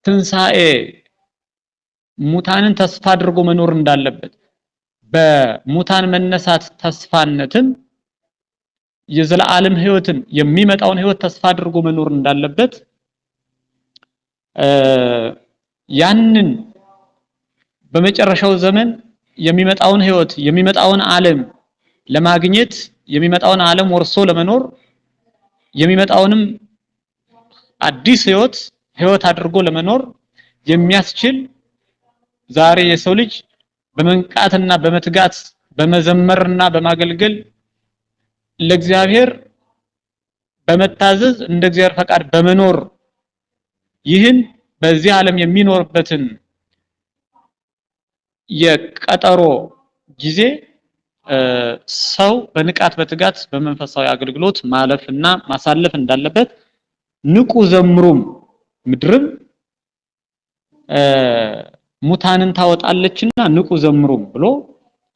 ትንሳኤ ሙታንን ተስፋ አድርጎ መኖር እንዳለበት በሙታን መነሳት ተስፋነትን የዘላለም ህይወትን የሚመጣውን ህይወት ተስፋ አድርጎ መኖር እንዳለበት ያንን በመጨረሻው ዘመን የሚመጣውን ህይወት የሚመጣውን ዓለም ለማግኘት የሚመጣውን ዓለም ወርሶ ለመኖር የሚመጣውንም አዲስ ህይወት አድርጎ ለመኖር የሚያስችል ዛሬ የሰው ልጅ በመንቃትና በመትጋት በመዘመርና በማገልገል ለእግዚአብሔር በመታዘዝ እንደ እግዚአብሔር ፈቃድ በመኖር ይህን በዚህ ዓለም የሚኖርበትን የቀጠሮ ጊዜ ሰው በንቃት በትጋት በመንፈሳዊ አገልግሎት ማለፍና ማሳለፍ እንዳለበት ንቁ ዘምሩም ምድርም ሙታንን ታወጣለችና ንቁ ዘምሩም ብሎ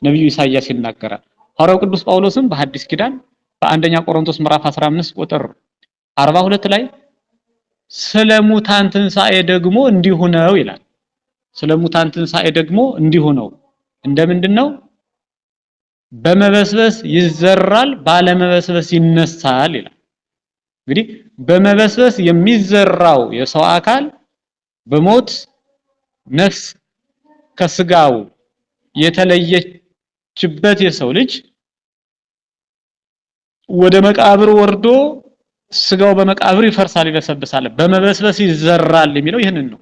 ነብዩ ኢሳይያስ ይናገራል። ሐዋርያው ቅዱስ ጳውሎስም በሐዲስ ኪዳን በአንደኛ ቆሮንቶስ ምዕራፍ 15 ቁጥር 42 ላይ ስለ ሙታን ትንሣኤ ደግሞ እንዲሁ ነው ይላል። ስለ ሙታን ትንሣኤ ደግሞ እንዲሁ ነው። እንደምንድነው? በመበስበስ ይዘራል ባለመበስበስ ይነሳል ይላል። እንግዲህ በመበስበስ የሚዘራው የሰው አካል በሞት ነፍስ ከስጋው የተለየችበት የሰው ልጅ ወደ መቃብር ወርዶ ስጋው በመቃብር ይፈርሳል ይበሰብሳል በመበስበስ ይዘራል የሚለው ይሄንን ነው።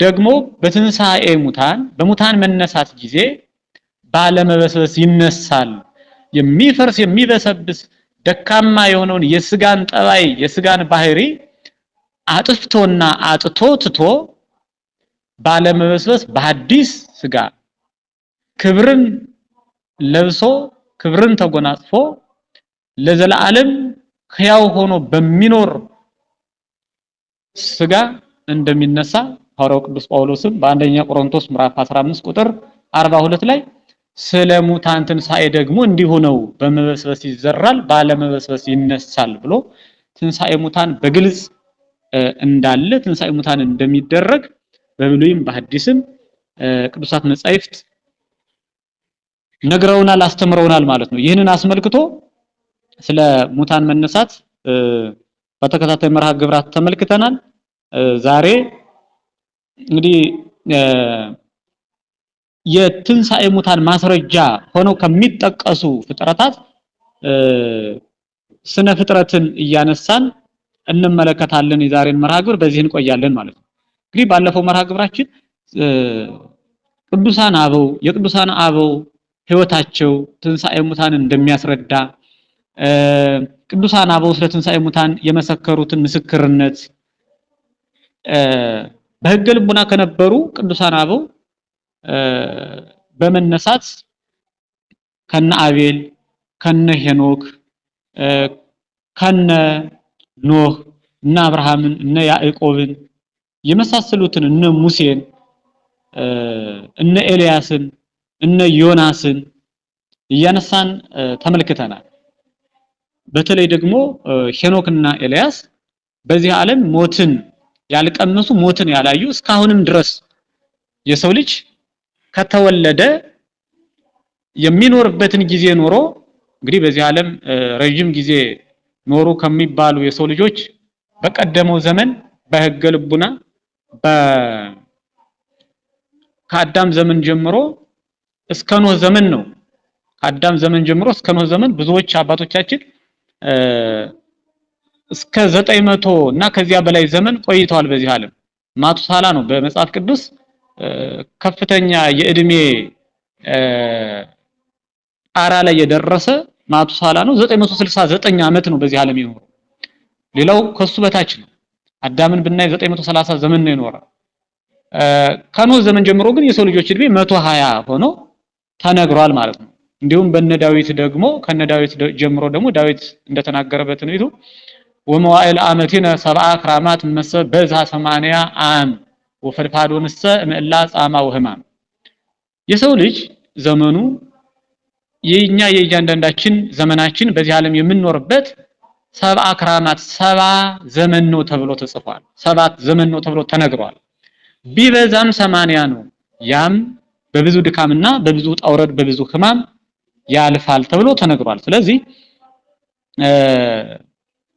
ደግሞ በትንሣኤ ሙታን በሙታን መነሳት ጊዜ ባለመበስበስ ይነሳል። የሚፈርስ የሚበሰብስ ደካማ የሆነውን የስጋን ጠባይ የስጋን ባህሪ አጥፍቶና አጥቶ ትቶ ባለመበስበስ በአዲስ ስጋ ክብርን ለብሶ ክብርን ተጎናጽፎ ለዘላለም ሕያው ሆኖ በሚኖር ስጋ እንደሚነሳ ሐዋርያው ቅዱስ ጳውሎስም በአንደኛ ቆሮንቶስ ምዕራፍ 15 ቁጥር 42 ላይ ስለ ሙታን ትንሣኤ ደግሞ እንዲሁ ነው በመበስበስ ይዘራል ባለመበስበስ ይነሳል ብሎ ትንሣኤ ሙታን በግልጽ እንዳለ ትንሣኤ ሙታን እንደሚደረግ በብሉይም በሐዲስም ቅዱሳት መጻሕፍት ነግረውናል አስተምረውናል ማለት ነው። ይህንን አስመልክቶ ስለ ሙታን መነሳት በተከታታይ መርሃ ግብራት ተመልክተናል። ዛሬ እንግዲህ የትንሣኤ ሙታን ማስረጃ ሆነው ከሚጠቀሱ ፍጥረታት ስነ ፍጥረትን እያነሳን እንመለከታለን። የዛሬን መርሃ ግብር በዚህ እንቆያለን ማለት ነው። እንግዲህ ባለፈው መርሃ ግብራችን ቅዱሳን አበው የቅዱሳን አበው ሕይወታቸው ትንሣኤ ሙታን እንደሚያስረዳ ቅዱሳን አበው ስለ ትንሣኤ ሙታን የመሰከሩትን ምስክርነት በሕገ ልቡና ከነበሩ ቅዱሳን አበው በመነሳት ከነ አቤል ከነ ሄኖክ ከነ ኖህ እና አብርሃምን እነ ያዕቆብን የመሳሰሉትን እነ ሙሴን እነ ኤልያስን እነ ዮናስን እያነሳን ተመልክተናል። በተለይ ደግሞ ሄኖክና ኤልያስ በዚህ ዓለም ሞትን ያልቀመሱ ሞትን ያላዩ እስካሁንም ድረስ የሰው ልጅ ከተወለደ የሚኖርበትን ጊዜ ኖሮ እንግዲህ በዚህ ዓለም ረጅም ጊዜ ኖሩ ከሚባሉ የሰው ልጆች በቀደመው ዘመን በሕገ ልቡና ከአዳም ዘመን ጀምሮ እስከ ኖህ ዘመን ነው። ከአዳም ዘመን ጀምሮ እስከ ኖህ ዘመን ብዙዎች አባቶቻችን እስከ 900 እና ከዚያ በላይ ዘመን ቆይተዋል በዚህ ዓለም። ማቱሳላ ነው በመጽሐፍ ቅዱስ ከፍተኛ የእድሜ ጣራ ላይ የደረሰ ማቱሳላ ነው። 969 ዓመት ነው በዚህ ዓለም የኖረው። ሌላው ከሱ በታች ነው። አዳምን ብናይ 930 ዘመን ነው የኖረው። ከኖህ ዘመን ጀምሮ ግን የሰው ልጆች እድሜ 120 ሆኖ ተነግሯል ማለት ነው። እንዲሁም በነ ዳዊት ደግሞ ከነ ዳዊት ጀምሮ ደግሞ ዳዊት እንደተናገረበት ነው ይቱ ወመዋዕል አመቲነ 70 ክራማት መሰ በዛ 80 ዓም ወፈድፋዶንሰ እምእላ ጻማ ወህማም። የሰው ልጅ ዘመኑ የእያንዳንዳችን ዘመናችን በዚህ ዓለም የምንኖርበት ሰብአ ክራማት 70 ዘመን ነው ተብሎ ተጽፏል። 7 ዘመን ነው ተብሎ ተነግሯል። ቢበዛም 80 ነው። ያም በብዙ ድካምና በብዙ ጣውረድ በብዙ ህማም ያልፋል ተብሎ ተነግሯል። ስለዚህ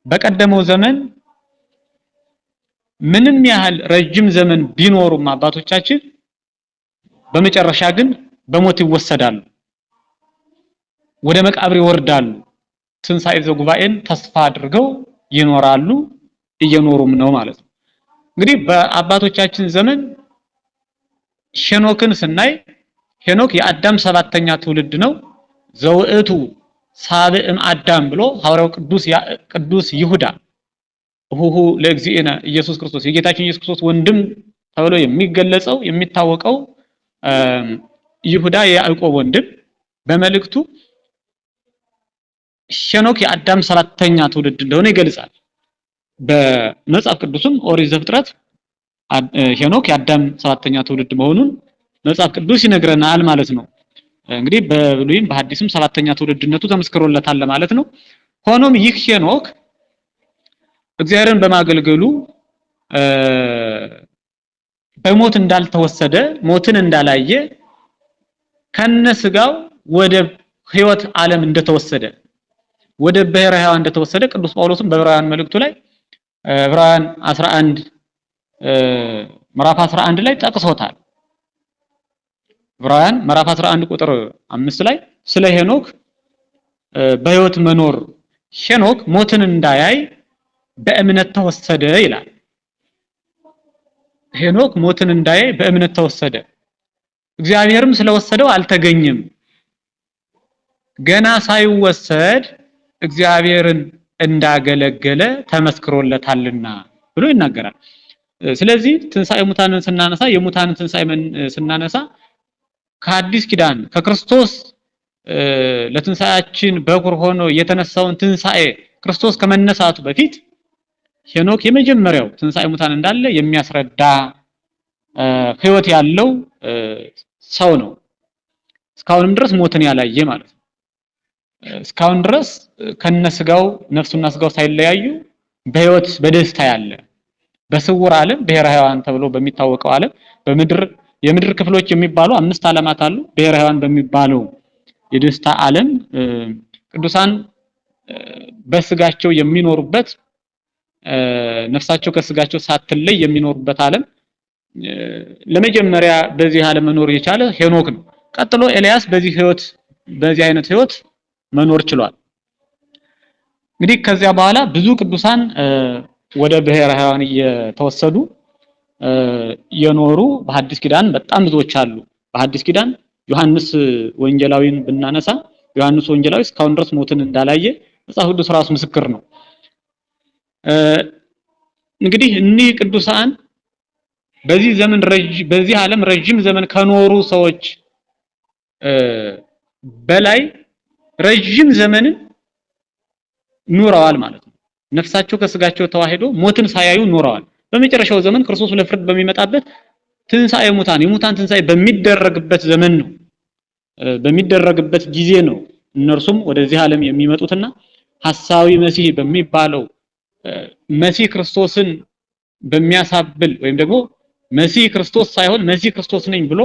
በቀደመው ዘመን ምንም ያህል ረጅም ዘመን ቢኖሩም አባቶቻችን በመጨረሻ ግን በሞት ይወሰዳሉ፣ ወደ መቃብር ይወርዳሉ። ትንሣኤ ዘጉባኤን ተስፋ አድርገው ይኖራሉ፣ እየኖሩም ነው ማለት ነው። እንግዲህ በአባቶቻችን ዘመን ሄኖክን ስናይ ሄኖክ የአዳም 7ኛ ትውልድ ነው። ዘውእቱ ሳብዕም አዳም ብሎ ሐዋርያው ቅዱስ ይሁዳ ሁሁ ለእግዚእነ ኢየሱስ ክርስቶስ የጌታችን ኢየሱስ ክርስቶስ ወንድም ተብሎ የሚገለጸው የሚታወቀው ይሁዳ የያዕቆብ ወንድም በመልእክቱ ሄኖክ የአዳም 7ኛ ትውልድ እንደሆነ ይገልጻል። በመጽሐፍ ቅዱስም ኦሪት ዘፍጥረት ሄኖክ የአዳም 7ኛ ትውልድ መሆኑን መጽሐፍ ቅዱስ ይነግረናል ማለት ነው። እንግዲህ በብሉይም በሐዲስም 7ኛ ትውልድነቱ ተመስክሮለታል ማለት ነው። ሆኖም ይህ ሄኖክ እግዚአብሔርን በማገልገሉ በሞት እንዳልተወሰደ ሞትን እንዳላየ ከነስጋው ወደ ህይወት ዓለም እንደተወሰደ ወደ ብሔረ ሕያዋን እንደተወሰደ ቅዱስ ጳውሎስም በዕብራውያን መልእክቱ ላይ ዕብራውያን 11 ምዕራፍ 11 ላይ ጠቅሶታል። ዕብራውያን ምዕራፍ 11 ቁጥር 5 ላይ ስለ ሄኖክ በህይወት መኖር ሄኖክ ሞትን እንዳያይ በእምነት ተወሰደ ይላል። ሄኖክ ሞትን እንዳያይ በእምነት ተወሰደ። እግዚአብሔርም ስለወሰደው አልተገኘም። ገና ሳይወሰድ እግዚአብሔርን እንዳገለገለ ተመስክሮለታልና ብሎ ይናገራል። ስለዚህ ትንሣኤ ሙታንን ስናነሳ የሙታንን ትንሣኤ ስናነሳ ከአዲስ ኪዳን ከክርስቶስ ለትንሣኤያችን በኩር ሆኖ የተነሳውን ትንሣኤ ክርስቶስ ከመነሳቱ በፊት ሄኖክ የመጀመሪያው ትንሣኤ ሙታን እንዳለ የሚያስረዳ ህይወት ያለው ሰው ነው። እስካሁንም ድረስ ሞትን ያላየ ማለት ነው። እስካሁን ድረስ ከነስጋው ነፍሱና ስጋው ሳይለያዩ በህይወት በደስታ ያለ በስውር ዓለም ብሔረ ሕያዋን ተብሎ በሚታወቀው ዓለም በምድር የምድር ክፍሎች የሚባሉ 5 ዓለማት አሉ። ብሔረ ሕያዋን በሚባለው የደስታ ዓለም ቅዱሳን በስጋቸው የሚኖሩበት ነፍሳቸው ከስጋቸው ሳትለይ የሚኖሩበት ዓለም ለመጀመሪያ በዚህ ዓለም መኖር የቻለ ሄኖክ ነው። ቀጥሎ ኤልያስ በዚህ አይነት ህይወት መኖር ችሏል። እንግዲህ ከዚያ በኋላ ብዙ ቅዱሳን ወደ ብሔረ ሕያዋን እየተወሰዱ የኖሩ በሐዲስ ኪዳን በጣም ብዙዎች አሉ። በሐዲስ ኪዳን ዮሐንስ ወንጌላዊን ብናነሳ ዮሐንስ ወንጌላዊ እስካሁን ድረስ ሞትን እንዳላየ መጽሐፍ ቅዱስ ራሱ ምስክር ነው። እንግዲህ እኒህ ቅዱሳን በዚህ ዓለም ረጅም ዘመን ከኖሩ ሰዎች በላይ ረጅም ዘመንን ኑረዋል ማለት ነው። ነፍሳቸው ከስጋቸው ተዋህዶ ሞትን ሳያዩ ኖረዋል። በመጨረሻው ዘመን ክርስቶስ ለፍርድ በሚመጣበት ትንሣኤ ሙታን የሙታን ትንሣኤ በሚደረግበት ዘመን ነው፣ በሚደረግበት ጊዜ ነው እነርሱም ወደዚህ ዓለም የሚመጡትና ሐሳዊ መሲህ በሚባለው መሲህ ክርስቶስን በሚያሳብል ወይም ደግሞ መሲህ ክርስቶስ ሳይሆን መሲህ ክርስቶስ ነኝ ብሎ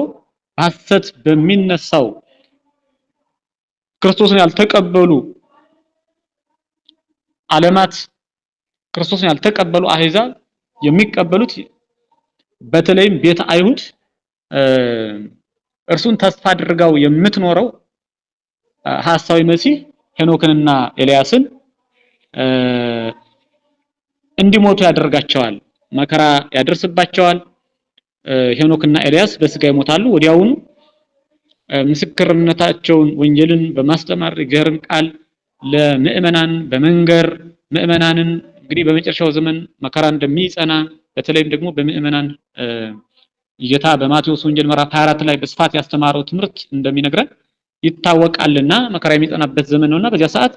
ሐሰት በሚነሳው ክርስቶስን ያልተቀበሉ ዓለማት ክርስቶስን ያልተቀበሉ አሕዛብ የሚቀበሉት በተለይም ቤተ አይሁድ እርሱን ተስፋ አድርገው የምትኖረው ሐሳዊ መሲህ ሄኖክንና ኤልያስን እንዲሞቱ ያደርጋቸዋል፣ መከራ ያደርስባቸዋል። ሄኖክና ኤልያስ በስጋ ይሞታሉ። ወዲያውኑ ምስክርነታቸውን ወንጌልን በማስተማር የእግዚአብሔርን ቃል ለምእመናን በመንገር ምእመናንን እንግዲህ በመጨረሻው ዘመን መከራ እንደሚጸና በተለይም ደግሞ በምእመናን ጌታ በማቴዎስ ወንጌል ምዕራፍ 24 ላይ በስፋት ያስተማረው ትምህርት እንደሚነግረን ይታወቃልና መከራ የሚጸናበት ዘመን ነውና በዚያ ሰዓት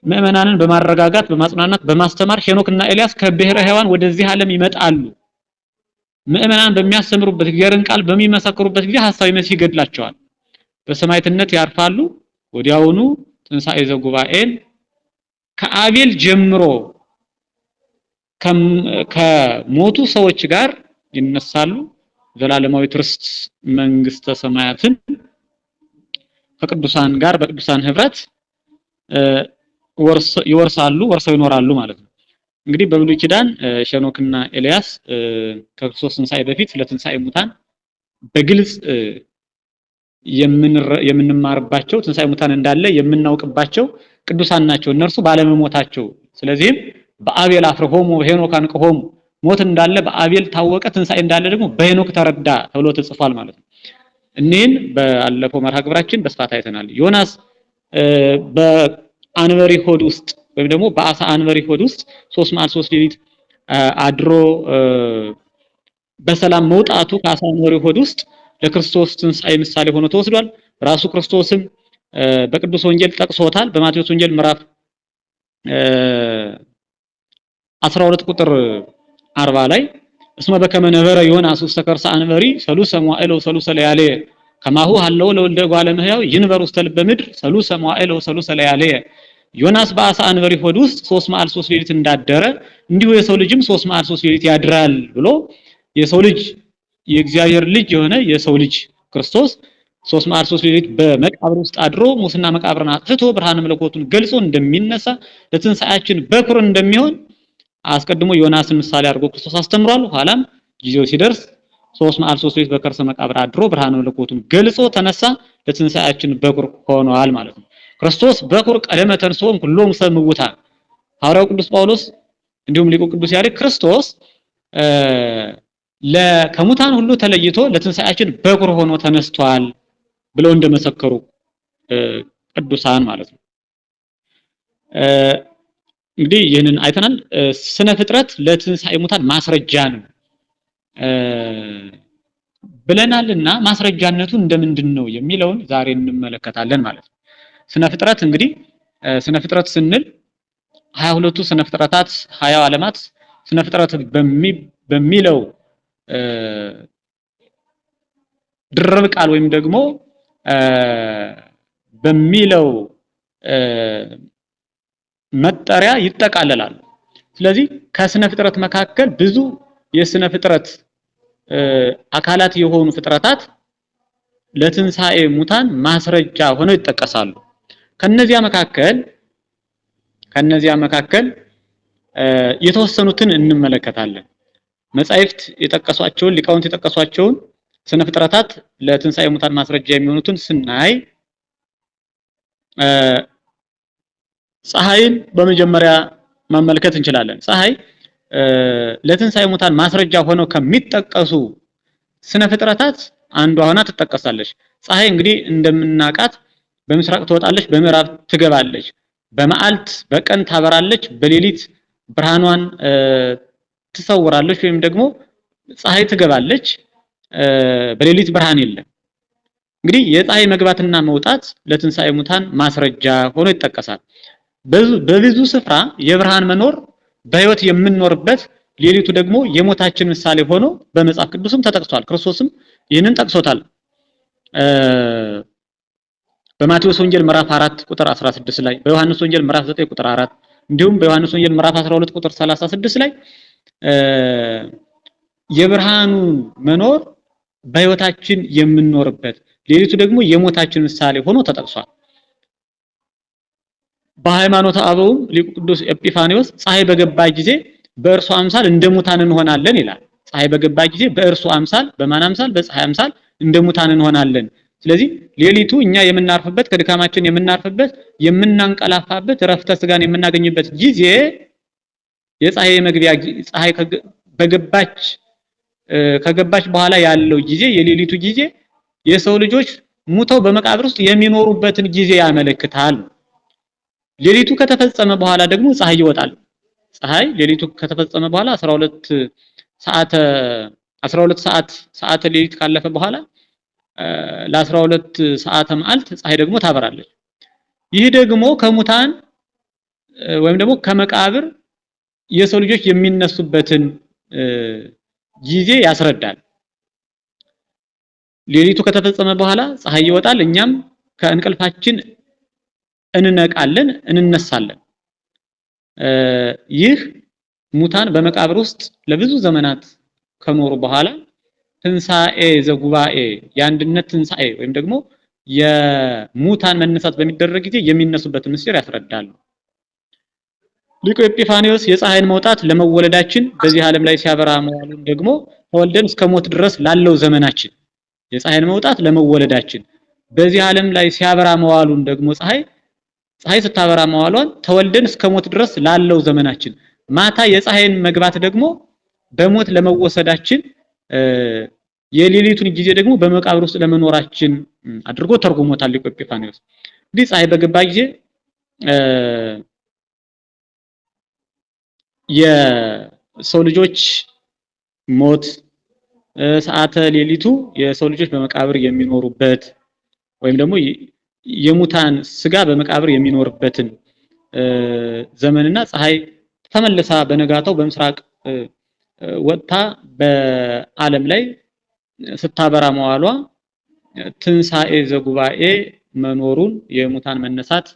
ምእመናንን በማረጋጋት በማጽናናት በማስተማር ሄኖክና ኤልያስ ከብሔረ ሕያዋን ወደዚህ ዓለም ይመጣሉ። ምእመናን በሚያስተምሩበት እግዚአብሔርን ቃል በሚመሰክሩበት ጊዜ ሐሳዊ መሲህ ይገድላቸዋል፣ በሰማዕትነት ያርፋሉ። ወዲያውኑ ትንሣኤ ዘጉባኤን ከአቤል ጀምሮ ከሞቱ ሰዎች ጋር ይነሳሉ። ዘላለማዊ ርስት መንግስተ ሰማያትን ከቅዱሳን ጋር በቅዱሳን ህብረት ይወርሳሉ፣ ወርሰው ይኖራሉ ማለት ነው። እንግዲህ በብሉይ ኪዳን ሄኖክና ኤልያስ ከክርስቶስ ትንሣኤ በፊት ለትንሣኤ ሙታን በግልጽ የምንማርባቸው ትንሣኤ ሙታን እንዳለ የምናውቅባቸው ቅዱሳን ናቸው እነርሱ ባለመሞታቸው። ስለዚህም በአቤል አፍርሆሙ ሄኖክ አንቅሆሙ ሞት እንዳለ በአቤል ታወቀ፣ ትንሣኤ እንዳለ ደግሞ በሄኖክ ተረዳ ተብሎ ተጽፏል ማለት ነው። እኒህን ባለፈው መርሃ ግብራችን በስፋት አይተናል። ዮናስ በአንበሪ ሆድ ውስጥ ወይም ደግሞ በአሳ አንበሪ ሆድ ውስጥ 3 መዓልት 3 ሌሊት አድሮ በሰላም መውጣቱ ከአሳ አንበሪ ሆድ ውስጥ ለክርስቶስ ትንሣኤ ምሳሌ ሆኖ ተወስዷል። ራሱ ክርስቶስም በቅዱስ ወንጌል ጠቅሶታል። በማቴዎስ ወንጌል ምዕራፍ 12 ቁጥር 40 ላይ እስመ በከመ ነበረ ዮናስ ውስተ ከርሰ አንበሪ ሰሉሰ መዋዕለ ወሰሉሰ ለያልየ ከማሁ ሀለው ለወልደ እጓለ እመሕያው ይንበር ውስተ ልበ ምድር ሰሉሰ መዋዕለ ወሰሉሰ ለያልየ። ዮናስ በአሳ አንበሪ ሆድ ውስጥ 3 መዓልት 3 ሌሊት እንዳደረ እንዲሁ የሰው ልጅም 3 መዓልት 3 ሌሊት ያድራል ብሎ የሰው ልጅ የእግዚአብሔር ልጅ የሆነ የሰው ልጅ ክርስቶስ 3 መዓልት 3 ሌሊት በመቃብር ውስጥ አድሮ ሙስና መቃብርን አጥፍቶ ብርሃነ መለኮቱን ገልጾ እንደሚነሳ ለትንሣኤያችን በኩር እንደሚሆን አስቀድሞ ዮናስን ምሳሌ አድርጎ ክርስቶስ አስተምሯል። ኋላም ጊዜው ሲደርስ 3 መዓልት 3 ሌሊት በከርሰ መቃብር አድሮ ብርሃነ መለኮቱን ገልጾ ተነሳ፣ ለትንሣኤያችን በኩር ሆኗል ማለት ነው። ክርስቶስ በኩር ቀደመ ተንሥኦም ኩሎሙ ሰብእ ምውታን። ሐዋርያው ቅዱስ ጳውሎስ እንዲሁም ሊቁ ቅዱስ ያሬድ ክርስቶስ ከሙታን ሁሉ ተለይቶ ለትንሣኤያችን በኩር ሆኖ ተነስቷል ብለው እንደመሰከሩ ቅዱሳን ማለት ነው። እንግዲህ ይህንን አይተናል። ስነ ፍጥረት ለትንሣኤ ሙታን ማስረጃ ነው ብለናልና ማስረጃነቱ እንደምንድን ነው የሚለውን ዛሬ እንመለከታለን ማለት ነው። ስነ ፍጥረት እንግዲህ ስነ ፍጥረት ስንል 22ቱ ስነ ፍጥረታት 20 ዓለማት ስነ ፍጥረት በሚለው ድርብ ቃል ወይም ደግሞ በሚለው መጠሪያ ይጠቃለላል። ስለዚህ ከስነ ፍጥረት መካከል ብዙ የስነ ፍጥረት አካላት የሆኑ ፍጥረታት ለትንሣኤ ሙታን ማስረጃ ሆነው ይጠቀሳሉ። ከነዚያ መካከል የተወሰኑትን እንመለከታለን። መጻሕፍት የጠቀሷቸውን ሊቃውንት የጠቀሷቸውን ስነ ፍጥረታት ለትንሣኤ ሙታን ማስረጃ የሚሆኑትን ስናይ ፀሐይን በመጀመሪያ መመልከት እንችላለን። ፀሐይ ለትንሣኤ ሙታን ማስረጃ ሆነው ከሚጠቀሱ ስነ ፍጥረታት አንዷ ሆና ትጠቀሳለች። ፀሐይ እንግዲህ እንደምናውቃት በምስራቅ ትወጣለች፣ በምዕራብ ትገባለች። በመዓልት በቀን ታበራለች፣ በሌሊት ብርሃኗን ትሰውራለች ወይም ደግሞ ፀሐይ ትገባለች፣ በሌሊት ብርሃን የለም። እንግዲህ የፀሐይ መግባትና መውጣት ለትንሣኤ ሙታን ማስረጃ ሆኖ ይጠቀሳል። በብዙ ስፍራ የብርሃን መኖር በህይወት የምንኖርበት፣ ሌሊቱ ደግሞ የሞታችን ምሳሌ ሆኖ በመጽሐፍ ቅዱስም ተጠቅሷል። ክርስቶስም ይህንን ጠቅሶታል። በማቴዎስ ወንጌል ምዕራፍ 4 ቁጥር 16 ላይ፣ በዮሐንስ ወንጌል ምዕራፍ 9 ቁጥር 4 እንዲሁም በዮሐንስ ወንጌል ምዕራፍ 12 ቁጥር 36 ላይ የብርሃኑ መኖር በህይወታችን የምንኖርበት፣ ሌሊቱ ደግሞ የሞታችን ምሳሌ ሆኖ ተጠቅሷል። በሃይማኖተ አበውም ሊቁ ቅዱስ ኤጲፋኒዎስ ፀሐይ በገባ ጊዜ በእርሱ አምሳል እንደሙታን እንሆናለን ይላል። ፀሐይ በገባ ጊዜ በእርሱ አምሳል፣ በማን አምሳል? በፀሐይ አምሳል እንደሙታን እንሆናለን። ስለዚህ ሌሊቱ እኛ የምናርፍበት፣ ከድካማችን የምናርፍበት፣ የምናንቀላፋበት፣ ረፍተ ስጋን የምናገኝበት ጊዜ የፀሐይ መግቢያ ፀሐይ ከገባች በኋላ ያለው ጊዜ የሌሊቱ ጊዜ የሰው ልጆች ሙተው በመቃብር ውስጥ የሚኖሩበትን ጊዜ ያመለክታል። ሌሊቱ ከተፈጸመ በኋላ ደግሞ ፀሐይ ይወጣል። ፀሐይ ሌሊቱ ከተፈጸመ በኋላ 12 ሰዓት ሌሊት ካለፈ በኋላ ለ12 ሰዓተ መዓልት ፀሐይ ደግሞ ታበራለች። ይህ ደግሞ ከሙታን ወይም ደግሞ ከመቃብር የሰው ልጆች የሚነሱበትን ጊዜ ያስረዳል። ሌሊቱ ከተፈጸመ በኋላ ፀሐይ ይወጣል፣ እኛም ከእንቅልፋችን እንነቃለን፣ እንነሳለን። ይህ ሙታን በመቃብር ውስጥ ለብዙ ዘመናት ከኖሩ በኋላ ትንሳኤ ዘጉባኤ የአንድነት ትንሳኤ ወይም ደግሞ የሙታን መነሳት በሚደረግ ጊዜ የሚነሱበትን ምስጢር ያስረዳሉ። ሊቁ ኤጲፋኒዮስ የፀሐይን መውጣት ለመወለዳችን በዚህ ዓለም ላይ ሲያበራ መዋሉን ደግሞ ተወልደን እስከ ሞት ድረስ ላለው ዘመናችን የፀሐይን መውጣት ለመወለዳችን በዚህ ዓለም ላይ ሲያበራ መዋሉን ደግሞ ፀሐይ ስታበራ መዋሏን ተወልደን እስከ ሞት ድረስ ላለው ዘመናችን ማታ የፀሐይን መግባት ደግሞ በሞት ለመወሰዳችን የሌሊቱን ጊዜ ደግሞ በመቃብር ውስጥ ለመኖራችን አድርጎ ተርጉሞታል ሊቁ ኤጲፋኒዮስ። እንግዲህ ፀሐይ በገባ ጊዜ የሰው ልጆች ሞት ሰዓተ ሌሊቱ የሰው ልጆች በመቃብር የሚኖሩበት ወይም ደግሞ የሙታን ስጋ በመቃብር የሚኖርበትን ዘመንና ፀሐይ ተመልሳ በነጋታው በምስራቅ ወጥታ በዓለም ላይ ስታበራ መዋሏ ትንሳኤ ዘጉባኤ መኖሩን የሙታን መነሳት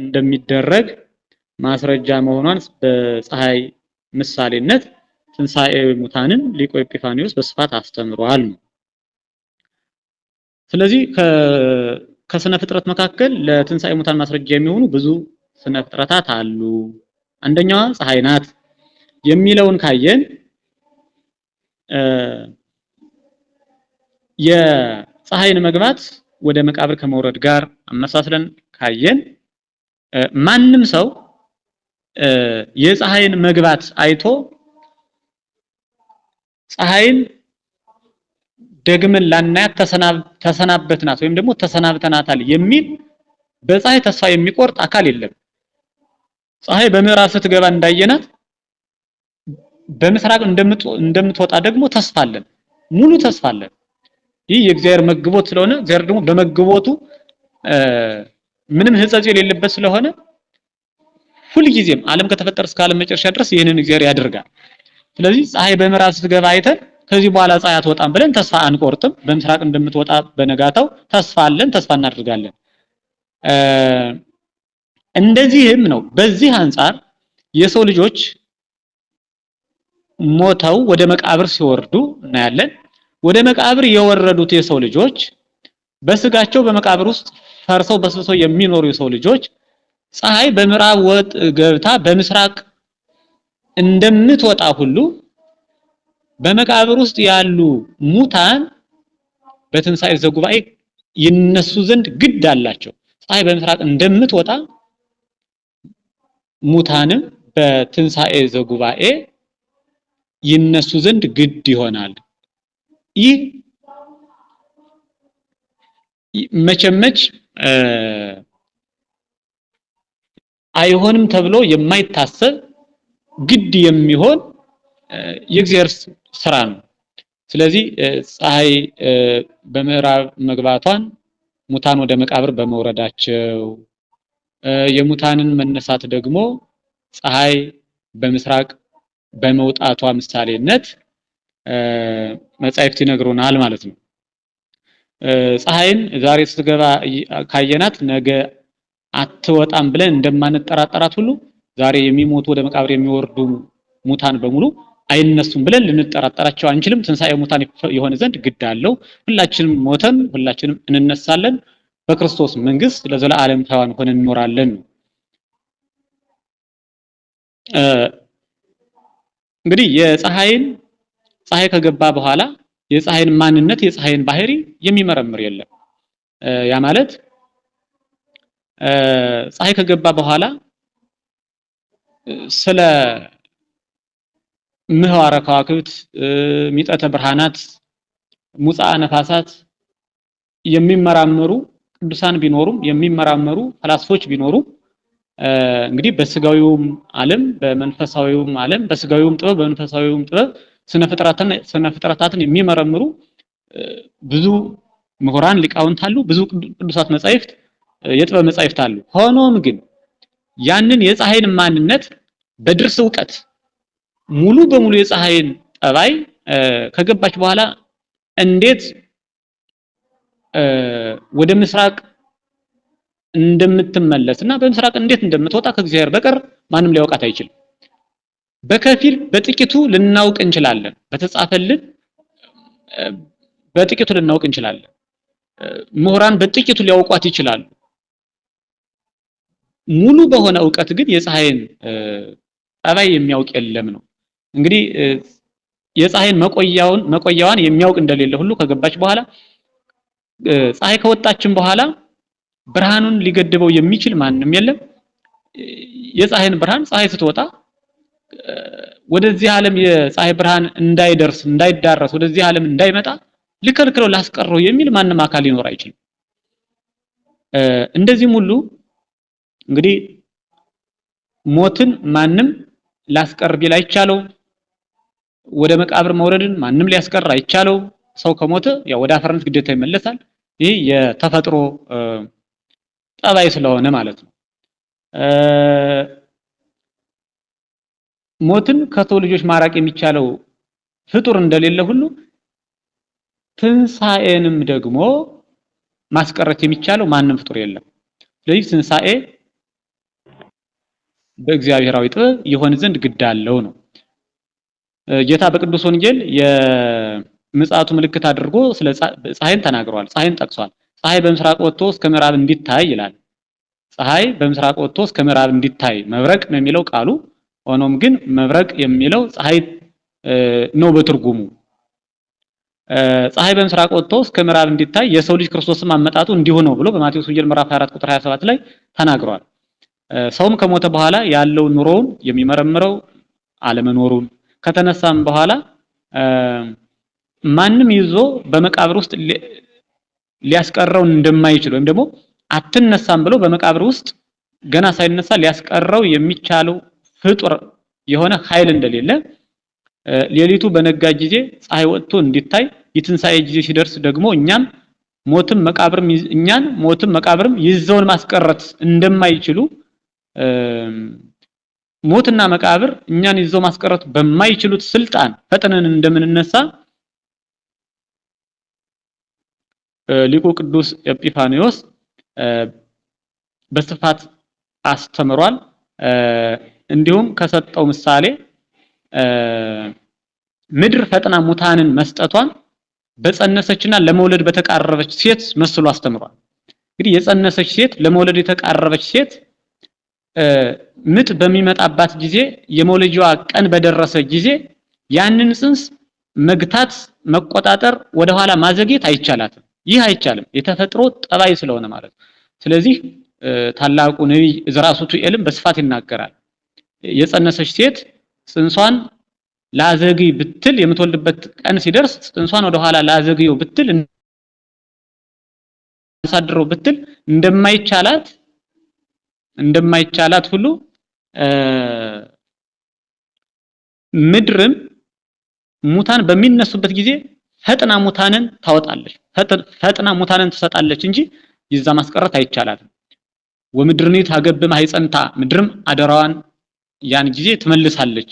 እንደሚደረግ ማስረጃ መሆኗን በፀሐይ ምሳሌነት ትንሳኤ ሙታንን ሊቁ ኤጲፋኒዮስ በስፋት አስተምሯል ነው። ስለዚህ ከስነ ፍጥረት መካከል ለትንሳኤ ሙታን ማስረጃ የሚሆኑ ብዙ ስነ ፍጥረታት አሉ። አንደኛዋ ፀሐይ ናት የሚለውን ካየን የፀሐይን መግባት ወደ መቃብር ከመውረድ ጋር አመሳስለን ካየን ማንም ሰው የፀሐይን መግባት አይቶ ፀሐይን ደግመን ላናያት ተሰናበትናት ወይም ደግሞ ተሰናብተናታል የሚል በፀሐይ ተስፋ የሚቆርጥ አካል የለም። ፀሐይ በምዕራብ ስትገባ እንዳየናት በምስራቅ እንደምትወጣ ደግሞ ተስፋ አለን፣ ሙሉ ተስፋ አለን። ይህ የእግዚአብሔር መግቦት ስለሆነ እግዚአብሔር ደግሞ በመግቦቱ ምንም ሕጸጽ የሌለበት ስለሆነ ሁልጊዜም ዓለም ከተፈጠረ እስከ ዓለም መጨረሻ ድረስ ይህንን እግዚአብሔር ያደርጋል። ስለዚህ ፀሐይ በምዕራብ ስትገባ አይተን ከዚህ በኋላ ፀሐይ አትወጣም ብለን ተስፋ አንቆርጥም። በምስራቅ እንደምትወጣ በነጋታው ተስፋ አለን፣ ተስፋ እናደርጋለን። እንደዚህም ነው። በዚህ አንፃር የሰው ልጆች ሞተው ወደ መቃብር ሲወርዱ እናያለን። ወደ መቃብር የወረዱት የሰው ልጆች በስጋቸው በመቃብር ውስጥ ፈርሰው በስብሰው የሚኖሩ የሰው ልጆች ፀሐይ በምዕራብ ወጥ ገብታ በምስራቅ እንደምትወጣ ሁሉ በመቃብር ውስጥ ያሉ ሙታን በትንሳኤ ዘጉባኤ ይነሱ ዘንድ ግድ አላቸው። ፀሐይ በምስራቅ እንደምትወጣ ሙታንም በትንሳኤ ዘጉባኤ ይነሱ ዘንድ ግድ ይሆናል። ይህ መቼመች አይሆንም ተብሎ የማይታሰብ ግድ የሚሆን የእግዚአብሔር ስራ ነው። ስለዚህ ፀሐይ በምዕራብ መግባቷን ሙታን ወደ መቃብር በመውረዳቸው የሙታንን መነሳት ደግሞ ፀሐይ በምስራቅ በመውጣቷ ምሳሌነት መጻሕፍት ይነግሩናል ማለት ነው። ፀሐይን ዛሬ ስትገባ ካየናት ነገ አትወጣም ብለን እንደማንጠራጠራት ሁሉ ዛሬ የሚሞቱ ወደ መቃብር የሚወርዱ ሙታን በሙሉ አይነሱም ብለን ልንጠራጠራቸው አንችልም። ትንሳኤ ሙታን የሆነ ዘንድ ግድ አለው። ሁላችንም ሞተን ሁላችንም እንነሳለን። በክርስቶስ መንግስት ለዘላለም ሕያዋን ሆነን እንኖራለን። እንግዲህ ፀሐይ ከገባ በኋላ የፀሐይን ማንነት የፀሐይን ባህሪ የሚመረምር የለም። ያ ማለት ፀሐይ ከገባ በኋላ ስለ ምህዋረ ከዋክብት ሚጠተ ብርሃናት ሙፃ ነፋሳት የሚመራመሩ ቅዱሳን ቢኖሩም የሚመራመሩ ፈላስፎች ቢኖሩም እንግዲህ በስጋዊውም ዓለም በመንፈሳዊውም ዓለም በስጋዊውም ጥበብ በመንፈሳዊውም ጥበብ ስነ ፍጥረታትን የሚመረምሩ ብዙ ምሁራን ሊቃውንት አሉ። ብዙ ቅዱሳት መጻሕፍት የጥበብ መጻሕፍት አሉ። ሆኖም ግን ያንን የፀሐይን ማንነት በድርስ ዕውቀት ሙሉ በሙሉ የፀሐይን ጠባይ ከገባች በኋላ እንዴት ወደ ምስራቅ እንደምትመለስና በምስራቅ እንዴት እንደምትወጣ ከእግዚአብሔር በቀር ማንም ሊያውቃት አይችልም። በከፊል በጥቂቱ ልናውቅ እንችላለን። በተጻፈልን በጥቂቱ ልናውቅ እንችላለን። ምሁራን በጥቂቱ ሊያውቋት ይችላሉ። ሙሉ በሆነ ዕውቀት ግን የፀሐይን ጠባይ የሚያውቅ የለም ነው። እንግዲህ የፀሐይን መቆያዋን የሚያውቅ እንደሌለ ሁሉ ከገባች በኋላ ፀሐይ ከወጣችን በኋላ ብርሃኑን ሊገድበው የሚችል ማንም የለም። የፀሐይን ብርሃን ፀሐይ ስትወጣ ወደዚህ ዓለም የፀሐይ ብርሃን እንዳይደርስ እንዳይዳረስ ወደዚህ ዓለም እንዳይመጣ ሊከልክለው ላስቀረው የሚል ማንም አካል ሊኖር አይችልም። እንደዚህም ሁሉ እንግዲህ ሞትን ማንም ላስቀር ቢል አይቻለው። ወደ መቃብር መውረድን ማንም ሊያስቀር አይቻለው። ሰው ከሞተ ያው ወደ አፈርነት ግዴታ ይመለሳል። ይህ የተፈጥሮ ጠባይ ስለሆነ ማለት ነው። ሞትን ከሰው ልጆች ማራቅ የሚቻለው ፍጡር እንደሌለ ሁሉ ትንሳኤንም ደግሞ ማስቀረት የሚቻለው ማንም ፍጡር የለም። ስለዚህ ትንሳኤ በእግዚአብሔራዊ ጥበብ ይሆን ዘንድ ግድ አለው ነው። ጌታ በቅዱስ ወንጌል የምጽአቱ ምልክት አድርጎ ስለ ፀሐይን ተናግሯል። ፀሐይን ጠቅሷል። ፀሐይ በምስራቅ ወጥቶ እስከ ምዕራብ እንዲታይ ይላል። ፀሐይ በምስራቅ ወጥቶ እስከ ምዕራብ እንዲታይ መብረቅ ነው የሚለው ቃሉ። ሆኖም ግን መብረቅ የሚለው ፀሐይ ነው በትርጉሙ። ፀሐይ በምስራቅ ወጥቶ እስከ ምዕራብ እንዲታይ የሰው ልጅ ክርስቶስም አመጣጡ እንዲሁ ነው ብሎ በማቴዎስ ወንጌል ምዕራፍ 24 ቁጥር 27 ላይ ተናግሯል። ሰውም ከሞተ በኋላ ያለው ኑሮውን የሚመረምረው አለመኖሩን ከተነሳም በኋላ ማንም ይዞ በመቃብር ውስጥ ሊያስቀረው እንደማይችል ወይም ደግሞ አትነሳም ብሎ በመቃብር ውስጥ ገና ሳይነሳ ሊያስቀረው የሚቻለው ፍጡር የሆነ ኃይል እንደሌለ ሌሊቱ በነጋ ጊዜ ፀሐይ ወጥቶ እንዲታይ የትንሳኤ ጊዜ ሲደርስ ደግሞ ሞትም መቃብርም ይዘውን ማስቀረት እንደማይችሉ ሞትና መቃብር እኛን ይዘው ማስቀረት በማይችሉት ስልጣን ፈጥነን እንደምንነሳ ሊቁ ቅዱስ ኤጲፋኒዮስ በስፋት አስተምሯል። እንዲሁም ከሰጠው ምሳሌ ምድር ፈጥና ሙታንን መስጠቷን በጸነሰችና ለመውለድ በተቃረበች ሴት መስሎ አስተምሯል። እንግዲህ የጸነሰች ሴት ለመውለድ የተቃረበች ሴት ምጥ በሚመጣባት ጊዜ የመውለጃዋ ቀን በደረሰ ጊዜ ያንን ጽንስ መግታት መቆጣጠር ወደኋላ ማዘግየት አይቻላትም። ይህ አይቻልም፣ የተፈጥሮ ጠባይ ስለሆነ ማለት ነው። ስለዚህ ታላቁ ነብይ ዕዝራ ሱቱኤልም በስፋት ይናገራል። የጸነሰች ሴት ጽንሷን ላዘግይ ብትል የምትወልድበት ቀን ሲደርስ ጽንሷን ወደኋላ ላዘግየው ብትል ሳድረው ብትል እንደማይቻላት ሁሉ ምድርም ሙታን በሚነሱበት ጊዜ ፈጥና ሙታንን ታወጣለች፣ ፈጥና ሙታንን ትሰጣለች እንጂ ይዛ ማስቀረት አይቻላትም። ወምድርኒ ታገብም አይጸንታ ምድርም አደራዋን ያን ጊዜ ትመልሳለች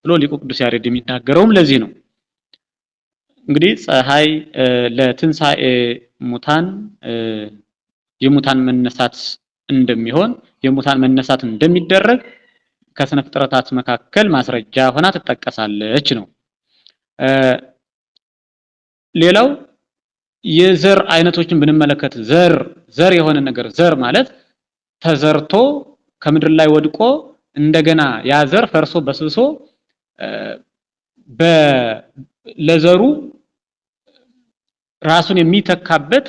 ብሎ ሊቁ ቅዱስ ያሬድ የሚናገረውም ለዚህ ነው። እንግዲህ ፀሐይ ለትንሳኤ ሙታን የሙታን መነሳት እንደሚሆን የሙታን መነሳት እንደሚደረግ ከስነ ፍጥረታት መካከል ማስረጃ ሆና ትጠቀሳለች ነው። ሌላው የዘር አይነቶችን ብንመለከት ዘር የሆነ ነገር ዘር ማለት ተዘርቶ ከምድር ላይ ወድቆ እንደገና ያ ዘር ፈርሶ በስብሶ ለዘሩ ራሱን የሚተካበት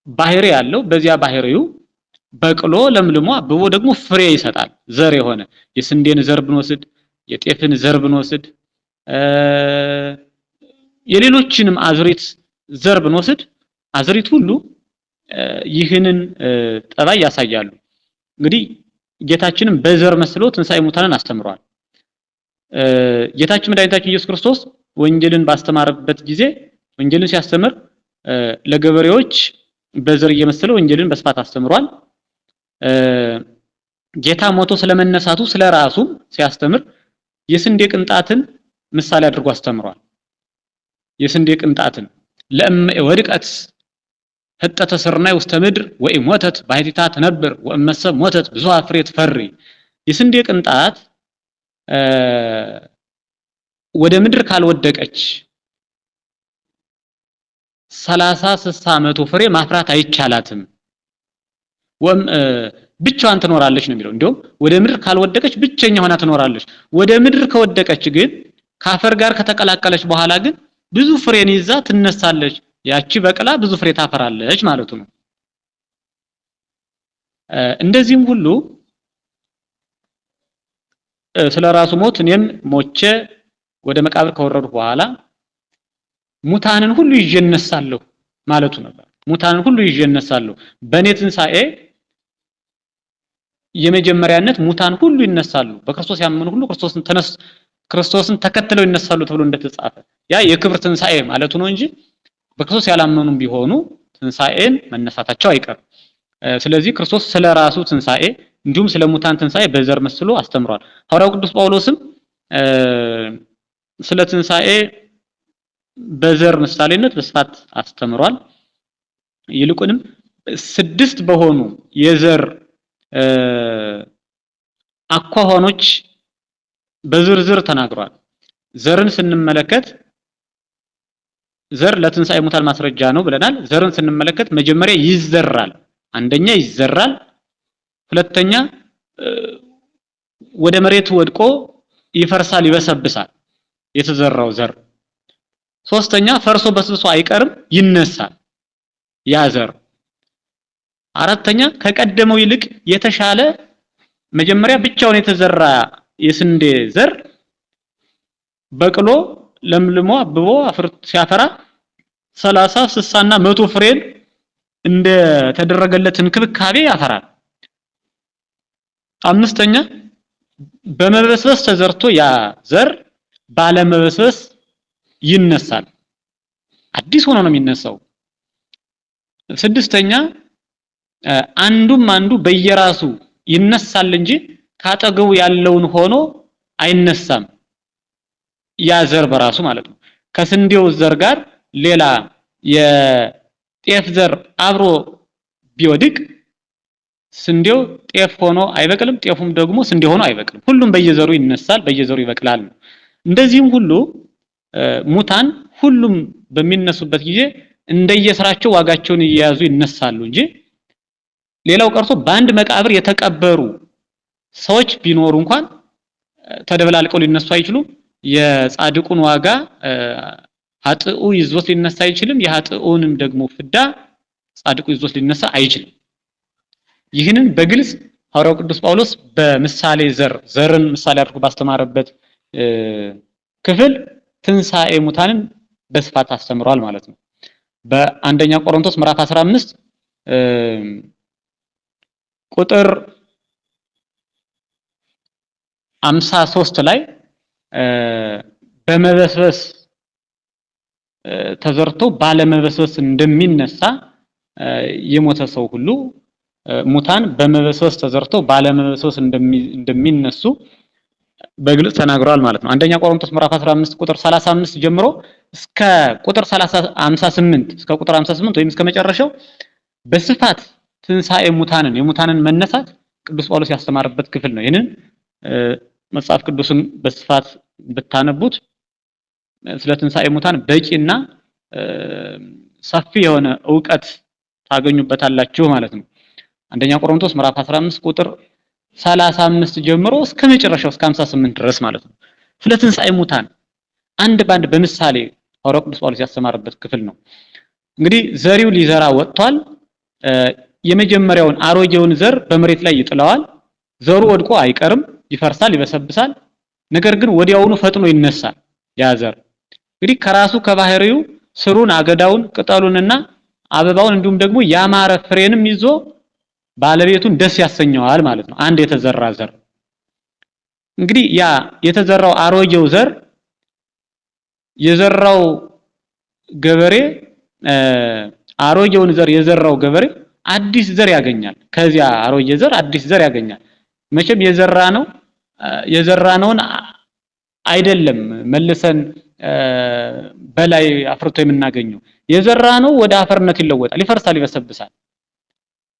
ባህሪ ያለው በዚያ ባህሪው በቅሎ ለምልሞ አብቦ ደግሞ ፍሬ ይሰጣል። ዘር የሆነ የስንዴን ዘር ብንወስድ የጤፍን ዘር ብንወስድ የሌሎችንም አዝሪት ዘር ብንወስድ አዝሪት ሁሉ ይህንን ጠባይ ያሳያሉ። እንግዲህ ጌታችንም በዘር መስሎ ትንሳኤ ሙታንን አስተምሯል። ጌታችን መድኃኒታችን ኢየሱስ ክርስቶስ ወንጌልን ባስተማረበት ጊዜ ወንጌልን ሲያስተምር ለገበሬዎች በዘር እየመሰለ ወንጌልን በስፋት አስተምሯል። ጌታ ሞቶ ስለመነሳቱ ስለራሱ ሲያስተምር የስንዴ ቅንጣትን ምሳሌ አድርጎ አስተምሯል። የስንዴ ቅንጣትን ወድቀት ህጠተ ስርናይ ውስተ ምድር ወኢሞተት ባሕቲታ ትነብር ወእመሰ ሞተት ብዙኃ ፍሬ ትፈሪ። የስንዴ ቅንጣት ወደ ምድር ካልወደቀች 30 60 100 ፍሬ ማፍራት አይቻላትም። ብቻዋን ትኖራለች ነው የሚለው። እንዲሁም ወደ ምድር ካልወደቀች ብቸኛ ሆና ትኖራለች። ወደ ምድር ከወደቀች ግን ካፈር ጋር ከተቀላቀለች በኋላ ግን ብዙ ፍሬን ይዛ ትነሳለች። ያቺ በቅላ ብዙ ፍሬ ታፈራለች ማለቱ ነው። እንደዚህም ሁሉ ስለራሱ ሞት እኔም ሞቼ ወደ መቃብር ከወረድኩ በኋላ ሙታንን ሁሉ ይዤ እነሳለሁ ማለቱ ነበር። ሙታንን ሁሉ ይዤ እነሳለሁ። በእኔ ትንሣኤ የመጀመሪያነት ሙታን ሁሉ ይነሳሉ። በክርስቶስ ያመኑ ሁሉ ክርስቶስን ተከትለው ይነሳሉ ተብሎ እንደተጻፈ ያ የክብር ትንሣኤ ማለቱ ነው እንጂ በክርስቶስ ያላመኑም ቢሆኑ ትንሣኤን መነሳታቸው አይቀርም። ስለዚህ ክርስቶስ ስለራሱ ትንሣኤ እንዲሁም ስለ ሙታን ትንሣኤ በዘር መስሎ አስተምሯል። ሐዋርያው ቅዱስ ጳውሎስም ስለ ትንሣኤ በዘር ምሳሌነት በስፋት አስተምሯል። ይልቁንም 6 በሆኑ የዘር አኳኋኖች በዝርዝር ተናግሯል። ዘርን ስንመለከት ዘር ለትንሣኤ ሙታን ማስረጃ ነው ብለናል። ዘርን ስንመለከት መጀመሪያ ይዘራል። አንደኛ ይዘራል፣ ሁለተኛ ወደ መሬት ወድቆ ይፈርሳል፣ ይበሰብሳል የተዘራው ዘር። ሶስተኛ ፈርሶ በስብሶ አይቀርም፣ ይነሳል ያ ዘር። አራተኛ ከቀደመው ይልቅ የተሻለ መጀመሪያ ብቻውን የተዘራ የስንዴ ዘር በቅሎ ለምልሞ አብቦ አፍርቶ ሲያፈራ 30 60 እና 100 ፍሬን እንደ ተደረገለት እንክብካቤ ያፈራል። አምስተኛ በመበስበስ ተዘርቶ ያ ዘር ባለመበስበስ ይነሳል፣ አዲስ ሆኖ ነው የሚነሳው። ስድስተኛ አንዱም አንዱ በየራሱ ይነሳል እንጂ ካጠገቡ ያለውን ሆኖ አይነሳም ያ ዘር በራሱ ማለት ነው። ከስንዴው ዘር ጋር ሌላ የጤፍ ዘር አብሮ ቢወድቅ ስንዴው ጤፍ ሆኖ አይበቅልም፣ ጤፉም ደግሞ ስንዴ ሆኖ አይበቅልም። ሁሉም በየዘሩ ይነሳል፣ በየዘሩ ይበቅላል። እንደዚህም ሁሉ ሙታን ሁሉም በሚነሱበት ጊዜ እንደየስራቸው ዋጋቸውን እየያዙ ይነሳሉ እንጂ ሌላው ቀርቶ በአንድ መቃብር የተቀበሩ ሰዎች ቢኖሩ እንኳን ተደበላልቀው ሊነሱ አይችሉም። የጻድቁን ዋጋ ኃጥኡ ይዞት ሊነሳ አይችልም። የኃጥኡንም ደግሞ ፍዳ ጻድቁ ይዞት ሊነሳ አይችልም። ይህንን በግልጽ ሐዋርያው ቅዱስ ጳውሎስ በምሳሌ ዘርን ምሳሌ አድርጎ ባስተማረበት ክፍል ትንሣኤ ሙታንን በስፋት አስተምሯል ማለት ነው። በአንደኛ ቆሮንቶስ ምዕራፍ 15 ቁጥር 53 ላይ በመበስበስ ተዘርቶ ባለመበስበስ እንደሚነሳ የሞተ ሰው ሁሉ ሙታን በመበስበስ ተዘርቶ ባለመበስበስ እንደሚነሱ በግልጽ ተናግሯል ማለት ነው። አንደኛ ቆሮንቶስ ምዕራፍ 15 ቁጥር 35 ጀምሮ እስከ ቁጥር 58 እስከ ቁጥር 58 ወይም እስከ መጨረሻው በስፋት ትንሣኤ ሙታንን የሙታንን መነሳት ቅዱስ ጳውሎስ ያስተማረበት ክፍል ነው። ይሄንን መጽሐፍ ቅዱስን በስፋት ብታነቡት ስለ ትንሣኤ ሙታን በቂና ሰፊ የሆነ ዕውቀት ታገኙበታላችሁ ማለት ነው። አንደኛ ቆሮንቶስ ምዕራፍ 15 ቁጥር 35 ጀምሮ እስከ መጨረሻው እስከ 58 ድረስ ማለት ነው። ስለ ትንሣኤ ሙታን አንድ ባንድ በምሳሌ ሐዋርያው ቅዱስ ጳውሎስ ያስተማረበት ክፍል ነው። እንግዲህ ዘሪው ሊዘራ ወጥቷል። የመጀመሪያውን አሮጌውን ዘር በመሬት ላይ ይጥለዋል። ዘሩ ወድቆ አይቀርም፣ ይፈርሳል፣ ይበሰብሳል። ነገር ግን ወዲያውኑ ፈጥኖ ይነሳል ያ ዘር። እንግዲህ ከራሱ ከባህሪው ስሩን፣ አገዳውን፣ ቅጠሉንና አበባውን እንዲሁም ደግሞ ያማረ ፍሬንም ይዞ ባለቤቱን ደስ ያሰኘዋል ማለት ነው። አንድ የተዘራ ዘር እንግዲህ ያ የተዘራው አሮጌው ዘር የዘራው ገበሬ አሮጌውን ዘር የዘራው ገበሬ አዲስ ዘር ያገኛል። ከዚያ አሮጌ ዘር አዲስ ዘር ያገኛል። መቼም የዘራነውን አይደለም መልሰን በላይ አፍርቶ የምናገኘው የዘራነው ወደ አፈርነት ይለወጣል፣ ይፈርሳል፣ ይበሰብሳል።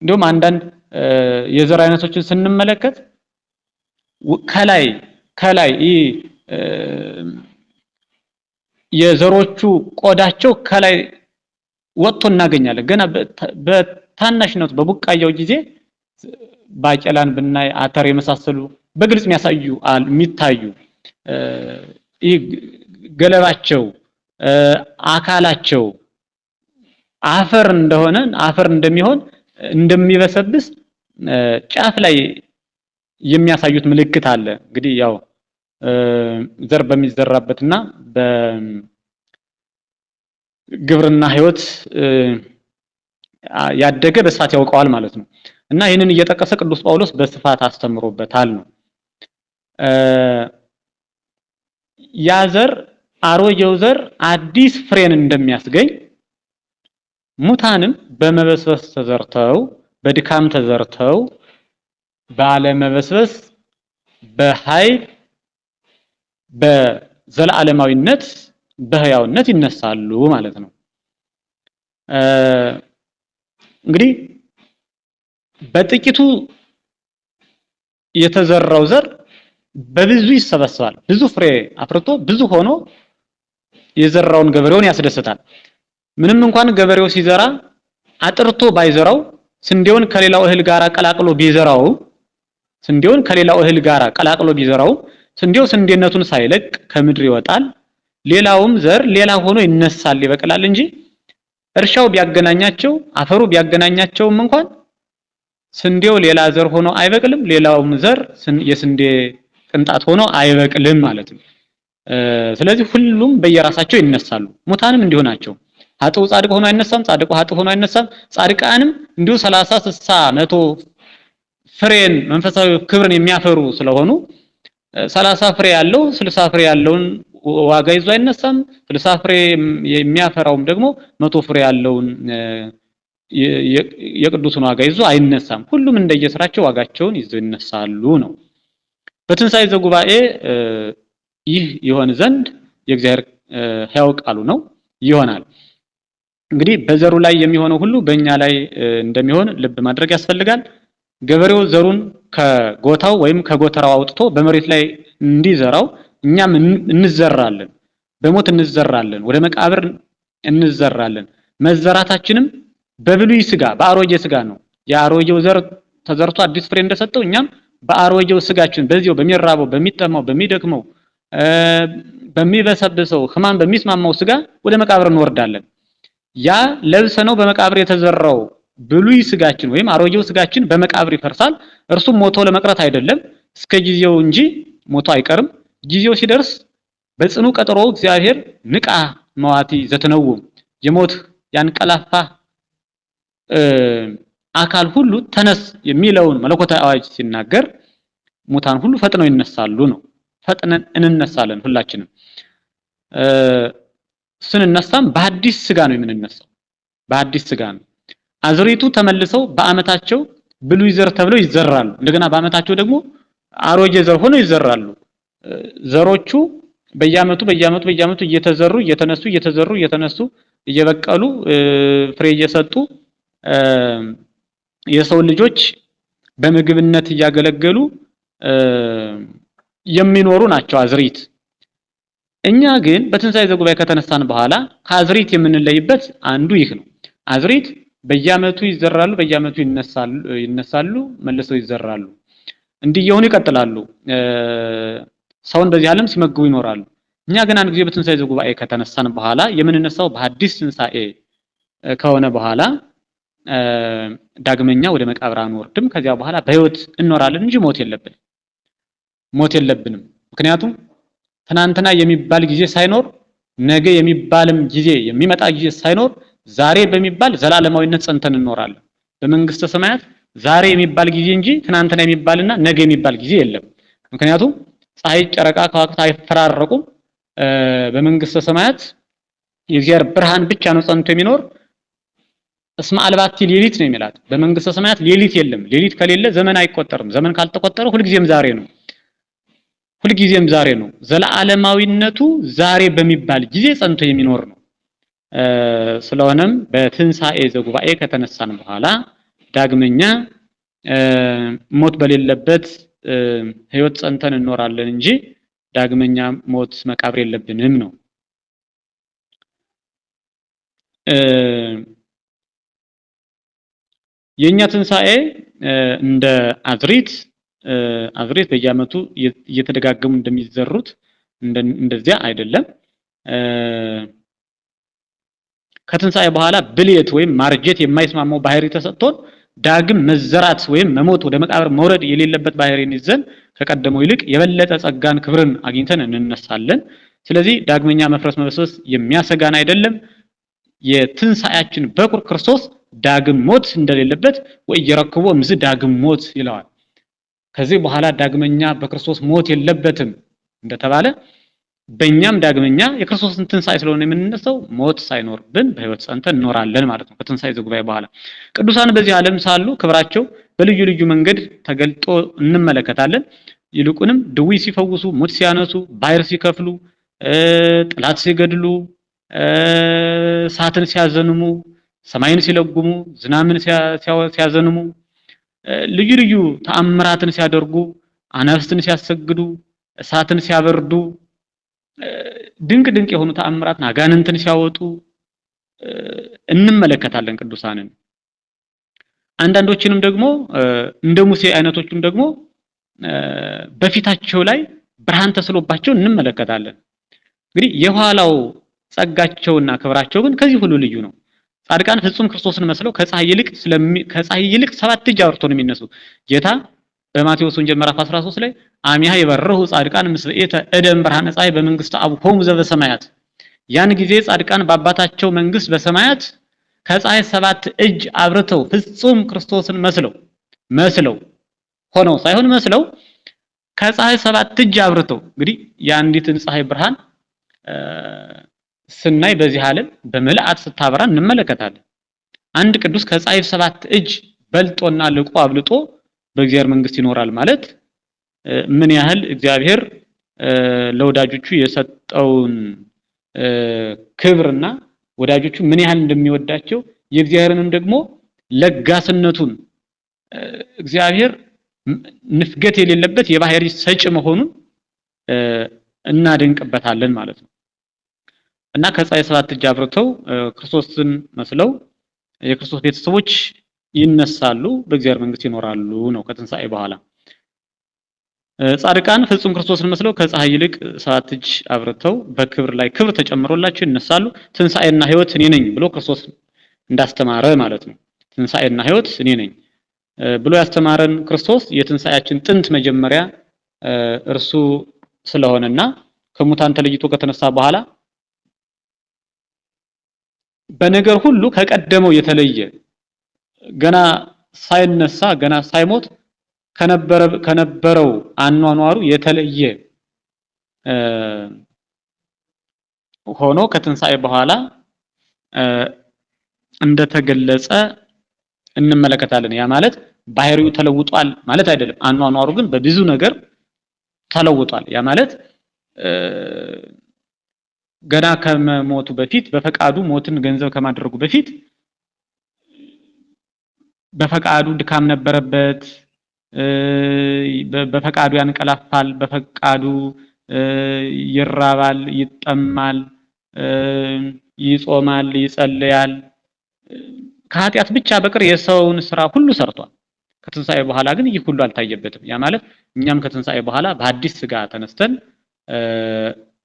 እንዲሁም አንዳንድ የዘር አይነቶችን ስንመለከት ከላይ የዘሮቹ ቆዳቸው ከላይ ወጥቶ እናገኛለን። ገና በታናሽነቱ በቡቃያው ጊዜ ባቄላን ብናይ አተር የመሳሰሉ በግልጽ የሚታዩ ገለባቸው አካላቸው አፈር እንደሚሆን እንደሚበሰብስ ጫፍ ላይ የሚያሳዩት ምልክት አለ። እንግዲህ ያው ዘር በሚዘራበትና በግብርና ህይወት ያደገ በስፋት ያውቀዋል ማለት ነው። እና ይህንን እየጠቀሰ ቅዱስ ጳውሎስ በስፋት አስተምሮበታል ነው። ያ ዘር አሮጌው ዘር አዲስ ፍሬን እንደሚያስገኝ ሙታንም በመበስበስ ተዘርተው በድካም ተዘርተው ባለመበስበስ በኃይል በዘላለማዊነት በህያውነት ይነሳሉ ማለት ነው። እንግዲህ በጥቂቱ የተዘራው ዘር በብዙ ይሰበሰባል። ብዙ ፍሬ አፍርቶ ብዙ ሆኖ የዘራውን ገበሬውን ያስደስታል። ምንም እንኳን ገበሬው ሲዘራ አጥርቶ ባይዘራው ስንዴውን ከሌላው እህል ጋር ቀላቅሎ ቢዘራው ስንዴው ስንዴነቱን ሳይለቅ ከምድር ይወጣል። ሌላውም ዘር ሌላ ሆኖ ይነሳል፣ ይበቅላል እንጂ እርሻው ቢያገናኛቸው አፈሩ ቢያገናኛቸውም እንኳን ስንዴው ሌላ ዘር ሆኖ አይበቅልም፣ ሌላውም ዘር የስንዴ ቅንጣት ሆኖ አይበቅልም ማለት ነው። ስለዚህ ሁሉም በየራሳቸው ይነሳሉ። ሙታንም እንዲሁ ናቸው። ኃጥኡ ጻድቅ ሆኖ አይነሳም፣ ጻድቁ ኃጥእ ሆኖ አይነሳም። ጻድቃንም እንዲሁ 30 60 100 ፍሬን መንፈሳዊ ክብርን የሚያፈሩ ስለሆኑ 30 ፍሬ ያለው 60 ፍሬ ያለውን ዋጋ ይዞ አይነሳም። 60 ፍሬ የሚያፈራውም ደግሞ 100 ፍሬ ያለውን የቅዱሱን ዋጋ ይዞ አይነሳም። ሁሉም እንደየስራቸው ዋጋቸውን ይዘው ይነሳሉ ነው። በትንሣኤ ዘጉባኤ ይህ ይሆን ዘንድ የእግዚአብሔር ሕያው ቃሉ ነው፣ ይሆናል። እንግዲህ በዘሩ ላይ የሚሆነው ሁሉ በእኛ ላይ እንደሚሆን ልብ ማድረግ ያስፈልጋል። ገበሬው ዘሩን ከጎታው ወይም ከጎተራው አውጥቶ በመሬት ላይ እንዲዘራው እኛም እንዘራለን፣ በሞት እንዘራለን፣ ወደ መቃብር እንዘራለን። መዘራታችንም በብሉይ ስጋ በአሮጌ ስጋ ነው። የአሮጌው ዘር ተዘርቶ አዲስ ፍሬ እንደሰጠው እኛም በአሮጌው ስጋችን በዚያው በሚራበው በሚጠማው በሚደክመው በሚበሰብሰው ሕማም በሚስማማው ስጋ ወደ መቃብር እንወርዳለን። ያ ለብሰነው በመቃብር የተዘራው ብሉይ ስጋችን ወይም አሮጌው ስጋችን በመቃብር ይፈርሳል። እርሱም ሞቶ ለመቅረት አይደለም፣ እስከ ጊዜው እንጂ ሞቶ አይቀርም። ጊዜው ሲደርስ በጽኑ ቀጠሮ እግዚአብሔር ንቃ መዋቲ ዘተነውም የሞት ያንቀላፋ አካል ሁሉ ተነስ የሚለውን መለኮታዊ አዋጅ ሲናገር ሙታን ሁሉ ፈጥነው ይነሳሉ ነው። ፈጥነን እንነሳለን ሁላችንም። ስንነሳም በአዲስ ስጋ ነው የምንነሳው፣ በአዲስ ስጋ ነው። አዝሪቱ ተመልሰው በአመታቸው ብሉይ ዘር ተብለው ይዘራሉ። እንደገና በአመታቸው ደግሞ አሮጌ ዘር ሆነው ይዘራሉ። ዘሮቹ በየአመቱ እየተዘሩ እየተነሱ እየበቀሉ ፍሬ እየሰጡ የሰው ልጆች በምግብነት እያገለገሉ የሚኖሩ ናቸው አዝሪት። እኛ ግን በትንሣኤ ዘጉባኤ ከተነሳን በኋላ ከአዝሪት የምንለይበት አንዱ ይህ ነው። አዝሪት በየአመቱ ይዘራሉ፣ በየአመቱ ይነሳሉ፣ መልሰው ይዘራሉ። እንዲህ የሆኑ ይቀጥላሉ። ሰውን በዚህ ዓለም ሲመግቡ ይኖራሉ። እኛ ግን አንድ ጊዜ በትንሣኤ ዘጉባኤ ከተነሳን በኋላ የምንነሳው በአዲስ ትንሣኤ ከሆነ በኋላ ዳግመኛ ወደ መቃብር አንወርድም። ከዚያ በኋላ በህይወት እንኖራለን እንጂ ሞት የለብንም። ምክንያቱም ትናንትና የሚባል ጊዜ ሳይኖር ነገ የሚባልም ጊዜ የሚመጣ ጊዜ ሳይኖር ዛሬ በሚባል ዘላለማዊነት ጸንተን እንኖራለን። በመንግስተ ሰማያት ዛሬ የሚባል ጊዜ እንጂ ትናንትና የሚባልና ነገ የሚባል ጊዜ የለም። ምክንያቱም ፀሐይ፣ ጨረቃ፣ ከዋክብት አይፈራረቁም። በመንግስተ ሰማያት የእግዚአብሔር ብርሃን ብቻ ነው ጸንቶ የሚኖር። እስመ አልባቲ ሌሊት ነው የሚላት። በመንግስተ ሰማያት ሌሊት የለም። ሌሊት ከሌለ ዘመን አይቆጠርም። ዘመን ካልተቆጠረ ሁልጊዜም ዛሬ ነው። ዘላለማዊነቱ ዛሬ በሚባል ጊዜ ጸንቶ የሚኖር ነው። ስለሆነም በትንሣኤ ዘጉባኤ ከተነሳን በኋላ ዳግመኛ ሞት በሌለበት ህይወት ጸንተን እንኖራለን እንጂ ዳግመኛ ሞት መቃብር የለብንም ነው። የኛ ትንሣኤ እንደ አዝሪት በየዓመቱ እየተደጋገሙ እንደሚዘሩት እንደዚያ አይደለም። ከትንሣኤ በኋላ ብልየት ወይም ማርጀት የማይስማማው ባህሪ ተሰጥቶን ዳግም መዘራት ወይም መሞት ወደ መቃብር መውረድ የሌለበት ባህሪን ይዘን ከቀደመው ይልቅ የበለጠ ጸጋን ክብርን አግኝተን እንነሳለን። ስለዚህ ዳግመኛ መፍረስ መበስበስ የሚያሰጋን አይደለም። የትንሣኤያችን በኩር ክርስቶስ ዳግም ሞት እንደሌለበት ወይ የረክቦ ምዝ ዳግም ሞት ይለዋል። ከዚህ በኋላ ዳግመኛ በክርስቶስ ሞት የለበትም እንደተባለ በእኛም ዳግመኛ የክርስቶስን ትንሣኤ ስለሆነ የምንነሳው ሞት ሳይኖርብን በህይወት ጸንተን እንኖራለን ማለት ነው። ከትንሣኤ ዘጉባኤ በኋላ ቅዱሳን በዚህ ዓለም ሳሉ ክብራቸው በልዩ ልዩ መንገድ ተገልጦ እንመለከታለን። ይልቁንም ድዊ ሲፈውሱ፣ ሙት ሲያነሱ፣ ባሕር ሲከፍሉ፣ ጥላት ሲገድሉ፣ እሳትን ሲያዘንሙ፣ ሰማይን ሲለጉሙ፣ ዝናምን ሲያዘንሙ፣ ልዩ ልዩ ተአምራትን ሲያደርጉ፣ አናፍስትን ሲያሰግዱ፣ እሳትን ሲያበርዱ፣ ድንቅ ድንቅ የሆኑ ተአምራትን አጋንንትን ሲያወጡ እንመለከታለን ቅዱሳንን። አንዳንዶችንም ደግሞ እንደ ሙሴ አይነቶችም ደግሞ በፊታቸው ላይ ብርሃን ተስሎባቸው እንመለከታለን። እንግዲህ የኋላው ጸጋቸውና ክብራቸው ግን ከዚህ ሁሉ ልዩ ነው። ጻድቃን ፍጹም ክርስቶስን መስለው ከፀሐይ ይልቅ 7 እጅ አብርተው ነው የሚነሱ። ጌታ በማቴዎስ ወንጌል ምዕራፍ 13 ላይ አሚሃ የበረሁ ጻድቃን ምስሌተ እደም ብርሃነ ፀሐይ በመንግስተ አቡሆሙ ዘበሰማያት። ያን ጊዜ ጻድቃን በአባታቸው መንግስት በሰማያት ከፀሐይ 7 እጅ አብርተው ፍጹም ክርስቶስን መስለው ሆነው ሳይሆን መስለው ከፀሐይ 7 እጅ አብርተው። እንግዲህ የአንዲትን ፀሐይ ብርሃን ስናይ በዚህ ዓለም በመልአት ስታበራ እንመለከታለን። አንድ ቅዱስ ከፀሐይ 7 እጅ በልጦና ልቆ አብልጦ በእግዚአብሔር መንግስት ይኖራል ማለት ምን ያህል እግዚአብሔር ለወዳጆቹ የሰጠውን ክብርና ወዳጆቹ ምን ያህል እንደሚወዳቸው የእግዚአብሔርንም ደግሞ ለጋስነቱን እግዚአብሔር ንፍገት የሌለበት የባህሪ ሰጪ መሆኑን እናደንቅበታለን ማለት ነው። እና ከፀሐይ 7 እጅ አብርተው ክርስቶስን መስለው የክርስቶስ ቤተሰቦች ይነሳሉ፣ በእግዚአብሔር መንግስት ይኖራሉ ነው ከትንሣኤ በኋላ። ጻድቃን ፍጹም ክርስቶስን መስለው ከፀሐይ ይልቅ 7 እጅ አብርተው በክብር ላይ ክብር ተጨምሮላቸው ይነሳሉ። ትንሣኤና ህይወት እኔ ነኝ ብሎ ክርስቶስ እንዳስተማረ ማለት ነው። ትንሣኤና ህይወት እኔ ነኝ ብሎ ያስተማረን ክርስቶስ የትንሣኤያችን ጥንት መጀመሪያ እርሱ ስለሆነና ከሙታን ተለይቶ ከተነሳ በኋላ በነገር ሁሉ ከቀደመው የተለየ ገና ሳይነሳ ገና ሳይሞት ከነበረው አኗኗሩ የተለየ ሆኖ ከትንሣኤ በኋላ እንደተገለጸ እንመለከታለን። ያ ማለት ባህሪው ተለውጧል ማለት አይደለም። አኗኗሩ ግን በብዙ ነገር ተለውጧል። ያ ማለት ገና ከመሞቱ በፊት በፈቃዱ ሞትን ገንዘብ ከማድረጉ በፊት በፈቃዱ ድካም ነበረበት። በፈቃዱ ያንቀላፋል፣ በፈቃዱ ይራባል፣ ይጠማል፣ ይጾማል፣ ይጸልያል። ከኃጢአት ብቻ በቀር የሰውን ስራ ሁሉ ሰርቷል። ከትንሣኤ በኋላ ግን ይህ ሁሉ አልታየበትም። ያ ማለት እኛም ከትንሣኤ በኋላ በአዲስ ስጋ ተነስተን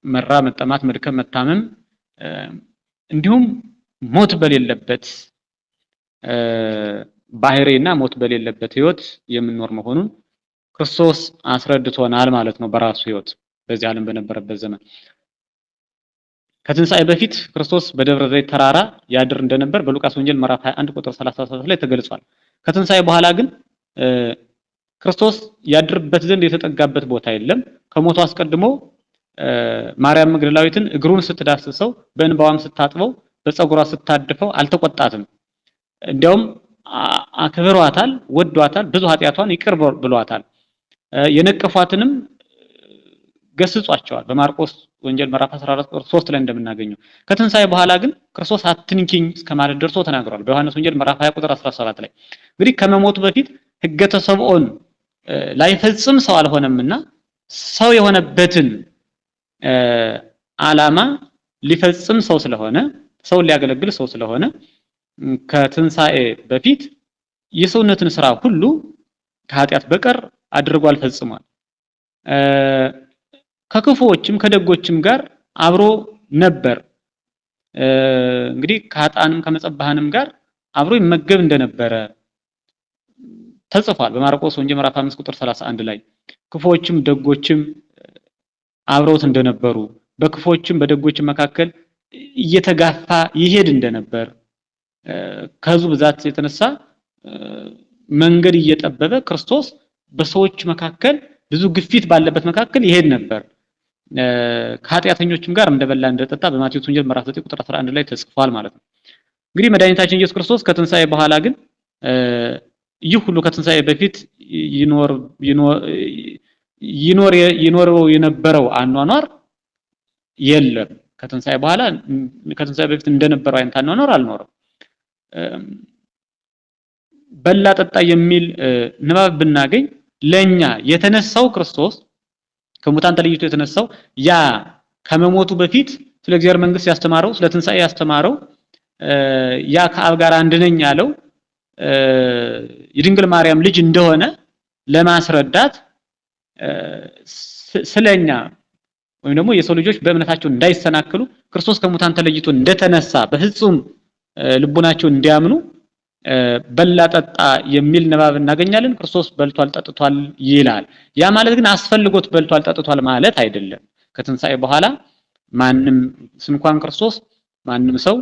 መራ፣ መጠማት፣ መድከም፣ መታመም እንዲሁም ሞት በሌለበት ባህሪና ሞት በሌለበት ህይወት የምንኖር መሆኑን ክርስቶስ አስረድቶናል ማለት ነው በራሱ ህይወት በዚህ ዓለም በነበረበት ዘመን። ከትንሣኤ በፊት ክርስቶስ በደብረ ዘይት ተራራ ያድር እንደነበር በሉቃስ ወንጌል ምዕራፍ 21 ቁጥር 33 ላይ ተገልጿል። ከትንሣኤ በኋላ ግን ክርስቶስ ያድርበት ዘንድ የተጠጋበት ቦታ የለም። ከሞቱ አስቀድሞ ማርያም መግደላዊትን እግሩን ስትዳስሰው፣ በእንባዋም ስታጥበው፣ በፀጉሯ ስታድፈው አልተቆጣትም። እንዲያውም አክብሯታል፣ ወዷታል፣ ብዙ ኃጢያቷን ይቅር ብሏታል። የነቀፏትንም ገስጿቸዋል። በማርቆስ ወንጌል ምዕራፍ 14 ቁጥር 3 ላይ እንደምናገኘው ከትንሣኤ በኋላ ግን ክርስቶስ አትንኪኝ እስከማለት ደርሶ ተናግሯል። በዮሐንስ ወንጌል ምዕራፍ 20 ቁጥር 17 ላይ እንግዲህ ከመሞቱ በፊት ሕገ ተሰብኦን ላይፈጽም ሰው አልሆነምና ሰው የሆነበትን ዓላማ ሊፈጽም ሰው ስለሆነ ሰውን ሊያገለግል ሰው ስለሆነ ከትንሣኤ በፊት የሰውነትን ስራ ሁሉ ከኃጢአት በቀር አድርጓል ፈጽሟል። ከክፉዎችም ከደጎችም ጋር አብሮ ነበር። እንግዲህ ከኃጥአንም ከመጸባሃንም ጋር አብሮ ይመገብ እንደነበረ ተጽፏል። በማርቆስ ወንጌል ምዕራፍ 5 ቁጥር 31 ላይ ክፉዎችም ደጎችም አብረውት እንደነበሩ በክፉዎችም በደጎችም መካከል እየተጋፋ ይሄድ እንደነበር ከህዝቡ ብዛት የተነሳ መንገድ እየጠበበ ክርስቶስ በሰዎች መካከል ብዙ ግፊት ባለበት መካከል ይሄድ ነበር። ከኃጢአተኞችም ጋር እንደበላ እንደጠጣ በማቴዎስ ወንጌል ምዕራፍ 9 ቁጥር 11 ላይ ተጽፏል ማለት ነው። እንግዲህ መድኃኒታችን ኢየሱስ ክርስቶስ ከትንሣኤ በኋላ ግን ይህ ሁሉ ከትንሣኤ በፊት ይኖረው የነበረው አኗኗር የለም። ከትንሣኤ በኋላ ከትንሣኤ በፊት እንደነበረው አይነት አኗኗር አልኖረም። በላ ጠጣ የሚል ንባብ ብናገኝ ለኛ የተነሳው ክርስቶስ ከሙታን ተለይቶ የተነሳው ያ ከመሞቱ በፊት ስለ እግዚአብሔር መንግስት ያስተማረው ስለ ትንሣኤ ያስተማረው ያ ከአብ ጋር አንድ ነኝ ያለው የድንግል ማርያም ልጅ እንደሆነ ለማስረዳት ስለኛ ወይም ደግሞ የሰው ልጆች በእምነታቸው እንዳይሰናከሉ ክርስቶስ ከሙታን ተለይቶ እንደተነሳ በፍጹም ልቡናቸው እንዲያምኑ በላ ጠጣ የሚል ንባብ እናገኛለን። ክርስቶስ በልቷል ጠጥቷል ይላል። ያ ማለት ግን አስፈልጎት በልቷል ጠጥቷል ማለት አይደለም። ከትንሣኤ በኋላ ማንም እንኳን ክርስቶስ ማንም ሰው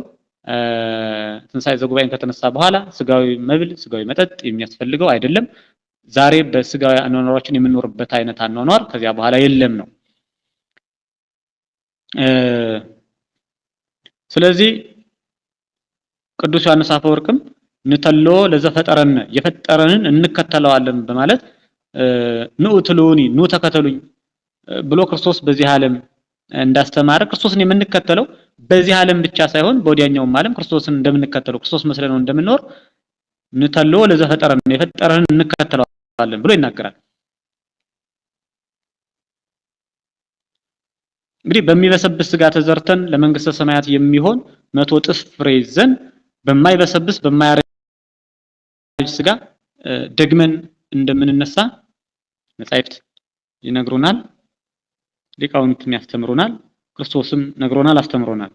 ትንሣኤ ዘጉባኤን ከተነሳ በኋላ ስጋዊ መብል ስጋዊ መጠጥ የሚያስፈልገው አይደለም። ዛሬ በስጋዊ አኗኗራችን የምንኖርበት አይነት አኗኗር ከዚያ በኋላ የለም ነው። ስለዚህ ቅዱስ ዮሐንስ አፈወርቅም ንተሎ ለዘፈጠረን የፈጠረንን እንከተለዋለን በማለት ንኡትሉኒ ኑ ተከተሉኝ ብሎ ክርስቶስ በዚህ ዓለም እንዳስተማረ ክርስቶስን የምንከተለው በዚህ ዓለም ብቻ ሳይሆን በወዲያኛውም ዓለም ክርስቶስን እንደምንከተለው ክርስቶስ መስለነው እንደምንኖር ንተሎ ለዘፈጠረን የፈጠረንን እንከተለዋለን ብሎ ይናገራል። እንግዲህ በሚበሰብስ ስጋ ተዘርተን ለመንግስተ ሰማያት የሚሆን 100 እጥፍ ፍሬ ይዘን በማይበሰብስ በማያረጅ ስጋ ደግመን እንደምንነሳ መጻሕፍት ይነግሩናል፣ ሊቃውንትም ያስተምሩናል፣ ክርስቶስም ነግሮናል አስተምሮናል።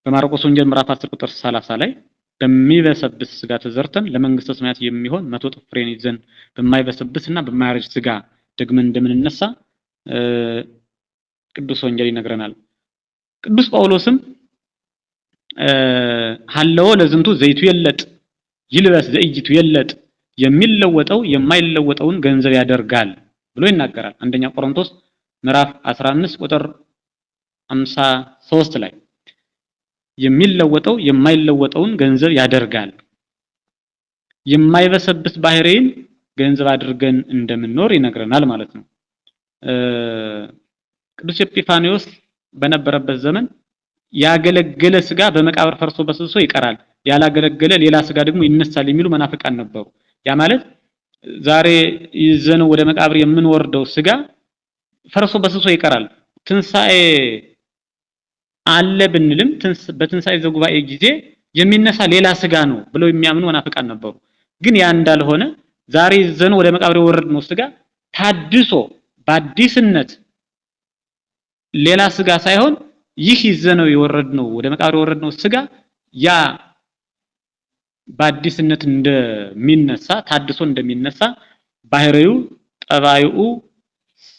በማርቆስ ወንጌል ምዕራፍ 10 ቁጥር 30 ላይ በሚበሰብስ ስጋ ተዘርተን ለመንግስተ ሰማያት የሚሆን 100 እጥፍ ፍሬን ይዘን በማይበሰብስና በማያረጅ ስጋ ደግመን እንደምንነሳ ቅዱስ ወንጌል ይነግረናል። ቅዱስ ጳውሎስም ሀለው ለዝንቱ ዘይቱ የለጥ ይልበስ ዘይቱ የለጥ የሚለወጠው የማይለወጠውን ገንዘብ ያደርጋል ብሎ ይናገራል። አንደኛ ቆሮንቶስ ምዕራፍ 15 ቁጥር 53 ላይ የሚለወጠው የማይለወጠውን ገንዘብ ያደርጋል። የማይበሰብስ ባህሪን ገንዘብ አድርገን እንደምንኖር ይነግረናል ማለት ነው። ቅዱስ ኤጲፋኒዮስ በነበረበት ዘመን ያገለገለ ስጋ በመቃብር ፈርሶ በስብሶ ይቀራል፣ ያላገለገለ ሌላ ስጋ ደግሞ ይነሳል የሚሉ መናፍቃን ነበሩ። ያ ማለት ዛሬ ይዘነው ወደ መቃብር የምንወርደው ስጋ ፈርሶ በስብሶ ይቀራል። ትንሣኤ አለ ብንልም በትንሣኤ ዘጉባኤ ጊዜ የሚነሳ ሌላ ስጋ ነው ብለው የሚያምኑ መናፍቃን ነበሩ። ግን ያ እንዳልሆነ ዛሬ ይዘነው ወደ መቃብር የወረድነው ስጋ ታድሶ በአዲስነት ሌላ ስጋ ሳይሆን ይህ ይዘነው የወረድነው ወደ መቃብር የወረድነው ስጋ ያ በአዲስነት እንደሚነሳ ታድሶ እንደሚነሳ ባህሪው ጠባዩ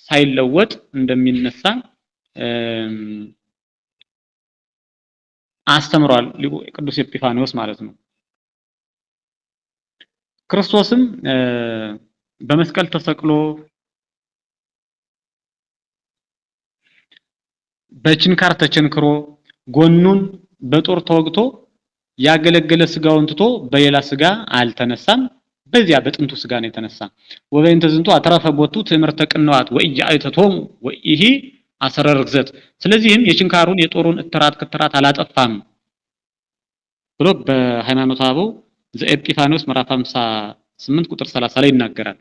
ሳይለወጥ እንደሚነሳ አስተምሯል ቅዱስ ኤጲፋኒዮስ ማለት ነው። ክርስቶስም በመስቀል ተሰቅሎ በችንካር ተቸንክሮ ጎኑን በጦር ተወግቶ ያገለገለ ስጋውን ትቶ በሌላ ስጋ አልተነሳም። በዚያ በጥንቱ ስጋ ነው የተነሳ። ወበይንተ ዝንቱ አተረፈ ቦቱ ትምህርተ ቅንዋት ወኢያእተቶም ወኢሂ አሰረ ርግዘት። ስለዚህም የችንካሩን የጦሩን እትራት ክትራት አላጠፋም ብሎ በሃይማኖተ አበው ዘኤጲፋኖስ ምዕራፍ 58 ቁጥር 30 ላይ ይናገራል።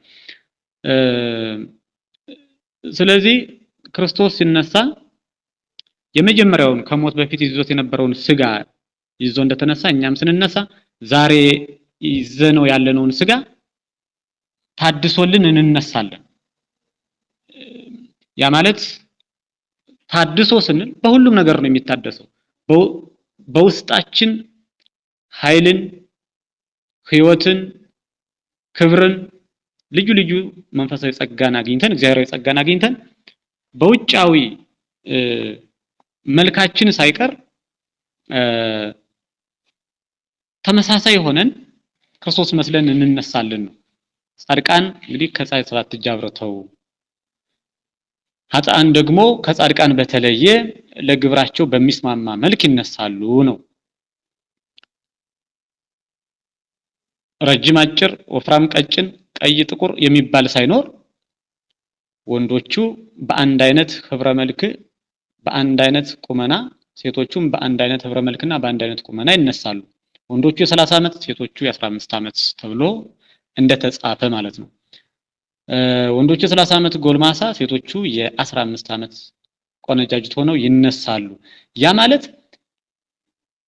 ስለዚህ ክርስቶስ ሲነሳ የመጀመሪያውን ከሞት በፊት ይዞት የነበረውን ስጋ ይዞ እንደተነሳ እኛም ስንነሳ ዛሬ ይዘነው ያለነውን ስጋ ታድሶልን እንነሳለን። ያ ማለት ታድሶ ስንል በሁሉም ነገር ነው የሚታደሰው። በውስጣችን ኃይልን፣ ህይወትን፣ ክብርን ልዩ ልዩ መንፈሳዊ ጸጋን አግኝተን እግዚአብሔራዊ ጸጋን አግኝተን በውጫዊ መልካችን ሳይቀር ተመሳሳይ ሆነን ክርስቶስ መስለን እንነሳለን ነው። ጻድቃን እንግዲህ ከፀሐይ ሰባት እጅ አብርተው ኃጥአን ደግሞ ከጻድቃን በተለየ ለግብራቸው በሚስማማ መልክ ይነሳሉ ነው። ረጅም፣ አጭር፣ ወፍራም፣ ቀጭን፣ ቀይ፣ ጥቁር የሚባል ሳይኖር ወንዶቹ በአንድ አይነት ህብረ መልክ በአንድ አይነት ቁመና፣ ሴቶቹም በአንድ አይነት ህብረ መልክና በአንድ አይነት ቁመና ይነሳሉ። ወንዶቹ የ30 ዓመት ሴቶቹ የ15 ዓመት ተብሎ እንደተጻፈ ማለት ነው። ወንዶቹ የ30 ዓመት ጎልማሳ ሴቶቹ የ15 ዓመት ቆነጃጅት ሆነው ይነሳሉ። ያ ማለት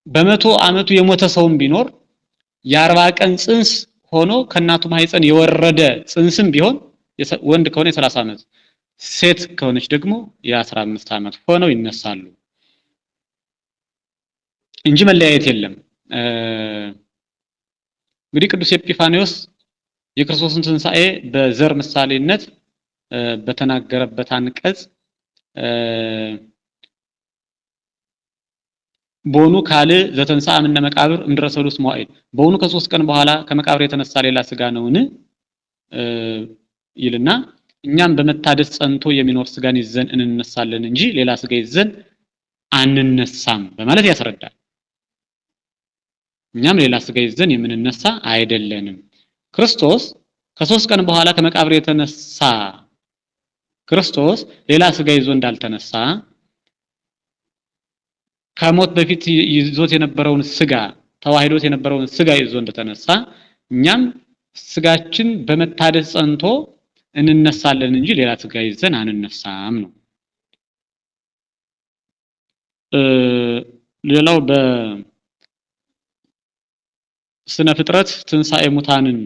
በመቶ ዓመቱ የሞተ ሰውም ቢኖር የ40 ቀን ጽንስ ሆኖ ከእናቱ ማህፀን የወረደ ጽንስም ቢሆን ወንድ ከሆነ የ30 ዓመት ሴት ከሆነች ደግሞ የ15 ዓመት ሆነው ይነሳሉ እንጂ መለያየት የለም። እንግዲህ ቅዱስ ኤጲፋንዮስ የክርስቶስን ትንሣኤ በዘር ምሳሌነት በተናገረበት አንቀጽ ቦኑ ካል ዘተንሳ እምነ መቃብር እምድረሰሉስ ሞዓል ቦኑ ከ3 ቀን በኋላ ከመቃብር የተነሳ ሌላ ስጋ ነውን ይልና እኛም በመታደስ ጸንቶ የሚኖር ስጋን ይዘን እንነሳለን እንጂ ሌላ ስጋ ይዘን አንነሳም በማለት ያስረዳል። እኛም ሌላ ስጋ ይዘን የምንነሳ አይደለንም። ክርስቶስ ከ3 ቀን በኋላ ከመቃብር የተነሳ ክርስቶስ ሌላ ስጋ ይዞ እንዳልተነሳ ከሞት በፊት ይዞት የነበረውን ስጋ ተዋህዶት የነበረውን ስጋ ይዞ እንደተነሳ እኛም ስጋችን በመታደስ ጸንቶ እንነሳለን እንጂ ሌላ ስጋ ይዘን አንነሳም ነው። ሌላው በስነ ፍጥረት ትንሣኤ ሙታንን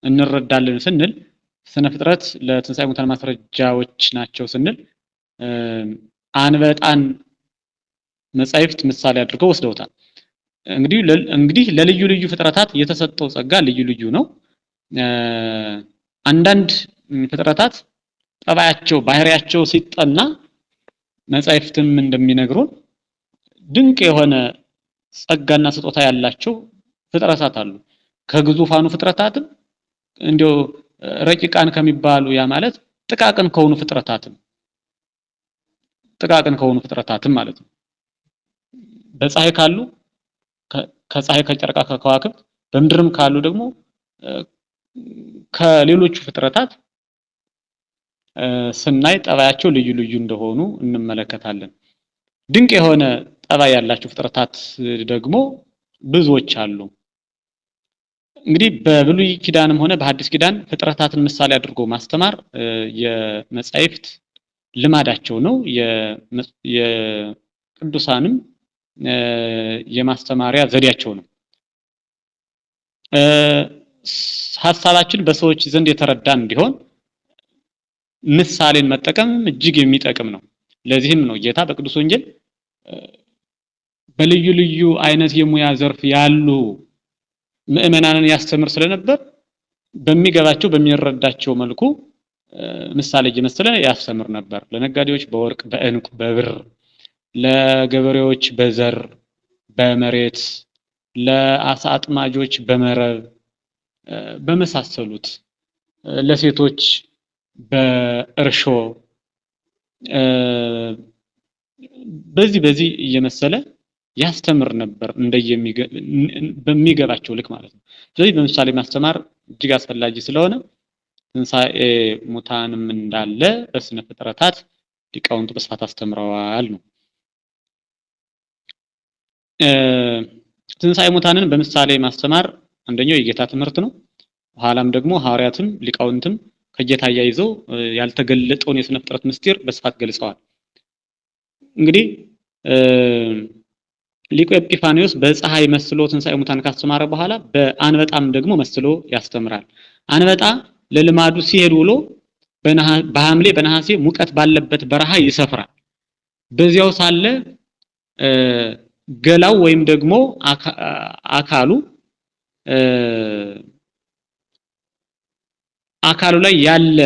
እንረዳለን ስንል ስነ ፍጥረት ለትንሣኤ ሙታን ማስረጃዎች ናቸው ስንል አንበጣን መጻሕፍት ምሳሌ አድርገው ወስደውታል። እንግዲህ ለልዩ ልዩ ፍጥረታት የተሰጠው ጸጋ ልዩ ልዩ ነው። አንዳንድ ፍጥረታት ጠባያቸው ባህሪያቸው ሲጠና መጻሕፍትም እንደሚነግሩን ድንቅ የሆነ ጸጋና ስጦታ ያላቸው ፍጥረታት አሉ። ከግዙፋኑ ፍጥረታትም እንዲያው ረቂቃን ከሚባሉ ያ ማለት ጥቃቅን ከሆኑ ፍጥረታትም ማለት ነው። በፀሐይ ካሉ ከፀሐይ ከጨረቃ ከከዋክብት በምድርም ካሉ ደግሞ ከሌሎቹ ፍጥረታት ስናይ ጠባያቸው ልዩ ልዩ እንደሆኑ እንመለከታለን። ድንቅ የሆነ ጠባይ ያላቸው ፍጥረታት ደግሞ ብዙዎች አሉ። እንግዲህ በብሉይ ኪዳንም ሆነ በሐዲስ ኪዳን ፍጥረታትን ምሳሌ አድርጎ ማስተማር የመጻሕፍት ልማዳቸው ነው። የቅዱሳንም የማስተማሪያ ዘዴያቸው ነው። ሐሳባችን በሰዎች ዘንድ የተረዳን እንዲሆን ምሳሌን መጠቀም እጅግ የሚጠቅም ነው። ለዚህም ነው ጌታ በቅዱስ ወንጌል በልዩ ልዩ አይነት የሙያ ዘርፍ ያሉ ምእመናንን ያስተምር ስለነበር በሚገባቸው በሚረዳቸው መልኩ ምሳሌ እየመሰለ ያስተምር ነበር። ለነጋዴዎች በወርቅ በእንቁ በብር፣ ለገበሬዎች በዘር በመሬት፣ ለአሳ አጥማጆች በመረብ በመሳሰሉት፣ ለሴቶች በእርሾ በዚህ እየመሰለ ያስተምር ነበር በሚገባቸው ልክ ማለት ነው። ስለዚህ በምሳሌ ማስተማር እጅግ አስፈላጊ ስለሆነ ትንሣኤ ሙታንም እንዳለ በስነ ፍጥረታት ሊቃውንቱ በስፋት አስተምረዋል ነው። ትንሣኤ ሙታንን በምሳሌ ማስተማር አንደኛው የጌታ ትምህርት ነው። በኋላም ደግሞ ሐዋርያትም ሊቃውንትም ከጌታ ያይዘው ያልተገለጠውን የስነ ፍጥረት ምስጢር በስፋት ገልጸዋል። እንግዲህ ሊቁ ኤጲፋኒዮስ በፀሐይ መስሎ ትንሣኤ ሙታን ካስተማረ በኋላ በአንበጣም ደግሞ መስሎ ያስተምራል። አንበጣ ለልማዱ ሲሄድ ውሎ በሐምሌ በነሐሴ ሙቀት ባለበት በረሃ ይሰፍራል። በዚያው ሳለ ገላው ወይም ደግሞ አካሉ ላይ ያለ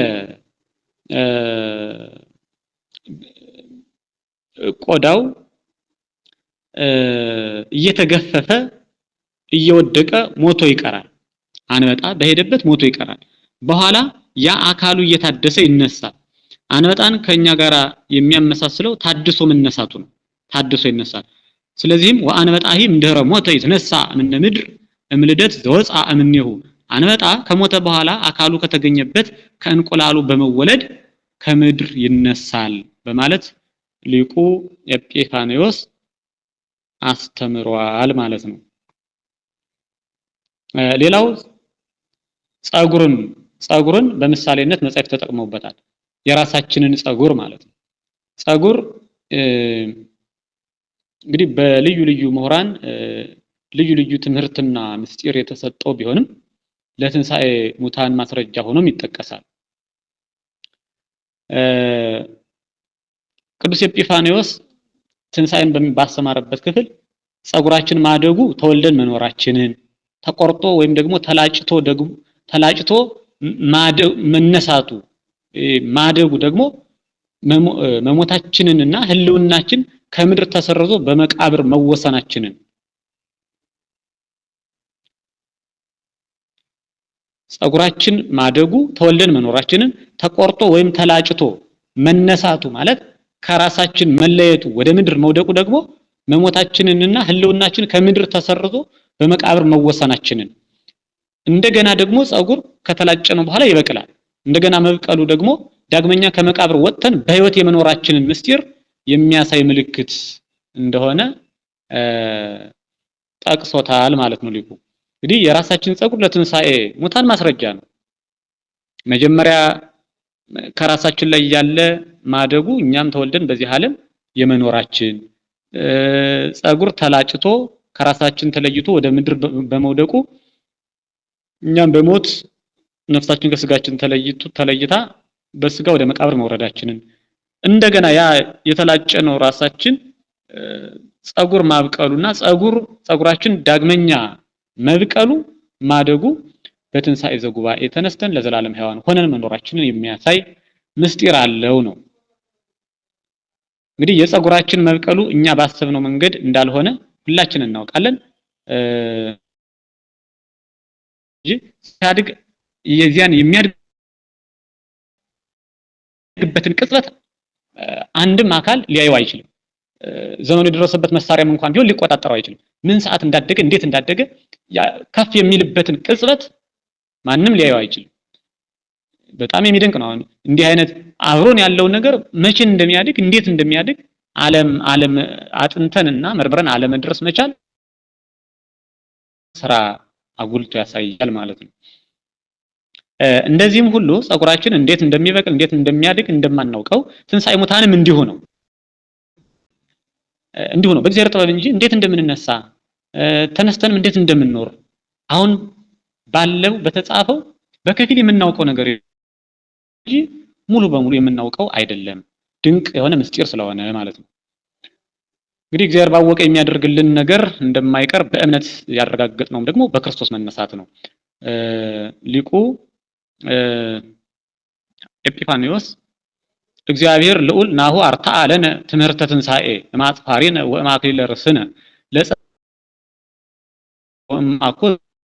ቆዳው እየተገፈፈ እየወደቀ ሞቶ ይቀራል። አንበጣ በሄደበት ሞቶ ይቀራል። በኋላ ያ አካሉ እየታደሰ ይነሳል። አንበጣን ከኛ ጋራ የሚያመሳስለው ታድሶ መነሳቱ ነው። ታድሶ ይነሳል። ስለዚህም ወአንበጣሂ እምድኅረ ሞተ ይትነሳ እምነ ምድር እምልደት ዘወፃ እምኔሁ አንበጣ ከሞተ በኋላ አካሉ ከተገኘበት ከእንቁላሉ በመወለድ ከምድር ይነሳል በማለት ሊቁ ኤጲፋኒዮስ አስተምሯል ማለት ነው። ሌላው ጸጉርን በምሳሌነት መጻሕፍት ተጠቅመውበታል። የራሳችንን ጸጉር ማለት ነው። ጸጉር እንግዲህ በልዩ ልዩ ምሁራን ልዩ ልዩ ትምህርትና ምስጢር የተሰጠው ቢሆንም ለትንሣኤ ሙታን ማስረጃ ሆኖም ይጠቀሳል። ቅዱስ ኤጲፋኒዮስ ትንሣኤን ባስተማረበት ክፍል ጸጉራችን ማደጉ ተወልደን መኖራችንን ተቆርጦ ወይም ደግሞ ተላጭቶ መነሳቱ ማደጉ ደግሞ መሞታችንንና ህልውናችን ከምድር ተሰርዞ በመቃብር መወሰናችንን ጸጉራችን ማደጉ ተወልደን መኖራችንን ተቆርጦ ወይም ተላጭቶ መነሳቱ ማለት ከራሳችን መለየቱ ወደ ምድር መውደቁ ደግሞ መሞታችንንና ህልውናችን ከምድር ተሰርዞ በመቃብር መወሰናችንን እንደገና ደግሞ ጸጉር ከተላጨነው በኋላ ይበቅላል። እንደገና መብቀሉ ደግሞ ዳግመኛ ከመቃብር ወጥተን በህይወት የመኖራችንን ምስጢር የሚያሳይ ምልክት እንደሆነ ጠቅሶታል ማለት ነው ሊቁ። እንግዲህ የራሳችን ጸጉር ለትንሣኤ ሙታን ማስረጃ ነው። መጀመሪያ ከራሳችን ላይ ያለ ማደጉ እኛም ተወልደን በዚህ ዓለም የመኖራችን ጸጉር ተላጭቶ ከራሳችን ተለይቶ ወደ ምድር በመውደቁ እኛም በሞት ነፍሳችን ከስጋችን ተለይታ በስጋ ወደ መቃብር መውረዳችንን እንደገና ያ የተላጨነው ራሳችን ጸጉር ማብቀሉና ጸጉራችን ዳግመኛ መብቀሉ ማደጉ በትንሣኤ ዘጉባኤ ተነስተን ለዘላለም ሕያዋን ሆነን መኖራችንን የሚያሳይ ምስጢር አለው ነው። እንግዲህ የጸጉራችን መብቀሉ እኛ ባሰብነው መንገድ እንዳልሆነ ሁላችንን እናውቃለን። ሲያድግ የዚያን የሚያድግበትን ቅጽበት አንድም አካል ሊያየው አይችልም። ዘመኑ የደረሰበት መሳሪያም እንኳን ቢሆን ሊቆጣጠረው አይችልም። ምን ሰዓት እንዳደገ እንዴት እንዳደገ ከፍ የሚልበትን ቅጽበት ማንም ሊያየው አይችልም። በጣም የሚደንቅ ነው። እንዲህ አይነት አብሮን ያለው ነገር መቼ እንደሚያድግ እንዴት እንደሚያድግ ዓለም አጥንተንና መርምረን አለመድረስ መቻል ስራ አጉልቶ ያሳያል ማለት ነው። እንደዚህም ሁሉ ጸጉራችን እንዴት እንደሚበቅል እንዴት እንደሚያድግ እንደማናውቀው ትንሣኤ ሙታንም እንዲሁ ነው። በእግዚአብሔር ጥበብ እንጂ እንዴት እንደምንነሳ ተነስተንም እንዴት እንደምንኖር አሁን ባለው በተጻፈው በከፊል የምናውቀው ነገር እንጂ ሙሉ በሙሉ የምናውቀው አይደለም። ድንቅ የሆነ ምስጢር ስለሆነ ማለት ነው። እንግዲህ እግዚአብሔር ባወቀ የሚያደርግልን ነገር እንደማይቀር በእምነት ያረጋግጥነው ደግሞ በክርስቶስ መነሳት ነው። ሊቁ ኤጲፋኒዮስ እግዚአብሔር ልዑል ናሁ አርታአ ለነ ትምህርተ ትንሣኤ እማጽፋሪነ ወእማክሊለ ርእስነ ወእማኮ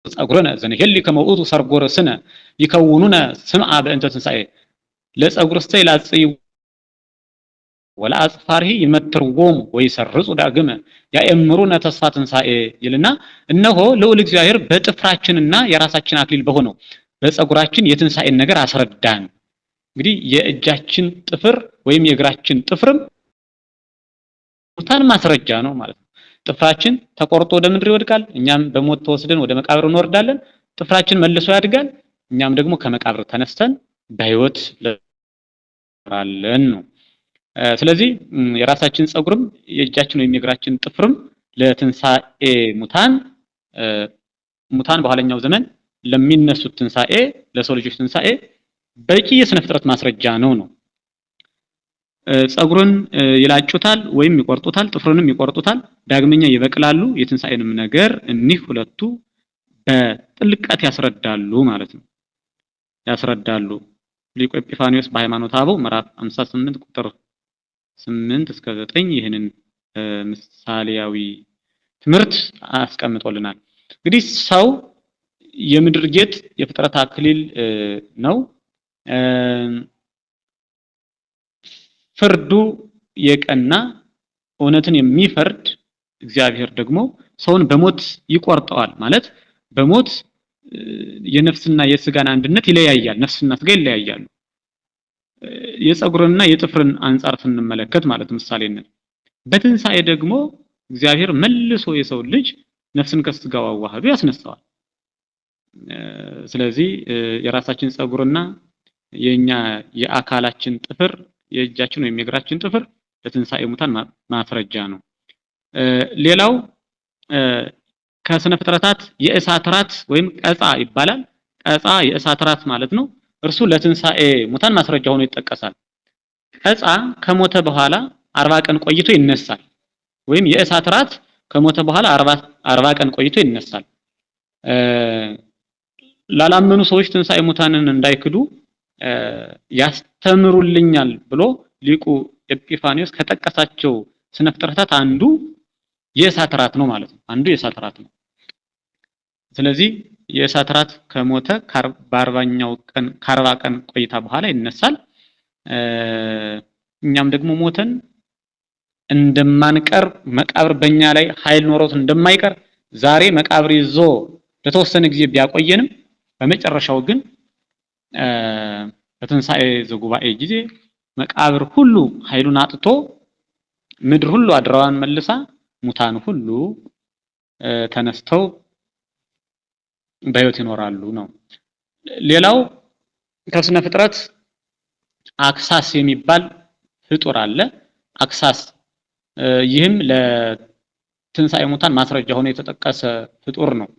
ጸጉረነ ዘንሄሊ ከመውቱ ሰርጎ ርእስነ ይከውኑነ ስምዓ በእንተ ትንሣኤ ለጸጉር እስተ ይላጽዩ ወላ አጽፋርሂ ይመትርዎሙ ወይሰርጹ ዳግመ ያእምሩነ ተስፋ ትንሣኤ ይልና እነሆ ልዑል እግዚአብሔር በጥፍራችንና የራሳችን አክሊል በሆነው በፀጉራችን የትንሣኤን ነገር አስረዳን። እንግዲህ የእጃችን ጥፍር ወይም የእግራችን ጥፍርም ሙታን ማስረጃ ነው ማለት ነው። ጥፍራችን ተቆርጦ ወደ ምድር ይወድቃል፣ እኛም በሞት ተወስደን ወደ መቃብር እንወርዳለን። ጥፍራችን መልሶ ያድጋል፣ እኛም ደግሞ ከመቃብር ተነስተን በህይወት እንኖራለን ነው። ስለዚህ የራሳችን ፀጉርም የእጃችን ወይም የእግራችን ጥፍርም ለትንሣኤ ሙታን በኋለኛው ዘመን ለሚነሱት ትንሣኤ ለሰው ልጆች ትንሣኤ በቂ የስነ ፍጥረት ማስረጃ ነው። ፀጉርን ይላጩታል ወይም ይቆርጡታል፣ ጥፍሩንም ይቆርጡታል፣ ዳግመኛ ይበቅላሉ። የትንሣኤንም ነገር እኒህ ሁለቱ በጥልቀት ያስረዳሉ ማለት ነው። ያስረዳሉ። ሊቁ ኤጲፋኒዮስ በሃይማኖተ አበው ምዕራፍ 58 ቁጥር 8 እስከ 9 ይህንን ምሳሌያዊ ትምህርት አስቀምጦልናል። እንግዲህ ሰው የምድር ጌጥ የፍጥረት አክሊል ነው። ፍርዱ የቀና እውነትን የሚፈርድ እግዚአብሔር ደግሞ ሰውን በሞት ይቆርጠዋል። ማለት በሞት የነፍስና የስጋን አንድነት ይለያያል። ነፍስና ስጋ ይለያያሉ። የፀጉርና የጥፍርን አንጻር ስንመለከት ማለት ምሳሌነት። በትንሣኤ ደግሞ እግዚአብሔር መልሶ የሰው ልጅ ነፍስን ከስጋው አዋህዶ ያስነሳዋል። ስለዚህ የራሳችን ፀጉርና የኛ የአካላችን ጥፍር የእጃችን ወይም የእግራችን ጥፍር ለትንሣኤ ሙታን ማስረጃ ነው። ሌላው ከስነ ፍጥረታት የእሳት ራት ወይም ቀጻ ይባላል። ቀጻ የእሳት ራት ማለት ነው። እርሱ ለትንሣኤ ሙታን ማስረጃ ሆኖ ይጠቀሳል። ቀጻ ከሞተ በኋላ 40 ቀን ቆይቶ ይነሳል። ወይም የእሳት ራት ከሞተ በኋላ 40 ቀን ቆይቶ ይነሳል። ላላመኑ ሰዎች ትንሣኤ ሙታንን እንዳይክዱ ያስተምሩልኛል ብሎ ሊቁ ኤጲፋኒዮስ ከጠቀሳቸው ስነ ፍጥረታት አንዱ የእሳት ራት ነው ማለት ነው። አንዱ የእሳት ራት ነው። ስለዚህ የእሳት ራት ከሞተ ከ40 ቀን ቆይታ በኋላ ይነሳል። እኛም ደግሞ ሞተን እንደማንቀር መቃብር በእኛ ላይ ኃይል ኖሮት እንደማይቀር ዛሬ መቃብር ይዞ ለተወሰነ ጊዜ ቢያቆየንም በመጨረሻው ግን በትንሣኤ ዘጉባኤ ጊዜ መቃብር ሁሉ ኃይሉን አጥቶ ምድር ሁሉ አድራዋን መልሳ ሙታን ሁሉ ተነስተው በሕይወት ይኖራሉ ነው። ሌላው ከስነ ፍጥረት አክሳስ የሚባል ፍጡር አለ። አክሳስ ይህም ለትንሣኤ ሙታን ማስረጃ ሆኖ የተጠቀሰ ፍጡር ነው።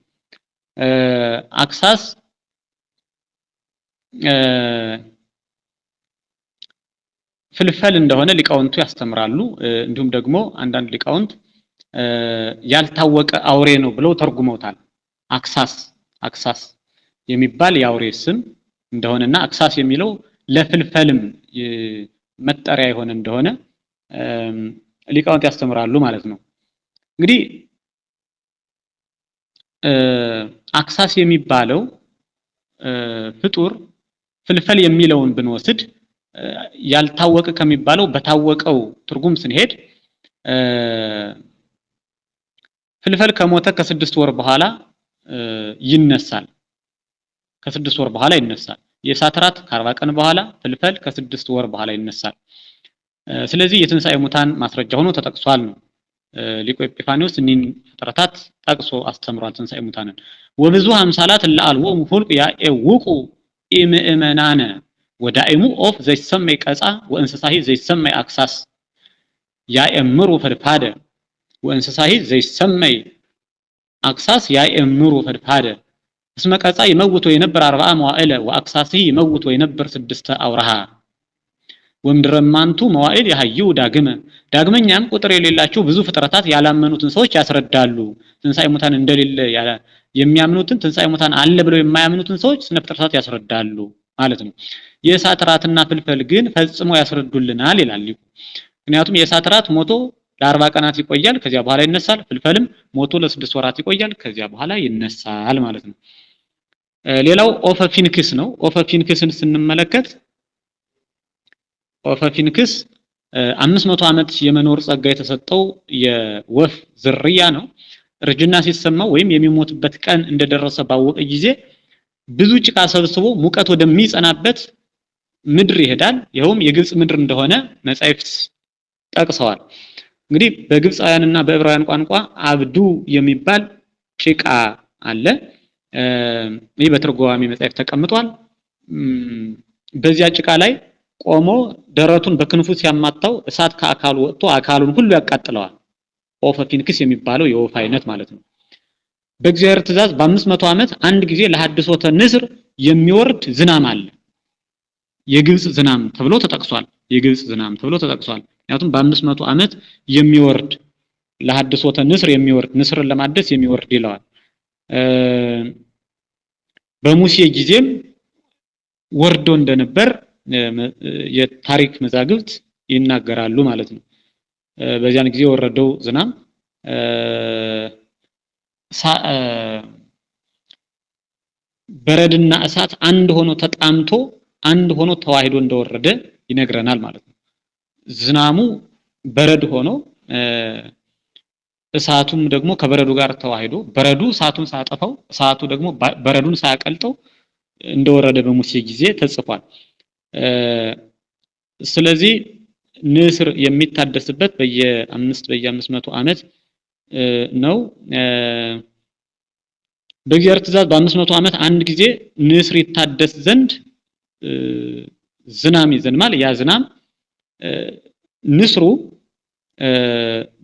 አክሳስ ፍልፈል እንደሆነ ሊቃውንቱ ያስተምራሉ። እንዲሁም ደግሞ አንዳንድ ሊቃውንት ያልታወቀ አውሬ ነው ብለው ተርጉመውታል። አክሳስ የሚባል የአውሬ ስም እንደሆነና አክሳስ የሚለው ለፍልፈልም መጠሪያ የሆነ እንደሆነ ሊቃውንት ያስተምራሉ ማለት ነው። እንግዲህ አክሳስ የሚባለው ፍጡር ፍልፈል የሚለውን ብንወስድ ያልታወቀ ከሚባለው በታወቀው ትርጉም ስንሄድ ፍልፈል ከሞተ ከ6 ወር በኋላ ይነሳል። ከ6 ወር በኋላ ይነሳል። የእሳት ራት ከ40 ቀን በኋላ፣ ፍልፈል ከ6 ወር በኋላ ይነሳል። ስለዚህ የትንሣኤ ሙታን ማስረጃ ሆኖ ተጠቅሷል ነው። ሊቁ ኤጲፋኒዮስ እኒህን ፍጥረታት ጠቅሶ አስተምሯል ትንሣኤ ሙታንን። ወብዙ አምሳላት ለአልቦሙ ሁልቅ ያኤውቁ ኢምእመናነ ወዳኢሙ ኦፍ ዘይሰመይ ቀጻ ወእንስሳሂ ዘይሰመይ አክሳስ ያእምሩ ፈድፋደ ወእንስሳሂ ዘይሰመይ አክሳስ ያእምሩ ፈድፋደ እስመ ቀጻ ይመውቶ የነበር 40 መዋዕለ ወአክሳሲ ይመውቶ የነበር 6 አውራሃ ወምድረማንቱ መዋዕል ያህዩ ዳግመኛም ቁጥር የሌላቸው ብዙ ፍጥረታት ያላመኑትን ሰዎች ያስረዳሉ። ትንሣኤ ሙታን እንደሌለ የሚያምኑትን ትንሣኤ ሙታን አለ ብለው የማያምኑትን ሰዎች ስነ ፍጥረታት ያስረዳሉ ማለት ነው። የእሳት ራትና ፍልፈል ግን ፈጽሞ ያስረዱልናል ይላል። ምክንያቱም የእሳት ራት ሞቶ ለ40 ቀናት ይቆያል፣ ከዚያ በኋላ ይነሳል። ፍልፈልም ሞቶ ለ6 ወራት ይቆያል፣ ከዚያ በኋላ ይነሳል ማለት ነው። ሌላው ኦፈ ፊንክስ ነው። ኦፈ ፊንክስን ስንመለከት ኦፈ ፊንክስ 500 ዓመት የመኖር ጸጋ የተሰጠው የወፍ ዝርያ ነው። እርጅና ሲሰማው ወይም የሚሞትበት ቀን እንደደረሰ ባወቀ ጊዜ ብዙ ጭቃ ሰብስቦ ሙቀት ወደሚጸናበት ምድር ይሄዳል። ይኸውም የግብጽ ምድር እንደሆነ መጻሕፍት ጠቅሰዋል። እንግዲህ በግብፃውያንና በዕብራውያን ቋንቋ አብዱ የሚባል ጭቃ አለ። ይህ በትርጓሜ መጽሐፍ ተቀምጧል። በዚያ ጭቃ ላይ ቆሞ ደረቱን በክንፉ ሲያማታው እሳት ከአካሉ ወጥቶ አካሉን ሁሉ ያቃጥለዋል። ኦፈ ፊንክስ የሚባለው የወፍ አይነት ማለት ነው። በእግዚአብሔር ትእዛዝ በ500 ዓመት አንድ ጊዜ ለሐድሶተ ንስር የሚወርድ ዝናም አለ። የግብጽ ዝናም ተብሎ ተጠቅሷል። የግብጽ ዝናም ተብሎ ተጠቅሷል። ምክንያቱም በ500 ዓመት የሚወርድ ለሐድሶተ ንስር የሚወርድ ንስርን ለማደስ የሚወርድ ይለዋል። በሙሴ ጊዜም ወርዶ እንደነበር የታሪክ መዛግብት ይናገራሉ ማለት ነው። በዚያን ጊዜ ወረደው ዝናም በረድና እሳት አንድ ሆኖ ተጣምቶ አንድ ሆኖ ተዋህዶ እንደወረደ ይነግረናል ማለት ነው። ዝናሙ በረድ ሆኖ እሳቱም ደግሞ ከበረዱ ጋር ተዋህዶ በረዱ እሳቱን ሳያጠፋው እሳቱ ደግሞ በረዱን ሳያቀልጠው እንደወረደ በሙሴ ጊዜ ተጽፏል። ስለዚህ ንስር የሚታደስበት በየ500 ዓመት ነው። በእግዚአብሔር ትእዛዝ በ500 ዓመት አንድ ጊዜ ንስር ይታደስ ዘንድ ዝናም ይዘንማል። ያ ዝናም ንስሩ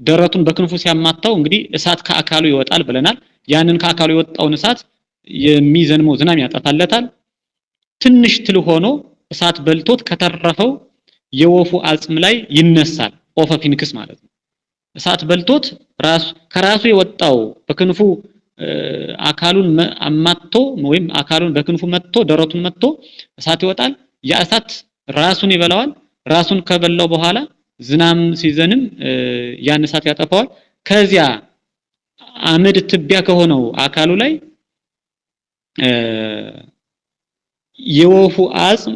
ደረቱን በክንፉ ሲያማታው እንግዲህ እሳት ከአካሉ ይወጣል ብለናል። ያንን ከአካሉ የወጣውን እሳት የሚዘንመው ዝናም ያጠፋለታል። ትንሽ ትል ሆኖ እሳት በልቶት ከተረፈው የወፉ አጽም ላይ ይነሳል። ኦፈ ፊንክስ ማለት ነው። እሳት በልቶት ከራሱ የወጣው በክንፉ አካሉን አማቶ ወይም አካሉን በክንፉ መጥቶ ደረቱን መጥቶ እሳት ይወጣል። ያ እሳት ራሱን ይበላዋል። ራሱን ከበላው በኋላ ዝናም ሲዘንም ያን እሳት ያጠፋዋል። ከዚያ አመድ ትቢያ ከሆነው አካሉ ላይ የወፉ አጽም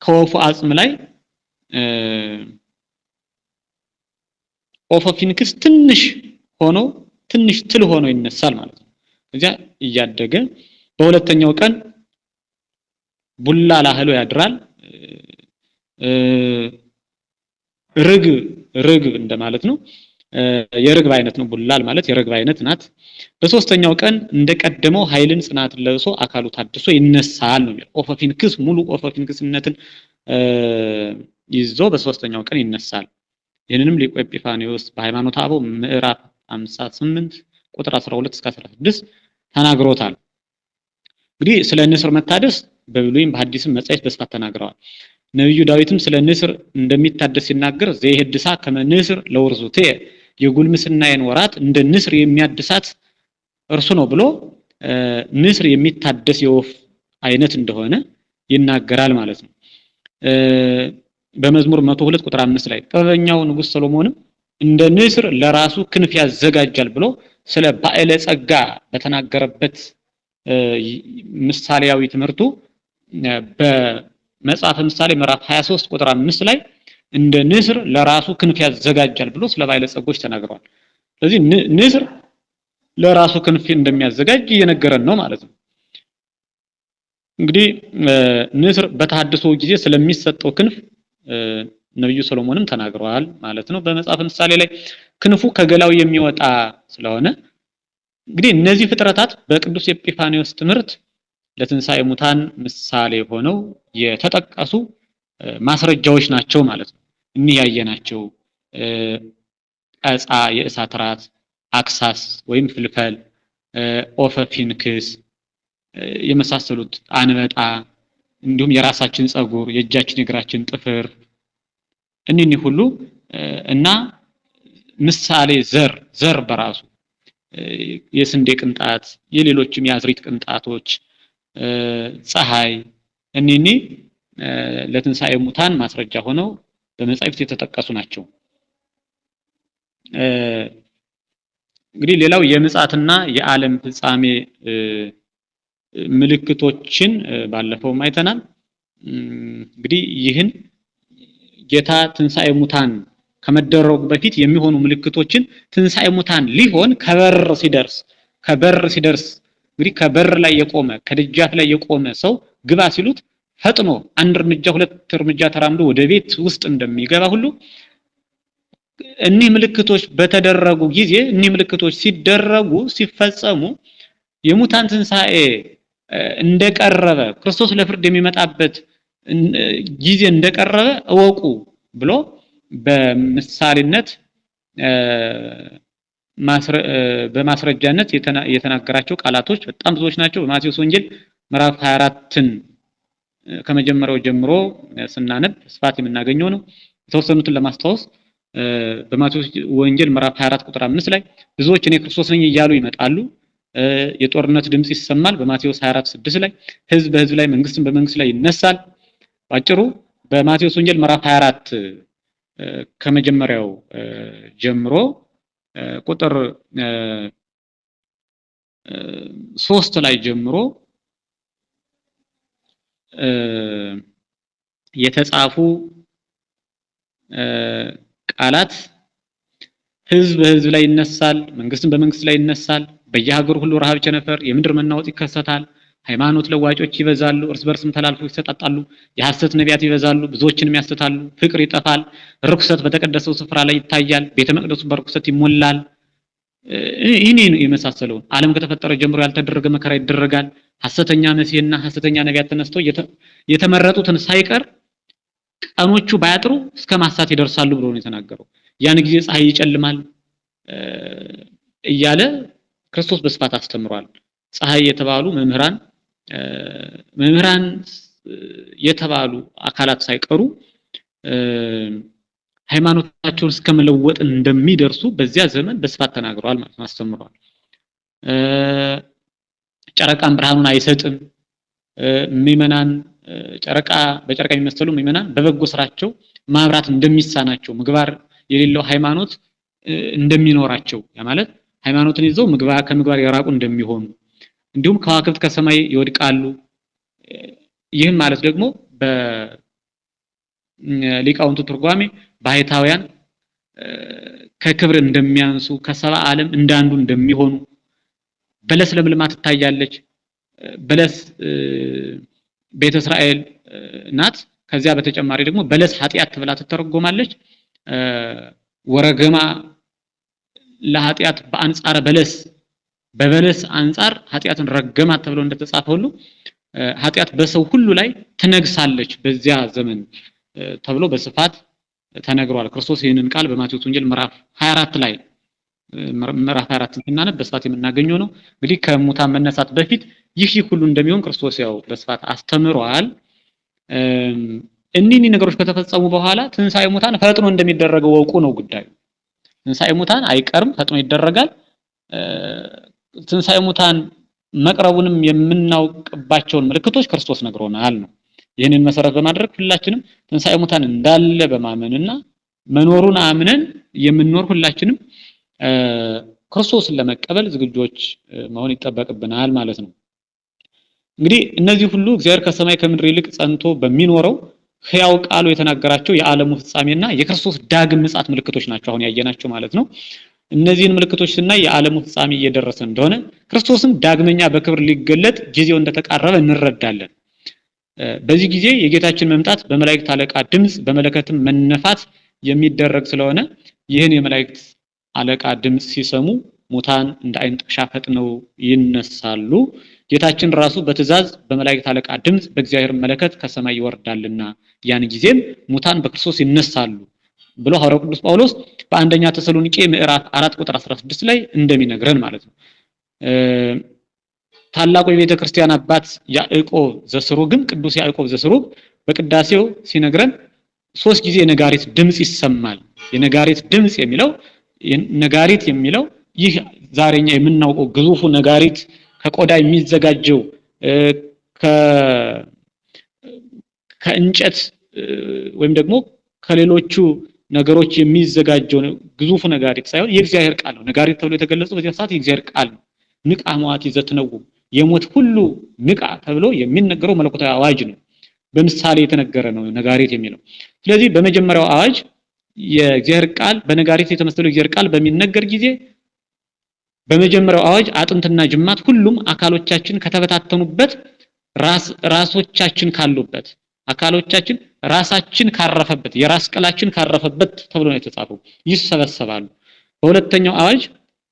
ከወፉ አጽም ላይ ኦፈ ፊንክስ ትንሽ ትል ሆኖ ይነሳል ማለት ነው። እዚያ እያደገ በሁለተኛው ቀን ቡላ ላህሎ ያድራል። ርግብ እንደማለት ነው። የርግብ አይነት ነው። ቡላል ማለት የርግብ አይነት ናት። በሶስተኛው ቀን እንደቀደመው ኃይልን ጽናትን ለብሶ አካሉ ታድሶ ይነሳል ነው የሚለው። ኦፈ ፊንክስ ሙሉ ኦፈ ፊንክስነትን ይዞ በሶስተኛው ቀን ይነሳል። ይህንንም ሊቁ ኤጲፋንዮስ በሃይማኖተ አበው ምዕራፍ 58 ቁጥር 12 እስከ 16 ተናግሮታል። እንግዲህ ስለ ንስር መታደስ በብሉይም በሐዲስም መጻሕፍት በስፋት ተናግረዋል። ነብዩ ዳዊትም ስለ ንስር እንደሚታደስ ሲናገር ዘይሄድሳ ከመ ንስር ለወርዙቴ የጉልምስናዬን ወራት እንደ ንስር የሚያድሳት እርሱ ነው ብሎ ንስር የሚታደስ የወፍ አይነት እንደሆነ ይናገራል ማለት ነው። በመዝሙር 102 ቁጥር 5 ላይ ጥበበኛው ንጉስ ሰሎሞንም እንደ ንስር ለራሱ ክንፍ ያዘጋጃል ብሎ ስለ ባዕለ ጸጋ በተናገረበት ምሳሌያዊ ትምህርቱ በመጽሐፈ ምሳሌ ምዕራፍ 23 ቁጥር 5 ላይ እንደ ንስር ለራሱ ክንፍ ያዘጋጃል ብሎ ስለ ባዕለ ጸጎች ተናግሯል። ስለዚህ ንስር ለራሱ ክንፍ እንደሚያዘጋጅ እየነገረን ነው ማለት ነው። እንግዲህ ንስር በተሐድሶ ጊዜ ስለሚሰጠው ክንፍ ነብዩ ሰሎሞንም ተናግረዋል ማለት ነው። በመጽሐፈ ምሳሌ ላይ ክንፉ ከገላው የሚወጣ ስለሆነ እንግዲህ እነዚህ ፍጥረታት በቅዱስ ኤጲፋንዮስ ትምህርት ለትንሣኤ ሙታን ምሳሌ ሆነው የተጠቀሱ ማስረጃዎች ናቸው ማለት ነው። እኒህ ያየናቸው ቀጻ የእሳት ራት፣ አክሳስ ወይም ፍልፈል፣ ኦፈ ፊንክስ የመሳሰሉት አንበጣ፣ እንዲሁም የራሳችን ጸጉር፣ የእጃችን የእግራችን ጥፍር እኒህ ሁሉ እና ምሳሌ ዘር በራሱ የስንዴ ቅንጣት፣ የሌሎችም የአዝሪት ቅንጣቶች፣ ፀሐይ እኒህ ለትንሣኤ ሙታን ማስረጃ ሆነው በመጻሕፍት የተጠቀሱ ናቸው። እንግዲህ ሌላው የምጽአትና የዓለም ፍጻሜ ምልክቶችን ባለፈው አይተናል። እንግዲህ ይህን ጌታ ትንሣኤ ሙታን ከመደረጉ በፊት የሚሆኑ ምልክቶችን ትንሣኤ ሙታን ሊሆን ከበር ሲደርስ እንግዲህ ከበር ላይ የቆመ ከደጃፍ ላይ የቆመ ሰው ግባ ሲሉት ፈጥኖ አንድ እርምጃ ሁለት እርምጃ ተራምዶ ወደ ቤት ውስጥ እንደሚገባ ሁሉ እኒህ ምልክቶች በተደረጉ ጊዜ እኒህ ምልክቶች ሲደረጉ ሲፈጸሙ የሙታን ትንሣኤ እንደቀረበ ክርስቶስ ለፍርድ የሚመጣበት ጊዜ እንደቀረበ እወቁ ብሎ በምሳሌነት በማስረጃነት የተናገራቸው ቃላቶች በጣም ብዙዎች ናቸው። በማቴዎስ ወንጌል ምዕራፍ 24ን ከመጀመሪያው ጀምሮ ስናነብ ስፋት የምናገኘው ነው። የተወሰኑትን ለማስታወስ በማቴዎስ ወንጌል ምዕራፍ 24 ቁጥር 5 ላይ ብዙዎች እኔ ክርስቶስ ነኝ እያሉ ይመጣሉ፣ የጦርነት ድምጽ ይሰማል። በማቴዎስ 24:6 ላይ ህዝብ በህዝብ ላይ መንግስትን በመንግስት ላይ ይነሳል። ባጭሩ በማቴዎስ ወንጌል ምዕራፍ 24 ከመጀመሪያው ጀምሮ ቁጥር 3 ላይ ጀምሮ የተጻፉ ቃላት ህዝብ በህዝብ ላይ ይነሳል፣ መንግስትን በመንግስት ላይ ይነሳል፣ በየሀገሩ ሁሉ ረሃብ ቸነፈር የምድር መናወጥ ይከሰታል፣ ሃይማኖት ለዋጮች ይበዛሉ፣ እርስ በርስም ተላልፈው ይሰጣጣሉ፣ የሐሰት ነቢያት ይበዛሉ፣ ብዙዎችንም ያስተታሉ፣ ፍቅር ይጠፋል፣ ርኩሰት በተቀደሰው ስፍራ ላይ ይታያል፣ ቤተ መቅደሱ በርኩሰት ይሞላል። ይህን የመሳሰለውን ዓለም ከተፈጠረ ጀምሮ ያልተደረገ መከራ ይደረጋል። ሐሰተኛ መሲህና ሐሰተኛ ነቢያት ተነስተው የተመረጡትን ሳይቀር ቀኖቹ ባያጥሩ እስከ ማሳት ይደርሳሉ ብሎ ነው የተናገረው። ያን ጊዜ ፀሐይ ይጨልማል እያለ ክርስቶስ በስፋት አስተምሯል። ፀሐይ የተባሉ መምህራን የተባሉ አካላት ሳይቀሩ ሃይማኖታቸውን እስከመለወጥ እንደሚደርሱ በዚያ ዘመን በስፋት ተናግረዋል ማለት ነው፣ አስተምሯል። ጨረቃን ብርሃኑን አይሰጥም፣ ምእመናን በጨረቃ የሚመስሉ ምእመናን በበጎ ስራቸው ማብራት እንደሚሳናቸው፣ ምግባር የሌለው ሃይማኖት እንደሚኖራቸው፣ ያ ማለት ሃይማኖትን ይዘው ከምግባር የራቁ እንደሚሆኑ፣ እንዲሁም ከዋክብት ከሰማይ ይወድቃሉ። ይህም ማለት ደግሞ በሊቃውንቱ ትርጓሜ ባሕታውያን ከክብር እንደሚያንሱ ከሰባ ዓለም እንዳንዱ እንደሚሆኑ፣ በለስ ለምልማ ትታያለች። በለስ ቤተ እስራኤል ናት። ከዚያ በተጨማሪ ደግሞ በለስ ኃጢአት ተብላ ትተረጎማለች። ወረገማ ለኃጢአት በአንጻረ በበለስ አንጻር ኃጢአትን ረገማት ተብሎ እንደተጻፈ ሁሉ ኃጢአት በሰው ሁሉ ላይ ትነግሳለች በዚያ ዘመን ተብሎ በስፋት ተነግሯል። ክርስቶስ ይህንን ቃል በማቴዎስ ወንጌል ምዕራፍ 24 ላይ ምዕራፍ 24 ስናነብ በስፋት የምናገኘው ነው። እንግዲህ ከሙታን መነሳት በፊት ይህ ሁሉ እንደሚሆን ክርስቶስ ያው በስፋት አስተምሯል። እኒህ ነገሮች ከተፈጸሙ በኋላ ትንሣኤ ሙታን ፈጥኖ እንደሚደረገው ወቁ ነው ጉዳዩ። ትንሣኤ ሙታን አይቀርም፣ ፈጥኖ ይደረጋል። ትንሣኤ ሙታን መቅረቡንም የምናውቅባቸውን ምልክቶች ክርስቶስ ነግሮናል ነው። ይህንን መሰረት በማድረግ ሁላችንም ትንሣኤ ሙታን እንዳለ በማመንና መኖሩን አምነን የምንኖር ሁላችንም ክርስቶስን ለመቀበል ዝግጆች መሆን ይጠበቅብናል ማለት ነው። እንግዲህ እነዚህ ሁሉ እግዚአብሔር ከሰማይ ከምድር ይልቅ ጸንቶ በሚኖረው ሕያው ቃሉ የተናገራቸው የዓለሙ ፍጻሜና የክርስቶስ ዳግም ምጽአት ምልክቶች ናቸው አሁን ያየናቸው ማለት ነው። እነዚህን ምልክቶች ስናይ የዓለሙ ፍጻሜ እየደረሰ እንደሆነ ክርስቶስም ዳግመኛ በክብር ሊገለጥ ጊዜው እንደተቃረበ እንረዳለን። በዚህ ጊዜ የጌታችን መምጣት በመላእክት አለቃ ድምጽ በመለከትም መነፋት የሚደረግ ስለሆነ ይህን የመላእክት አለቃ ድምጽ ሲሰሙ ሙታን እንደ አይን ጥቅሻ ፈጥነው ይነሳሉ። ጌታችን ራሱ በትእዛዝ በመላእክት አለቃ ድምጽ በእግዚአብሔር መለከት ከሰማይ ይወርዳልና ያን ጊዜም ሙታን በክርስቶስ ይነሳሉ ብሎ ሐዋርያው ቅዱስ ጳውሎስ በአንደኛ ተሰሎንቄ ምዕራፍ 4 ቁጥር 16 ላይ እንደሚነግረን ማለት ነው። ታላቁ የቤተ ክርስቲያን አባት ያዕቆብ ዘስሩግም ቅዱስ ያዕቆብ ዘስሩግ በቅዳሴው ሲነግረን 3 ጊዜ የነጋሪት ድምጽ ይሰማል። የነጋሪት ድምጽ የሚለው ይህ ዛሬኛ የምናውቀው ግዙፉ ነጋሪት ከቆዳ የሚዘጋጀው ከእንጨት ወይም ደግሞ ከሌሎቹ ነገሮች የሚዘጋጀው ግዙፉ ነጋሪት ሳይሆን የእግዚአብሔር ቃል ነው። ነጋሪት ተብሎ የተገለጸው በዚህ ሰዓት የእግዚአብሔር ቃል ነው። ንቃ መዋዕት ይዘትነው የሞት ሁሉ ንቃ ተብሎ የሚነገረው መለኮታዊ አዋጅ ነው። በምሳሌ የተነገረ ነው ነጋሪት የሚለው። ስለዚህ በመጀመሪያው አዋጅ የእግዚአብሔር ቃል በነጋሪት የተመሰለው የእግዚአብሔር ቃል በሚነገር ጊዜ በመጀመሪያው አዋጅ አጥንትና ጅማት ሁሉም አካሎቻችን ከተበታተኑበት ራሶቻችን ካሉበት አካሎቻችን ራሳችን ካረፈበት የራስ ቅላችን ካረፈበት ተብሎ ነው የተጻፈው ይሰበሰባሉ። በሁለተኛው አዋጅ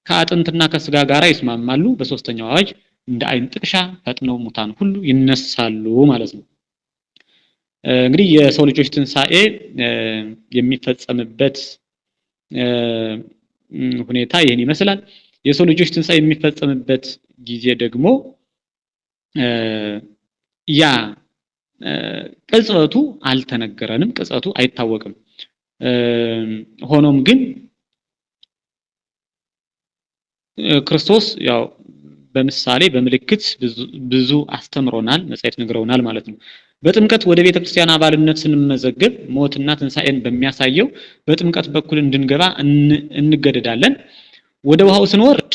ከአጥንትና ከስጋ ጋር ይስማማሉ። በሶስተኛው አዋጅ እንደ አይን ጥቅሻ ፈጥነው ሙታን ሁሉ ይነሳሉ ማለት ነው። እንግዲህ የሰው ልጆች ትንሳኤ የሚፈጸምበት ሁኔታ ይህን ይመስላል። የሰው ልጆች ትንሳኤ የሚፈጸምበት ጊዜ ደግሞ ያ ቅጽበቱ አልተነገረንም፣ ቅጽበቱ አይታወቅም። ሆኖም ግን ክርስቶስ ያው በምሳሌ በምልክት ብዙ አስተምሮናል፣ መጻሕፍት ነግረውናል ማለት ነው። በጥምቀት ወደ ቤተክርስቲያን አባልነት ስንመዘገብ ሞትና ትንሳኤን በሚያሳየው በጥምቀት በኩል እንድንገባ እንገደዳለን። ወደ ውሃው ስንወርድ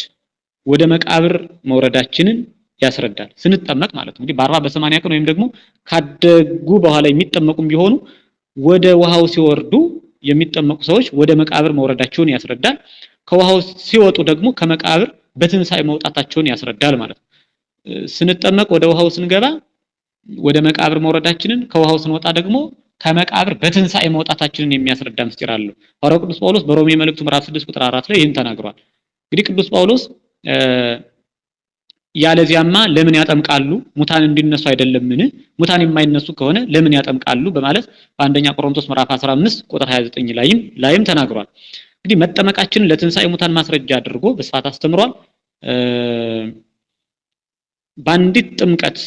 ወደ መቃብር መውረዳችንን ያስረዳል። ስንጠመቅ ማለት ነው። እንግዲህ በ40 በ80 ቀን ወይም ደግሞ ካደጉ በኋላ የሚጠመቁም ቢሆኑ ወደ ውሃው ሲወርዱ የሚጠመቁ ሰዎች ወደ መቃብር መውረዳቸውን ያስረዳል። ከውሃው ሲወጡ ደግሞ ከመቃብር በትንሳኤ መውጣታቸውን ያስረዳል ማለት ነው። ስንጠመቅ ወደ ውሃው ስንገባ ወደ መቃብር መውረዳችንን፣ ከውሃው ስንወጣ ደግሞ ከመቃብር በትንሳኤ መውጣታችንን የሚያስረዳ ምስጢር አለው። ሐዋርያው ቅዱስ ጳውሎስ በሮሜ መልእክቱ ምዕራፍ 6 ቁጥር 4 ላይ ይህን ተናግሯል። እንግዲህ ቅዱስ ጳውሎስ ያለዚያማ ለምን ያጠምቃሉ? ሙታን እንዲነሱ አይደለምን? ሙታን የማይነሱ ከሆነ ለምን ያጠምቃሉ? በማለት በአንደኛ ቆሮንቶስ ምዕራፍ 15 ቁጥር 29 ላይም ተናግሯል። እንግዲህ መጠመቃችንን ለትንሳኤ ሙታን ማስረጃ አድርጎ በስፋት አስተምሯል። በአንዲት ጥምቀት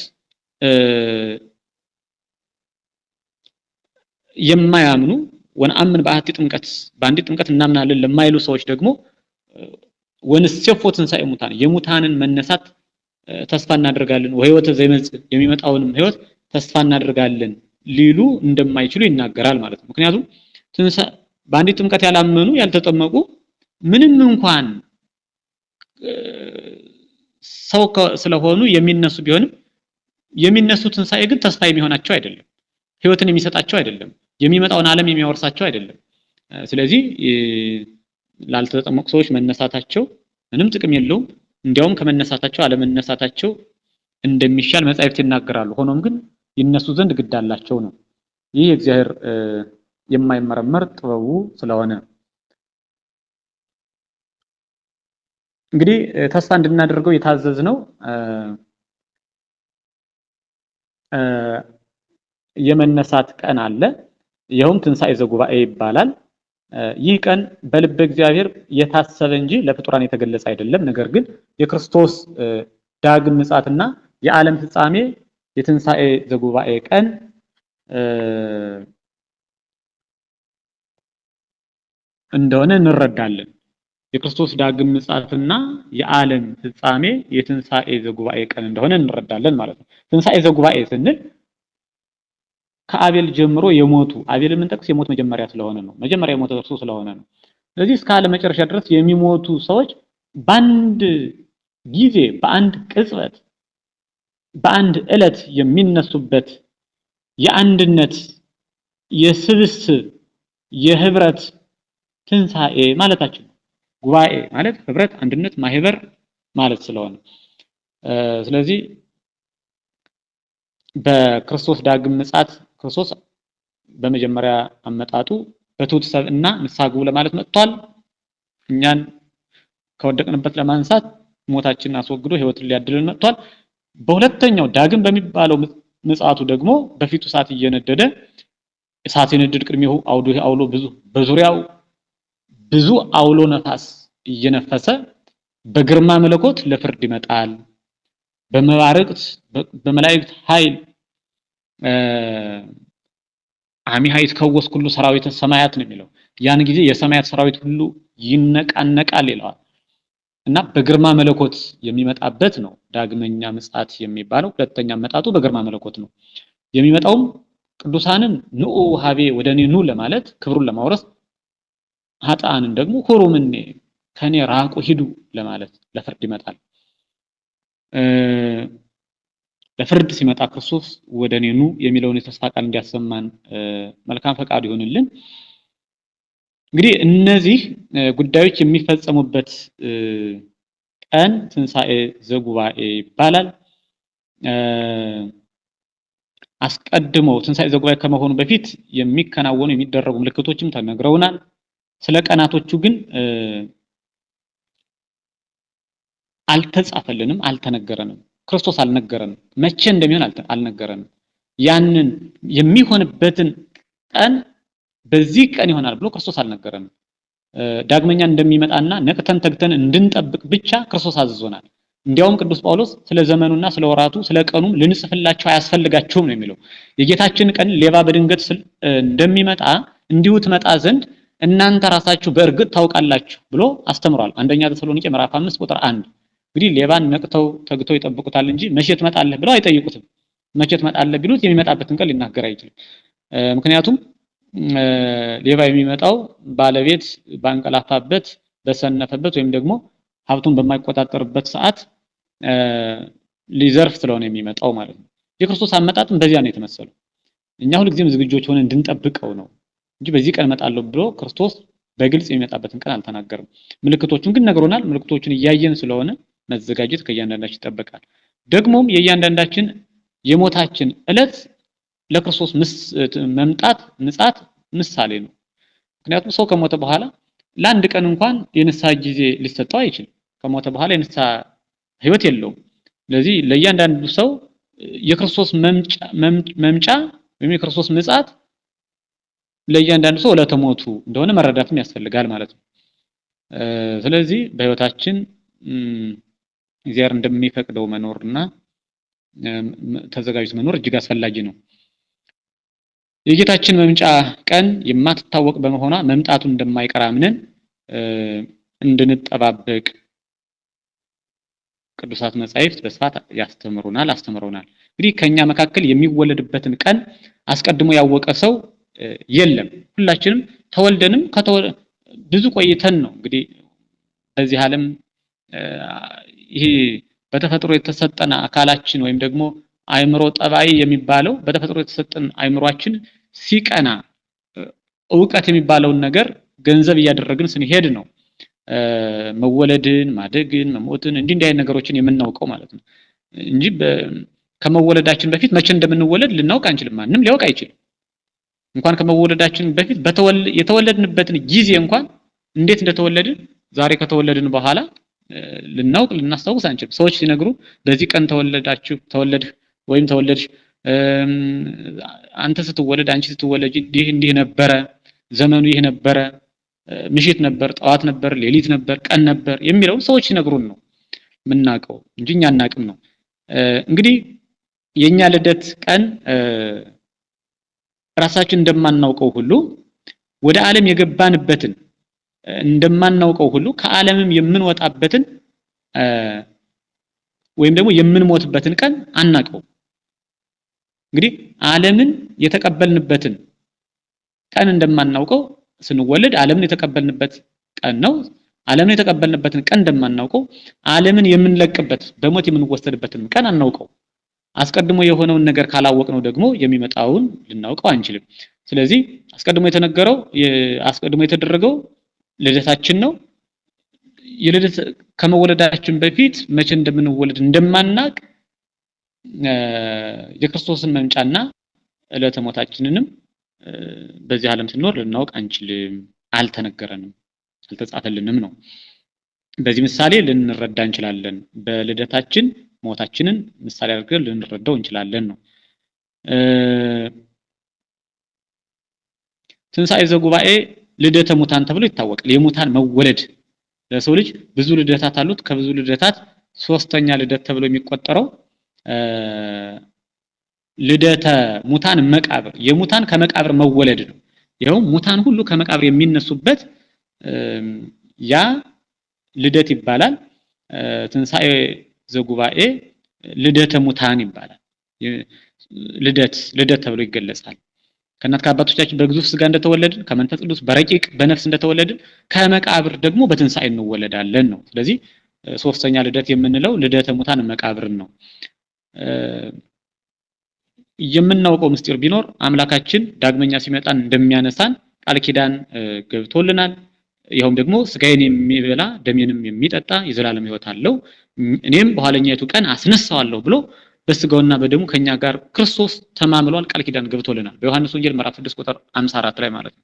የማያምኑ ወንአምን በአሐቲ ጥምቀት በአንዲት ጥምቀት እናምናለን ለማይሉ ሰዎች ደግሞ ወንሴፎ ትንሳኤ ሙታን የሙታንን መነሳት ተስፋ እናደርጋለን፣ ወህይወተ ዘይመጽእ የሚመጣውንም ህይወት ተስፋ እናደርጋለን ሊሉ እንደማይችሉ ይናገራል ማለት ነው። ምክንያቱም በአንዲት ጥምቀት ያላመኑ ያልተጠመቁ ምንም እንኳን ሰው ስለሆኑ የሚነሱ ቢሆንም የሚነሱ ትንሳኤ ግን ተስፋ የሚሆናቸው አይደለም፣ ህይወትን የሚሰጣቸው አይደለም፣ የሚመጣውን ዓለም የሚያወርሳቸው አይደለም። ስለዚህ ላልተጠመቁ ሰዎች መነሳታቸው ምንም ጥቅም የለውም። እንዲያውም ከመነሳታቸው አለመነሳታቸው እንደሚሻል መጻሕፍት ይናገራሉ። ሆኖም ግን ይነሱ ዘንድ ግድ አላቸው ነው። ይህ እግዚአብሔር የማይመረመር ጥበቡ ስለሆነ እንግዲህ ተስፋ እንድናደርገው የታዘዝነው የመነሳት ቀን አለ። ይኸውም ትንሣኤ ዘጉባኤ ይባላል። ይህ ቀን በልበ እግዚአብሔር የታሰበ እንጂ ለፍጡራን የተገለጸ አይደለም። ነገር ግን የክርስቶስ ዳግም ምጽአትና የዓለም ፍጻሜ የትንሣኤ ዘጉባኤ ቀን እንደሆነ እንረዳለን። የክርስቶስ ዳግም ምጽአትና የዓለም ፍጻሜ የትንሣኤ ዘጉባኤ ቀን እንደሆነ እንረዳለን ማለት ነው። ትንሣኤ ዘጉባኤ ስንል ከአቤል ጀምሮ የሞቱ አቤል የምንጠቅስ የሞት መጀመሪያ ስለሆነ ነው። መጀመሪያ የሞተ እርሱ ስለሆነ ነው። ስለዚህ እስከ ዓለም መጨረሻ ድረስ የሚሞቱ ሰዎች በአንድ ጊዜ በአንድ ቅጽበት በአንድ ዕለት የሚነሱበት የአንድነት የስብስብ የህብረት ትንሣኤ ማለታችን ነው። ጉባኤ ማለት ህብረት፣ አንድነት፣ ማህበር ማለት ስለሆነ ስለዚህ በክርስቶስ ዳግም ምጽአት ክርስቶስ በመጀመሪያ አመጣጡ በትሑት ሰብእና ንስሐ ግቡ ለማለት መጥቷል። እኛን ከወደቅንበት ለማንሳት ሞታችንን አስወግዶ ህይወትን ሊያድልን መጥቷል። በሁለተኛው ዳግም በሚባለው ምጽአቱ ደግሞ በፊቱ እሳት እየነደደ እሳት የነደድ ቅድሜሁ አውሎ ብዙ በዙሪያው ብዙ አውሎ ነፋስ እየነፈሰ በግርማ መለኮት ለፍርድ ይመጣል። በመባረቅት በመላእክት ኃይል አሚሃይት ከወስ ሁሉ ሰራዊት ሰማያት ነው የሚለው። ያን ጊዜ የሰማያት ሰራዊት ሁሉ ይነቃነቃል ይለዋል እና በግርማ መለኮት የሚመጣበት ነው ዳግመኛ ምጽአት የሚባለው። ሁለተኛ መጣጡ በግርማ መለኮት ነው የሚመጣውም ቅዱሳንን ንዑ ሀቤ ወደኔ ኑ ለማለት ክብሩን ለማውረስ፣ ኃጥአንን ደግሞ ሁሩ ምኔ ከኔ ራቁ ሂዱ ለማለት ለፍርድ ይመጣል። ለፍርድ ሲመጣ ክርስቶስ ወደ እኔ ኑ የሚለውን የተስፋ ቃል እንዲያሰማን መልካም ፈቃዱ ይሁንልን። እንግዲህ እነዚህ ጉዳዮች የሚፈጸሙበት ቀን ትንሣኤ ዘጉባኤ ይባላል። አስቀድሞ ትንሣኤ ዘጉባኤ ከመሆኑ በፊት የሚከናወኑ የሚደረጉ ምልክቶችም ተነግረውናል። ስለ ቀናቶቹ ግን አልተጻፈልንም፣ አልተነገረንም። ክርስቶስ አልነገረንም። መቼ እንደሚሆን አልነገረንም። ያንን የሚሆንበትን ቀን በዚህ ቀን ይሆናል ብሎ ክርስቶስ አልነገረንም። ዳግመኛ እንደሚመጣና ነቅተን ተግተን እንድንጠብቅ ብቻ ክርስቶስ አዝዞናል። እንዲያውም ቅዱስ ጳውሎስ ስለ ዘመኑና ስለ ወራቱ ስለ ቀኑም ልንጽፍላቸው አያስፈልጋቸውም ነው የሚለው። የጌታችን ቀን ሌባ በድንገት እንደሚመጣ እንዲሁ ትመጣ ዘንድ እናንተ ራሳችሁ በእርግጥ ታውቃላችሁ ብሎ አስተምሯል። አንደኛ ተሰሎንቄ ምዕራፍ 5 ቁጥር 1። እንግዲህ ሌባን ነቅተው ተግተው ይጠብቁታል እንጂ መቼ ትመጣለህ ብለው አይጠይቁትም። መቼ ትመጣለህ ቢሉት የሚመጣበትን ቀን ሊናገር አይችልም። ምክንያቱም ሌባ የሚመጣው ባለቤት ባንቀላፋበት በሰነፈበት ወይም ደግሞ ሀብቱን በማይቆጣጠርበት ሰዓት ሊዘርፍ ስለሆነ የሚመጣው ማለት ነው። የክርስቶስ አመጣጥም በዚያ ነው የተመሰለው። እኛ ሁልጊዜም ዝግጆች ሆነን እንድንጠብቀው ነው እንጂ በዚህ ቀን እመጣለሁ ብሎ ክርስቶስ በግልጽ የሚመጣበትን ቀን አልተናገረም። ምልክቶቹን ግን ነግሮናል። ምልክቶቹን እያየን ስለሆነ መዘጋጀት ከእያንዳንዳችን ይጠበቃል። ደግሞም የእያንዳንዳችን የሞታችን ዕለት ለክርስቶስ መምጣት ምጽአት ምሳሌ ነው። ምክንያቱም ሰው ከሞተ በኋላ ለአንድ ቀን እንኳን የንስሐ ጊዜ ሊሰጠው አይችልም። ከሞተ በኋላ የንስሐ ህይወት የለውም። ስለዚህ ለእያንዳንዱ ሰው የክርስቶስ መምጫ ወይም የክርስቶስ ምጽአት ለእያንዳንዱ ሰው ዕለተ ሞቱ እንደሆነ መረዳትም ያስፈልጋል ማለት ነው። ስለዚህ በህይወታችን እግዚአብሔር እንደሚፈቅደው መኖርና ተዘጋጅቶ መኖር እጅግ አስፈላጊ ነው። የጌታችን መምጫ ቀን የማትታወቅ በመሆኗ መምጣቱን እንደማይቀር አምነን እንድንጠባበቅ ቅዱሳት መጻሕፍት በስፋት አስተምረውናል። እንግዲህ ከኛ መካከል የሚወለድበትን ቀን አስቀድሞ ያወቀ ሰው የለም። ሁላችንም ተወልደንም ብዙ ቆይተን ነው እንግዲህ በዚህ ዓለም ይሄ በተፈጥሮ የተሰጠን አካላችን ወይም ደግሞ አእምሮ ጠባይ የሚባለው በተፈጥሮ የተሰጠን አእምሯችን ሲቀና ዕውቀት የሚባለውን ነገር ገንዘብ እያደረግን ስንሄድ ነው መወለድን፣ ማደግን፣ መሞትን እንዲህ አይነት ነገሮችን የምናውቀው ማለት ነው እንጂ ከመወለዳችን በፊት መቼ እንደምንወለድ ልናውቅ አንችልም። ማንም ሊያውቅ አይችልም። እንኳን ከመወለዳችን በፊት የተወለድንበትን ጊዜ እንኳን እንዴት እንደተወለድን ዛሬ ከተወለድን በኋላ ልናውቅ ልናስታውስ አንችልም። ሰዎች ሲነግሩ በዚህ ቀን ተወለድህ ወይም ተወለድሽ፣ አንተ ስትወለድ አንቺ ስትወለጂ እንዲህ ነበረ፣ ዘመኑ ይህ ነበረ፣ ምሽት ነበር፣ ጠዋት ነበር፣ ሌሊት ነበር፣ ቀን ነበር የሚለው ሰዎች ሲነግሩን ነው የምናውቀው እንጂ እኛ አናውቅም ነው። እንግዲህ የኛ ልደት ቀን ራሳችን እንደማናውቀው ሁሉ ወደ ዓለም የገባንበትን እንደማናውቀው ሁሉ ከዓለምም የምንወጣበትን ወይም ደግሞ የምንሞትበትን ቀን አናውቀው። እንግዲህ ዓለምን የተቀበልንበትን ቀን እንደማናውቀው ስንወለድ ዓለምን የተቀበልንበት ቀን ነው። ዓለምን የተቀበልንበትን ቀን እንደማናውቀው ዓለምን የምንለቅበት በሞት የምንወሰድበትን ቀን አናውቀው። አስቀድሞ የሆነውን ነገር ካላወቅነው ደግሞ የሚመጣውን ልናውቀው አንችልም። ስለዚህ አስቀድሞ የተደረገው ልደታችን ነው። የልደት ከመወለዳችን በፊት መቼ እንደምንወለድ እንደማናቅ የክርስቶስን መምጫና ዕለተ ሞታችንንም በዚህ ዓለም ስንኖር ልናውቅ አንችልም። አልተነገረንም፣ አልተጻፈልንም ነው። በዚህ ምሳሌ ልንረዳ እንችላለን። በልደታችን ሞታችንን ምሳሌ አድርገን ልንረዳው እንችላለን ነው። ትንሣኤ ዘጉባኤ ልደተ ሙታን ተብሎ ይታወቃል። የሙታን መወለድ ለሰው ልጅ ብዙ ልደታት አሉት። ከብዙ ልደታት ሶስተኛ ልደት ተብሎ የሚቆጠረው ልደተ ሙታን መቃብር፣ የሙታን ከመቃብር መወለድ ነው። ይኸው ሙታን ሁሉ ከመቃብር የሚነሱበት ያ ልደት ይባላል። ትንሣኤ ዘጉባኤ ልደተ ሙታን ይባላል። ልደት ተብሎ ይገለጻል። ከእናት ከአባቶቻችን በግዙፍ ስጋ እንደተወለድን ከመንፈስ ቅዱስ በረቂቅ በነፍስ እንደተወለድን ከመቃብር ደግሞ በትንሣኤ እንወለዳለን ነው። ስለዚህ ሶስተኛ ልደት የምንለው ልደተ ሙታን መቃብርን ነው። የምናውቀው ምስጢር ቢኖር አምላካችን ዳግመኛ ሲመጣን እንደሚያነሳን ቃል ኪዳን ገብቶልናል። ይኸውም ደግሞ ስጋዬን የሚበላ ደሜንም የሚጠጣ የዘላለም ሕይወት አለው እኔም በኋለኛይቱ ቀን አስነሳዋለሁ ብሎ በስጋውና በደሙ ከኛ ጋር ክርስቶስ ተማምሏል፣ ቃል ኪዳን ገብቶልናል በዮሐንስ ወንጌል ምዕራፍ 6 ቁጥር 54 ላይ ማለት ነው።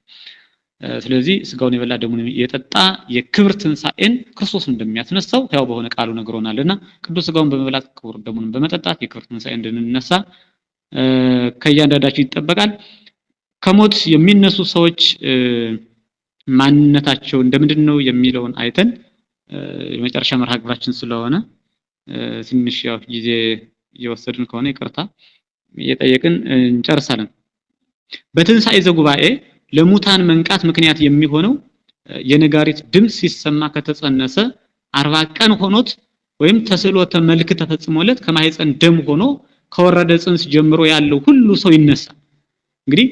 ስለዚህ ስጋውን የበላ ደሙን የጠጣ የክብር ትንሣኤን ክርስቶስ እንደሚያስነሳው ሕያው በሆነ ቃሉ ነግሮናልና ቅዱስ ስጋውን በመብላት ክቡር ደሙን በመጠጣት የክብር ትንሣኤ እንድንነሳ ከእያንዳንዳችን ይጠበቃል። ከሞት የሚነሱ ሰዎች ማንነታቸው እንደምንድን ነው የሚለውን አይተን የመጨረሻ መርሃ ግብራችን ስለሆነ ትንሽ ያው ጊዜ እየወሰድን ከሆነ ይቅርታ እየጠየቅን እንጨርሳለን። በትንሣኤ ዘጉባኤ ለሙታን መንቃት ምክንያት የሚሆነው የነጋሪት ድምጽ ሲሰማ ከተጸነሰ 40 ቀን ሆኖት ወይም ተስዕሎተ መልክ ተፈጽሞለት ከማህፀን ደም ሆኖ ከወረደ ጽንስ ጀምሮ ያለው ሁሉ ሰው ይነሳል። እንግዲህ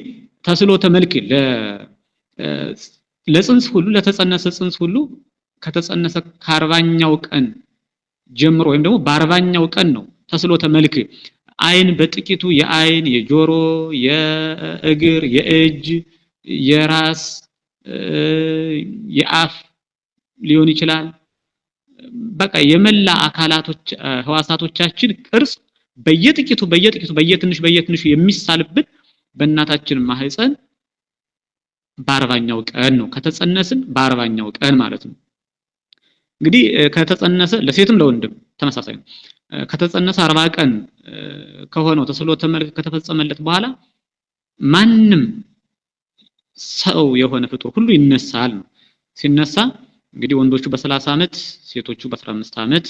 ተስዕሎተ መልክ ለጽንስ ሁሉ ለተጸነሰ ጽንስ ሁሉ ከተጸነሰ ከ40ኛው ቀን ጀምሮ ወይም ደግሞ በ40ኛው ቀን ነው ተስዕሎተ መልክ። አይን በጥቂቱ የአይን፣ የጆሮ፣ የእግር፣ የእጅ፣ የራስ፣ የአፍ ሊሆን ይችላል። በቃ የመላ አካላቶች ህዋሳቶቻችን ቅርጽ በየጥቂቱ በየትንሹ የሚሳልብን በእናታችን ማህፀን በ40ኛው ቀን ነው። ከተጸነስን በ40ኛው ቀን ማለት ነው። እንግዲህ ከተጸነሰ ለሴትም ለወንድም ተመሳሳይ ነው። ከተጸነሰ 40 ቀን ከሆነው ተስዕሎተ መልክ ከተፈጸመለት በኋላ ማንም ሰው የሆነ ፍጡር ሁሉ ይነሳል ነው። ሲነሳ እንግዲህ ወንዶቹ በ30 ዓመት ሴቶቹ በ15 ዓመት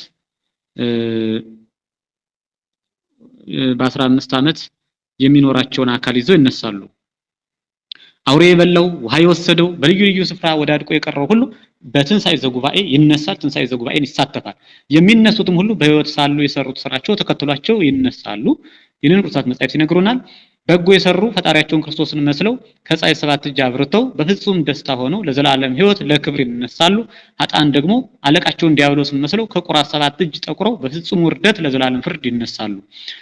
በ15 ዓመት የሚኖራቸውን አካል ይዘው ይነሳሉ። አውሬ የበላው ውሃ የወሰደው በልዩ ልዩ ስፍራ ወዳድቆ የቀረው ሁሉ በትንሣኤ ዘጉባኤ ይነሳል። ትንሣኤ ዘጉባኤን ይሳተፋል። የሚነሱትም ሁሉ በህይወት ሳሉ የሰሩት ስራቸው ተከትሏቸው ይነሳሉ። ይህንን ቅዱሳት መጻሕፍት ይነግሩናል። በጎ የሰሩ ፈጣሪያቸውን ክርስቶስን መስለው ከፀሐይ 7 እጅ አብርተው በፍጹም ደስታ ሆነው ለዘላለም ህይወት ለክብር ይነሳሉ። ኃጥአን ደግሞ አለቃቸውን ዲያብሎስን መስለው ከቁራ 7 እጅ ጠቁረው በፍጹም ውርደት ለዘላለም ፍርድ ይነሳሉ።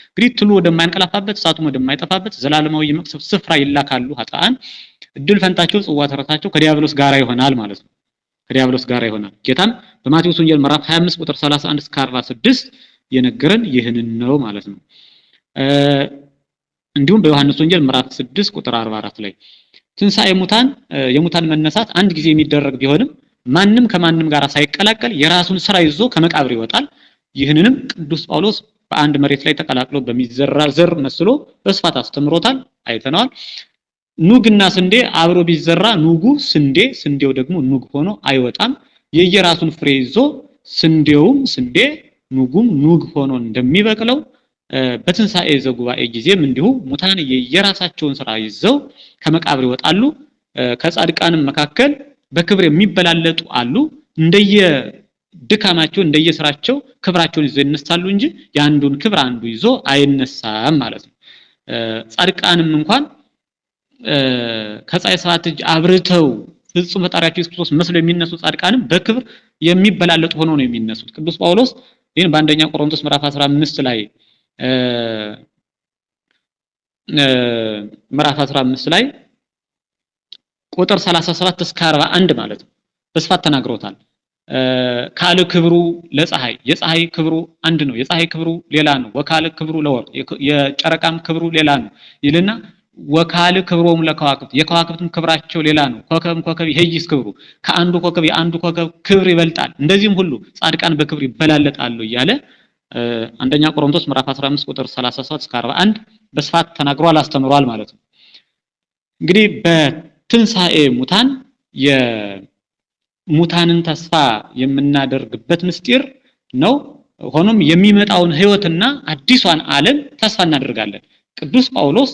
እንግዲህ ትሉ ወደማይንቀላፋበት እሳቱም ወደማይጠፋበት ዘላለማዊ የመቅሰፍት ስፍራ ይላካሉ። ኃጥአን እድል ፈንታቸው ጽዋ ተረታቸው ከዲያብሎስ ጋር ይሆናል ማለት ነው። ከዲያብሎስ ጋር ይሆናል። ጌታም በማቴዎስ ወንጌል ምዕራፍ 25 ቁጥር 31 እስከ 46 የነገረን ይህንን ነው ማለት ነው። እንዲሁም በዮሐንስ ወንጌል ምዕራፍ 6 ቁጥር 44 ላይ ትንሣኤ ሙታን የሙታን መነሳት አንድ ጊዜ የሚደረግ ቢሆንም ማንም ከማንም ጋር ሳይቀላቀል የራሱን ስራ ይዞ ከመቃብር ይወጣል። ይህንንም ቅዱስ ጳውሎስ በአንድ መሬት ላይ ተቀላቅሎ በሚዘራ ዘር መስሎ በስፋት አስተምሮታል፣ አይተናል። ኑግና ስንዴ አብሮ ቢዘራ ኑጉ ስንዴ፣ ስንዴው ደግሞ ኑግ ሆኖ አይወጣም። የየራሱን ፍሬ ይዞ ስንዴውም ስንዴ ኑጉም ኑግ ሆኖ እንደሚበቅለው በትንሣኤ ዘጉባኤ ጊዜም እንዲሁ ሙታን የየራሳቸውን ስራ ይዘው ከመቃብር ይወጣሉ። ከጻድቃንም መካከል በክብር የሚበላለጡ አሉ። እንደየ ድካማቸው እንደየስራቸው ክብራቸውን ይዘው ይነሳሉ እንጂ የአንዱን ክብር አንዱ ይዞ አይነሳም ማለት ነው። ጻድቃንም እንኳን ከፀሐይ 7 እጅ አብርተው ፍጹም ፈጣሪያቸው ኢየሱስ ክርስቶስ መስለው የሚነሱ ጻድቃንም በክብር የሚበላለጡ ሆነው ነው የሚነሱት። ቅዱስ ጳውሎስ ይህን በአንደኛ ቆሮንቶስ ምዕራፍ 15 ላይ ምዕራፍ 15 ላይ ቁጥር 37 እስከ 41 ማለት ነው በስፋት ተናግሮታል። ካለ ክብሩ ለፀሐይ የፀሐይ ክብሩ አንድ ነው፣ የፀሐይ ክብሩ ሌላ ነው። ወካለ ክብሩ ለወርቅ የጨረቃም ክብሩ ሌላ ነው ይልና ወካለ ክብሮም ለከዋክብት የከዋክብትም ክብራቸው ሌላ ነው። ኮከብ ይሄይስ ክብሩ ከአንዱ ኮከብ የአንዱ ኮከብ ክብር ይበልጣል። እንደዚህም ሁሉ ጻድቃን በክብር ይበላለጣሉ እያለ አንደኛ ቆሮንቶስ ምዕራፍ 15 ቁጥር 37 እስከ 41 በስፋት ተናግሯል፣ አስተምሯል ማለት ነው። እንግዲህ በትንሣኤ ሙታን የሙታንን ተስፋ የምናደርግበት ምስጢር ነው። ሆኖም የሚመጣውን ህይወትና አዲሷን ዓለም ተስፋ እናደርጋለን። ቅዱስ ጳውሎስ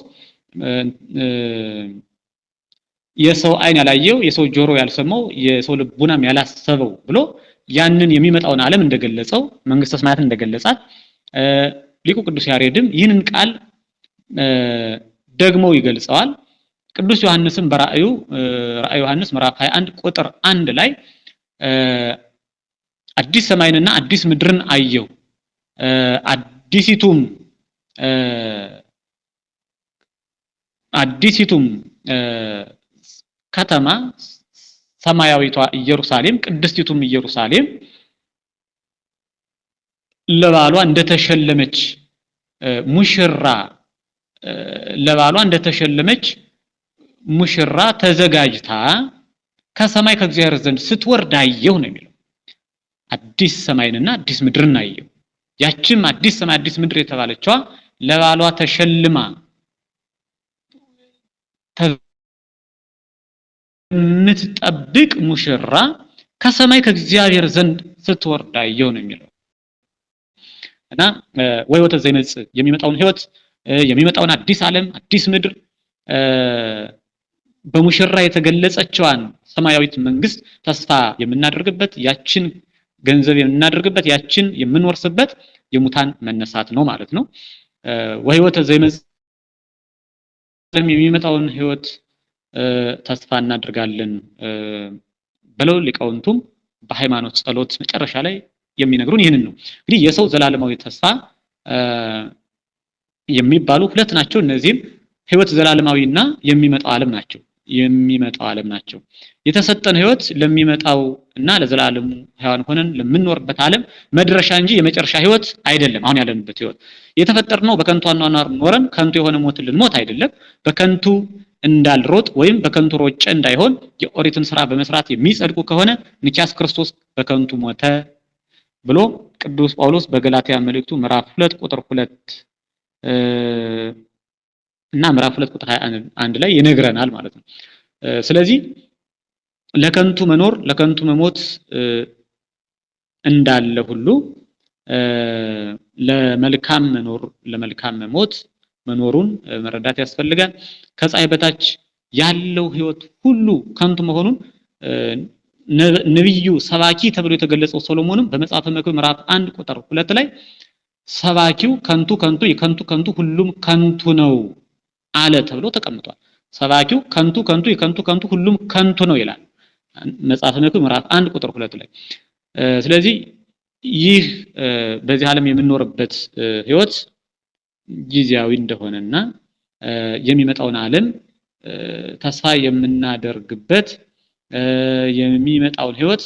የሰው አይን ያላየው የሰው ጆሮ ያልሰማው የሰው ልቡናም ያላሰበው ብሎ ያንን የሚመጣውን ዓለም እንደገለጸው መንግስተ ሰማያትን እንደገለጻት ሊቁ ቅዱስ ያሬድም ይህንን ቃል ደግሞ ይገልጸዋል። ቅዱስ ዮሐንስም በራእዩ ራእይ ዮሐንስ ምዕራፍ 21 ቁጥር 1 ላይ አዲስ ሰማይንና አዲስ ምድርን አየው፣ አዲሲቱም አዲሲቱም ከተማ ሰማያዊቷ ኢየሩሳሌም ቅድስቲቱም ኢየሩሳሌም ለባሏ እንደተሸለመች ሙሽራ ለባሏ እንደተሸለመች ሙሽራ ተዘጋጅታ ከሰማይ ከእግዚአብሔር ዘንድ ስትወርድ አየሁ ነው የሚለው። አዲስ ሰማይንና አዲስ ምድርን አየሁ። ያችም አዲስ ሰማይ አዲስ ምድር የተባለችዋ ለባሏ ተሸልማ የምትጠብቅ ሙሽራ ከሰማይ ከእግዚአብሔር ዘንድ ስትወርድ አየሁ ነው የሚለው እና ወይወተ ዘይመጽእ የሚመጣውን ህይወት የሚመጣውን አዲስ ዓለም አዲስ ምድር በሙሽራ የተገለጸችዋን ሰማያዊት መንግስት ተስፋ የምናደርግበት ያችን ገንዘብ የምናደርግበት ያችን የምንወርስበት የሙታን መነሳት ነው ማለት ነው። ወይወተ ዘይመጽእ የሚመጣውን ህይወት ተስፋ እናደርጋለን ብለው ሊቃውንቱም በሃይማኖት ጸሎት መጨረሻ ላይ የሚነግሩን ይህንን ነው። እንግዲህ የሰው ዘላለማዊ ተስፋ የሚባሉ ሁለት ናቸው። እነዚህም ህይወት ዘላለማዊና የሚመጣው ዓለም ናቸው። የተሰጠን ህይወት ለሚመጣው እና ለዘላለሙ ሕያዋን ሆነን ለምንኖርበት ዓለም መድረሻ እንጂ የመጨረሻ ህይወት አይደለም። አሁን ያለንበት ህይወት የተፈጠርነው በከንቱ አኗኗር ኖረን ከንቱ የሆነ ሞት ልንሞት አይደለም። በከንቱ እንዳልሮጥ ወይም በከንቱ ሮጬ እንዳይሆን የኦሪትን ስራ በመስራት የሚጸድቁ ከሆነ ንኪያስ ክርስቶስ በከንቱ ሞተ ብሎ ቅዱስ ጳውሎስ በገላትያ መልእክቱ ምዕራፍ 2 ቁጥር 2 እና ምዕራፍ 2 ቁጥር 21 ላይ ይነግረናል ማለት ነው። ስለዚህ ለከንቱ መኖር ለከንቱ መሞት እንዳለ ሁሉ ለመልካም መኖር ለመልካም መሞት መኖሩን መረዳት ያስፈልጋል። ከፀሐይ በታች ያለው ህይወት ሁሉ ከንቱ መሆኑን ነብዩ ሰባኪ ተብሎ የተገለጸው ሶሎሞንም በመጽሐፈ መክብብ ምዕራፍ 1 ቁጥር 2 ላይ ሰባኪው ከንቱ ከንቱ የከንቱ ከንቱ ሁሉም ከንቱ ነው አለ ተብሎ ተቀምጧል። ሰባኪው ከንቱ ከንቱ የከንቱ ከንቱ ሁሉም ከንቱ ነው ይላል መጽሐፈ መክብብ ምዕራፍ 1 ቁጥር 2 ላይ። ስለዚህ ይህ በዚህ ዓለም የምንኖርበት ህይወት ጊዜያዊ እንደሆነና የሚመጣውን ዓለም ተስፋ የምናደርግበት የሚመጣውን ህይወት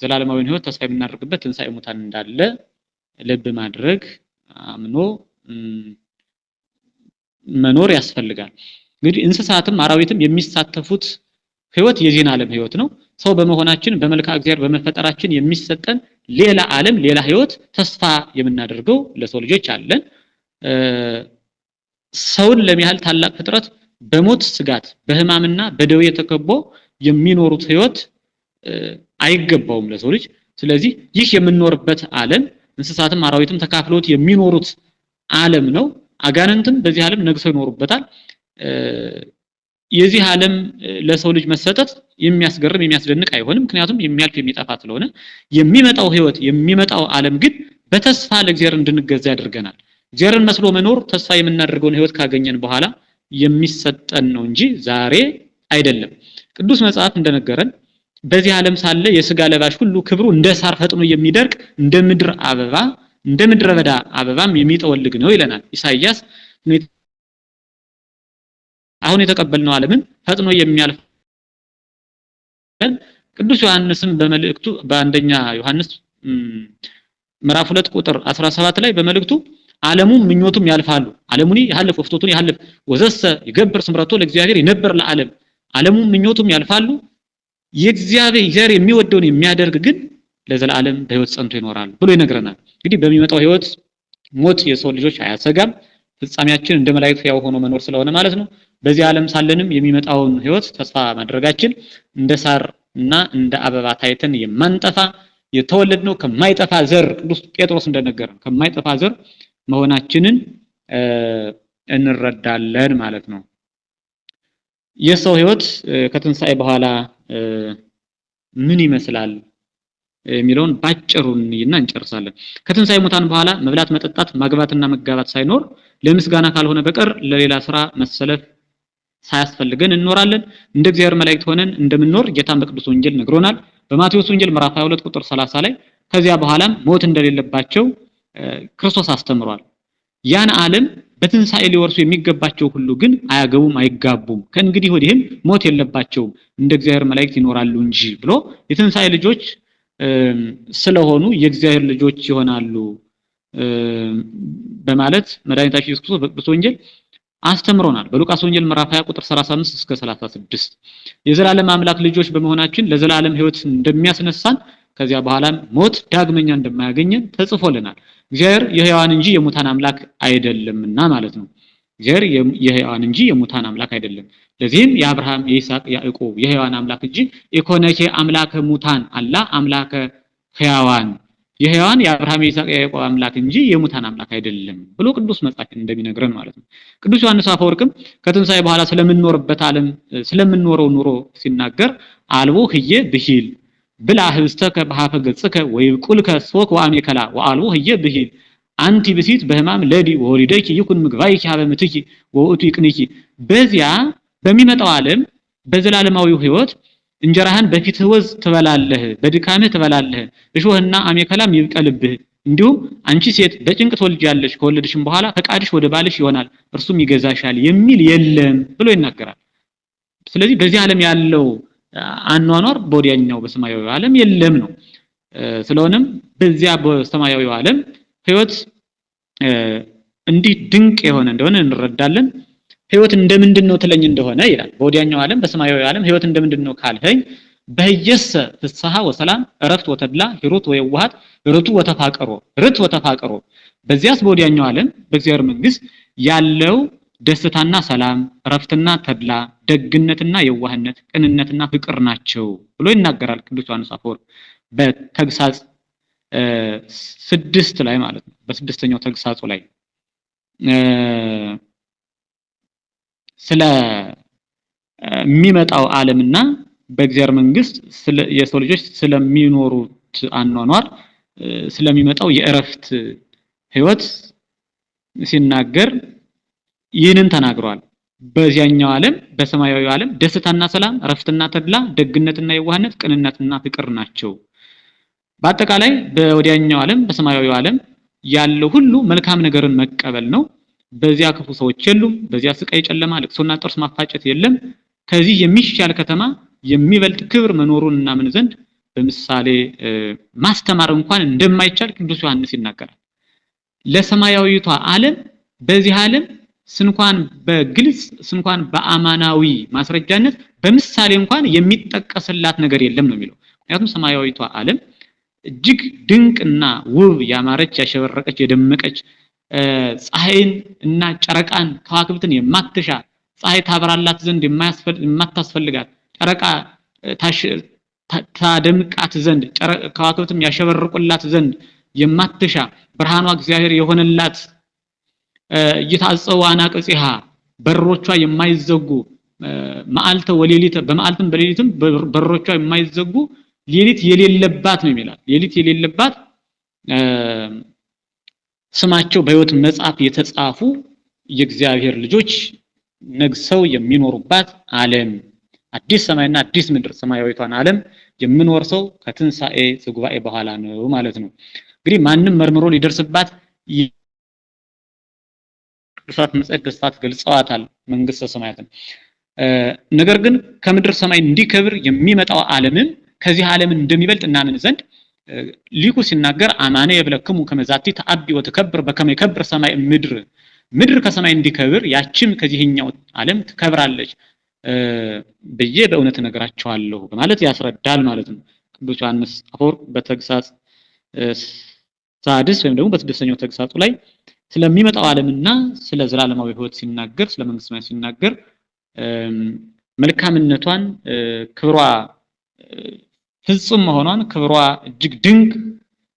ዘላለማዊን ህይወት ተስፋ የምናደርግበት ትንሣኤ ሙታን እንዳለ ልብ ማድረግ አምኖ መኖር ያስፈልጋል። እንግዲህ እንስሳትም አራዊትም የሚሳተፉት ህይወት የዚህን ዓለም ህይወት ነው። ሰው በመሆናችን በመልክዓ እግዚአብሔር በመፈጠራችን የሚሰጠን ሌላ ዓለም ሌላ ህይወት ተስፋ የምናደርገው ለሰው ልጆች አለን። ሰውን ለሚያህል ታላቅ ፍጥረት በሞት ስጋት በህማምና በደዌ ተከቦ የሚኖሩት ህይወት አይገባውም ለሰው ልጅ። ስለዚህ ይህ የምንኖርበት ዓለም እንስሳትም አራዊትም ተካፍሎት የሚኖሩት ዓለም ነው። አጋንንትም በዚህ ዓለም ነግሰው ይኖሩበታል። የዚህ ዓለም ለሰው ልጅ መሰጠት የሚያስገርም የሚያስደንቅ አይሆንም። ምክንያቱም የሚያልፍ የሚጠፋ ስለሆነ የሚመጣው ህይወት የሚመጣው ዓለም ግን በተስፋ ለእግዚአብሔር እንድንገዛ ያደርገናል። እግዚአብሔርን መስሎ መኖር ተስፋ የምናደርገውን ህይወት ካገኘን በኋላ የሚሰጠን ነው እንጂ ዛሬ አይደለም። ቅዱስ መጽሐፍ እንደነገረን በዚህ ዓለም ሳለ የሥጋ ለባሽ ሁሉ ክብሩ እንደ ሳር ፈጥኖ የሚደርቅ እንደ ምድር አበባ እንደ ምድረ በዳ አበባም የሚጠወልግ ነው ይለናል ኢሳይያስ። አሁን የተቀበልነው ዓለምን ፈጥኖ የሚያልፍ ቅዱስ ዮሐንስም በመልእክቱ በአንደኛ ዮሐንስ ምዕራፍ 2 ቁጥር 17 ላይ በመልእክቱ ዓለሙም ምኞቱም ያልፋሉ ዓለሙኒ ያልፍ ወፍቶቱን ያልፍ ወዘሰ ይገብር ስምረቶ ለእግዚአብሔር ይነበር ለዓለም ዓለሙም ምኞቱም ያልፋሉ የእግዚአብሔር የሚወደውን የሚያደርግ ግን ለዘላለም በህይወት ጸንቶ ይኖራል ብሎ ይነግረናል። እንግዲህ በሚመጣው ህይወት ሞት የሰው ልጆች አያሰጋም። ፍጻሜያችን እንደ መላእክት ያው ሆኖ መኖር ስለሆነ ማለት ነው። በዚህ ዓለም ሳለንም የሚመጣውን ህይወት ተስፋ ማድረጋችን እንደ ሳር እና እንደ አበባ ታይተን የማንጠፋ የተወለድነው ከማይጠፋ ዘር ቅዱስ ጴጥሮስ እንደነገረን ከማይጠፋ ዘር መሆናችንን እንረዳለን ማለት ነው። የሰው ህይወት ከትንሣኤ በኋላ ምን ይመስላል የሚለውን ባጭሩ እንጨርሳለን። ከትንሣኤ ሙታን በኋላ መብላት፣ መጠጣት፣ ማግባትና መጋባት ሳይኖር ለምስጋና ካልሆነ በቀር ለሌላ ስራ መሰለፍ ሳያስፈልገን እንኖራለን። እንደ እግዚአብሔር መላእክት ሆነን እንደምንኖር ጌታን በቅዱስ ወንጌል ነግሮናል። በማቴዎስ ወንጌል ምዕራፍ 22 ቁጥር 30 ላይ ከዚያ በኋላም ሞት እንደሌለባቸው ክርስቶስ አስተምሯል። ያን ዓለም በትንሳኤ ሊወርሱ የሚገባቸው ሁሉ ግን አያገቡም፣ አይጋቡም። ከእንግዲህ ወዲህም ሞት የለባቸውም እንደ እግዚአብሔር መላእክት ይኖራሉ እንጂ ብሎ የትንሳኤ ልጆች ስለሆኑ የእግዚአብሔር ልጆች ይሆናሉ በማለት መድኃኒታችን ኢየሱስ ክርስቶስ በቅዱስ ወንጌል አስተምሮናል። በሉቃስ ወንጌል ምዕራፍ 20 ቁጥር 35 እስከ 36 የዘላለም አምላክ ልጆች በመሆናችን ለዘላለም ሕይወት እንደሚያስነሳን ከዚያ በኋላ ሞት ዳግመኛ እንደማያገኘን ተጽፎልናል። እግዚአብሔር የሕያዋን እንጂ የሙታን አምላክ አይደለምና ማለት ነው። እግዚአብሔር የሕያዋን እንጂ የሙታን አምላክ አይደለም። ለዚህም የአብርሃም የይስሐቅ ያዕቆብ የሕያዋን አምላክ እንጂ ኢኮነኬ አምላከ ሙታን አላ አምላከ ሕያዋን የሕያዋን የአብርሃም የይስሐቅ የያዕቆብ አምላክ እንጂ የሙታን አምላክ አይደለም ብሎ ቅዱስ መጽሐፍ እንደሚነግረን ማለት ነው። ቅዱስ ዮሐንስ አፈወርቅም ከትንሣኤ በኋላ ስለምንኖርበት ዓለም ስለምንኖረው ኑሮ ሲናገር አልቦ ህየ ብሂል ብላ ህብስተከ በሀፈ ገጽከ ወይቁልከ ሶክ ወአሜከላ ወአልቦ ህየ ብሂል አንቲ ብሲት በህማም ለዲ ወወሊደኪ ይኩን ምግባይኪ ሀበ ምትኪ ወውቱ ይቅንኪ በዚያ በሚመጣው ዓለም በዘላለማዊው ህይወት እንጀራህን በፊትህ ወዝ ትበላለህ፣ በድካምህ ትበላለህ፣ እሾህና አሜከላም ይብቀልብህ። እንዲሁም አንቺ ሴት በጭንቅ ትወልጃለሽ፣ ከወለድሽም በኋላ ፈቃድሽ ወደ ባልሽ ይሆናል፣ እርሱም ይገዛሻል የሚል የለም ብሎ ይናገራል። ስለዚህ በዚህ ዓለም ያለው አኗኗር በወዲያኛው በሰማያዊ ዓለም የለም ነው። ስለሆነም በዚያ በሰማያዊ ዓለም ህይወት እንዲህ ድንቅ የሆነ እንደሆነ እንረዳለን። ህይወት እንደምንድነው ትለኝ እንደሆነ ይላል። በወዲያኛው ዓለም በሰማያዊ ዓለም ህይወት እንደምንድነው ካልኸኝ በየሰ ፍስሐ ወሰላም እረፍት ወተድላ ሂሩት ወየዋሃት ርቱ ወተፋቀሮ በዚያስ በወዲያኛው ዓለም በእግዚአብሔር መንግስት ያለው ደስታና ሰላም እረፍትና ተድላ ደግነትና የዋህነት ቅንነትና ፍቅር ናቸው ብሎ ይናገራል ቅዱስ ዮሐንስ አፈወርቅ በተግሳጽ 6 ላይ ማለት ነው። በስድስተኛው ተግሳጹ ላይ ስለ የሚመጣው ዓለምና በእግዚአብሔር መንግስት የሰው ልጆች ስለሚኖሩት አኗኗር ስለሚመጣው የእረፍት ህይወት ሲናገር ይህንን ተናግሯል። በዚያኛው ዓለም በሰማያዊው ዓለም ደስታና ሰላም እረፍትና ተድላ ደግነትና የዋህነት ቅንነትና ፍቅር ናቸው። በአጠቃላይ በወዲያኛው ዓለም በሰማያዊው ዓለም ያለው ሁሉ መልካም ነገርን መቀበል ነው። በዚያ ክፉ ሰዎች የሉም። በዚያ ስቃይ ጨለማ ልቅሶና ጥርስ ማፋጨት የለም። ከዚህ የሚሻል ከተማ የሚበልጥ ክብር መኖሩን እናምን ዘንድ በምሳሌ ማስተማር እንኳን እንደማይቻል ቅዱስ ዮሐንስ ይናገራል። ለሰማያዊቷ ዓለም በዚህ ዓለም ስንኳን በግልጽ ስንኳን በአማናዊ ማስረጃነት በምሳሌ እንኳን የሚጠቀስላት ነገር የለም ነው የሚለው። ምክንያቱም ሰማያዊቷ ዓለም እጅግ ድንቅና ውብ ያማረች ያሸበረቀች የደመቀች ፀሐይን እና ጨረቃን ከዋክብትን የማትሻ ፀሐይ ታበራላት ዘንድ የማታስፈልጋት ጨረቃ ታደምቃት ዘንድ ከዋክብትም ያሸበርቁላት ዘንድ የማትሻ ብርሃኗ እግዚአብሔር የሆነላት ይታጸው አናቅጽሃ በሮቿ የማይዘጉ መዓልተ ወሌሊት በመዓልትም በሌሊትም በሮቿ የማይዘጉ ሌሊት የሌለባት ነው የሚላል። ሌሊት የሌለባት ስማቸው በሕይወት መጽሐፍ የተጻፉ የእግዚአብሔር ልጆች ነግሰው የሚኖሩባት ዓለም አዲስ ሰማይና አዲስ ምድር ሰማያዊቷን ዓለም የምንወርሰው ከትንሳኤ ጉባኤ በኋላ ነው ማለት ነው። እንግዲህ ማንም መርምሮ ሊደርስባት ቅዱሳት መጻሕፍት ገልጸዋታል መንግስተ ሰማያትን። ነገር ግን ከምድር ሰማይ እንዲከብር የሚመጣው ዓለምን ከዚህ ዓለም እንደሚበልጥ እናምን ዘንድ ሊቁ ሲናገር አማነ የብለክሙ ከመዛቲ ተአቢ ወተከብር በከመ ይከብር ሰማይ ምድር ከሰማይ እንዲከብር ያችም ከዚህኛው ዓለም ትከብራለች ብዬ በእውነት ነገራቸዋለሁ በማለት ያስረዳል ማለት ነው። ቅዱስ ዮሐንስ አፈወርቅ በተግሳጽ 6 ወይም ደግሞ በስድስተኛው ተግሳጹ ላይ ስለሚመጣው ዓለምና ስለ ዘላለማዊ ሕይወት ሲናገር ስለ መንግስተ ሰማያት ሲናገር መልካምነቷን ክብሯ ፍጹም መሆኗን ክብሯ እጅግ ድንቅ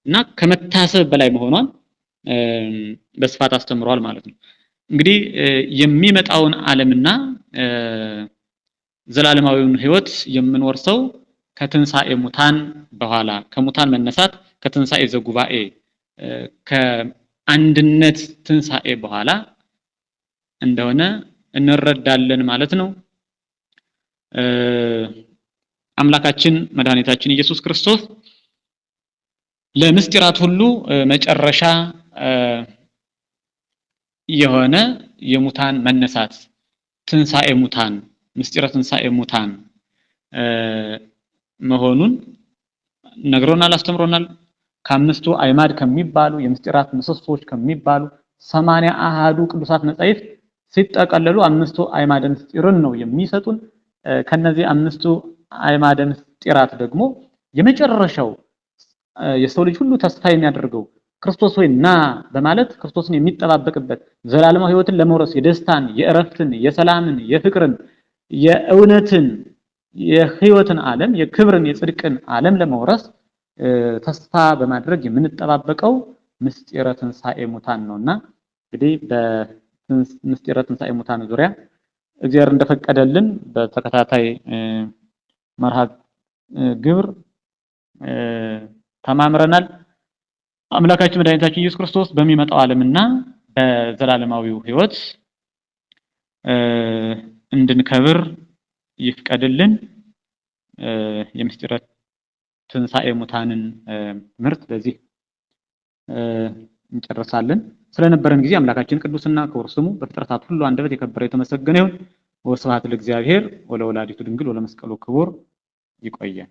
እና ከመታሰብ በላይ መሆኗን በስፋት አስተምሯል ማለት ነው። እንግዲህ የሚመጣውን ዓለምና ዘላለማዊውን ሕይወት የምንወርሰው ከትንሳኤ ሙታን በኋላ ከሙታን መነሳት ከትንሳኤ ዘጉባኤ ከአንድነት ትንሳኤ በኋላ እንደሆነ እንረዳለን ማለት ነው። አምላካችን መድኃኒታችን ኢየሱስ ክርስቶስ ለምስጢራት ሁሉ መጨረሻ የሆነ የሙታን መነሳት ትንሣኤ ሙታን ምስጢረ ትንሣኤ ሙታን መሆኑን ነግሮናል፣ አስተምሮናል። ከአምስቱ አይማድ ከሚባሉ የምስጢራት ምሰሶች ከሚባሉ 80 አሃዱ ቅዱሳት መጻሕፍት ሲጠቀለሉ አምስቱ አይማደ ምስጢርን ነው የሚሰጡን። ከነዚህ አምስቱ አይማደ ምስጢራት ደግሞ የመጨረሻው የሰው ልጅ ሁሉ ተስፋ የሚያደርገው ክርስቶስ ሆይ ና በማለት ክርስቶስን የሚጠባበቅበት ዘላለማዊ ሕይወትን ለመውረስ የደስታን፣ የእረፍትን፣ የሰላምን፣ የፍቅርን፣ የእውነትን፣ የሕይወትን ዓለም የክብርን፣ የጽድቅን ዓለም ለመውረስ ተስፋ በማድረግ የምንጠባበቀው ምስጢረ ትንሣኤ ሙታን ነውና እንግዲህ በምስጢረ ትንሣኤ ሙታን ዙሪያ እግዚአብሔር እንደፈቀደልን በተከታታይ መርሃ ግብር ተማምረናል። አምላካችን መድኃኒታችን ኢየሱስ ክርስቶስ በሚመጣው ዓለምና በዘላለማዊው ሕይወት እንድንከብር ይፍቀድልን። የምስጢረ ትንሣኤ ሙታንን ትምህርት በዚህ እንጨርሳለን። ስለነበረን ጊዜ አምላካችን ቅዱስና ክቡር ስሙ በፍጥረታት ሁሉ አንደበት የከበረ የተመሰገነ ይሁን። ወስብሐት ለእግዚአብሔር ወለወላዲቱ ድንግል ወለመስቀሉ ክቡር። ይቆየን።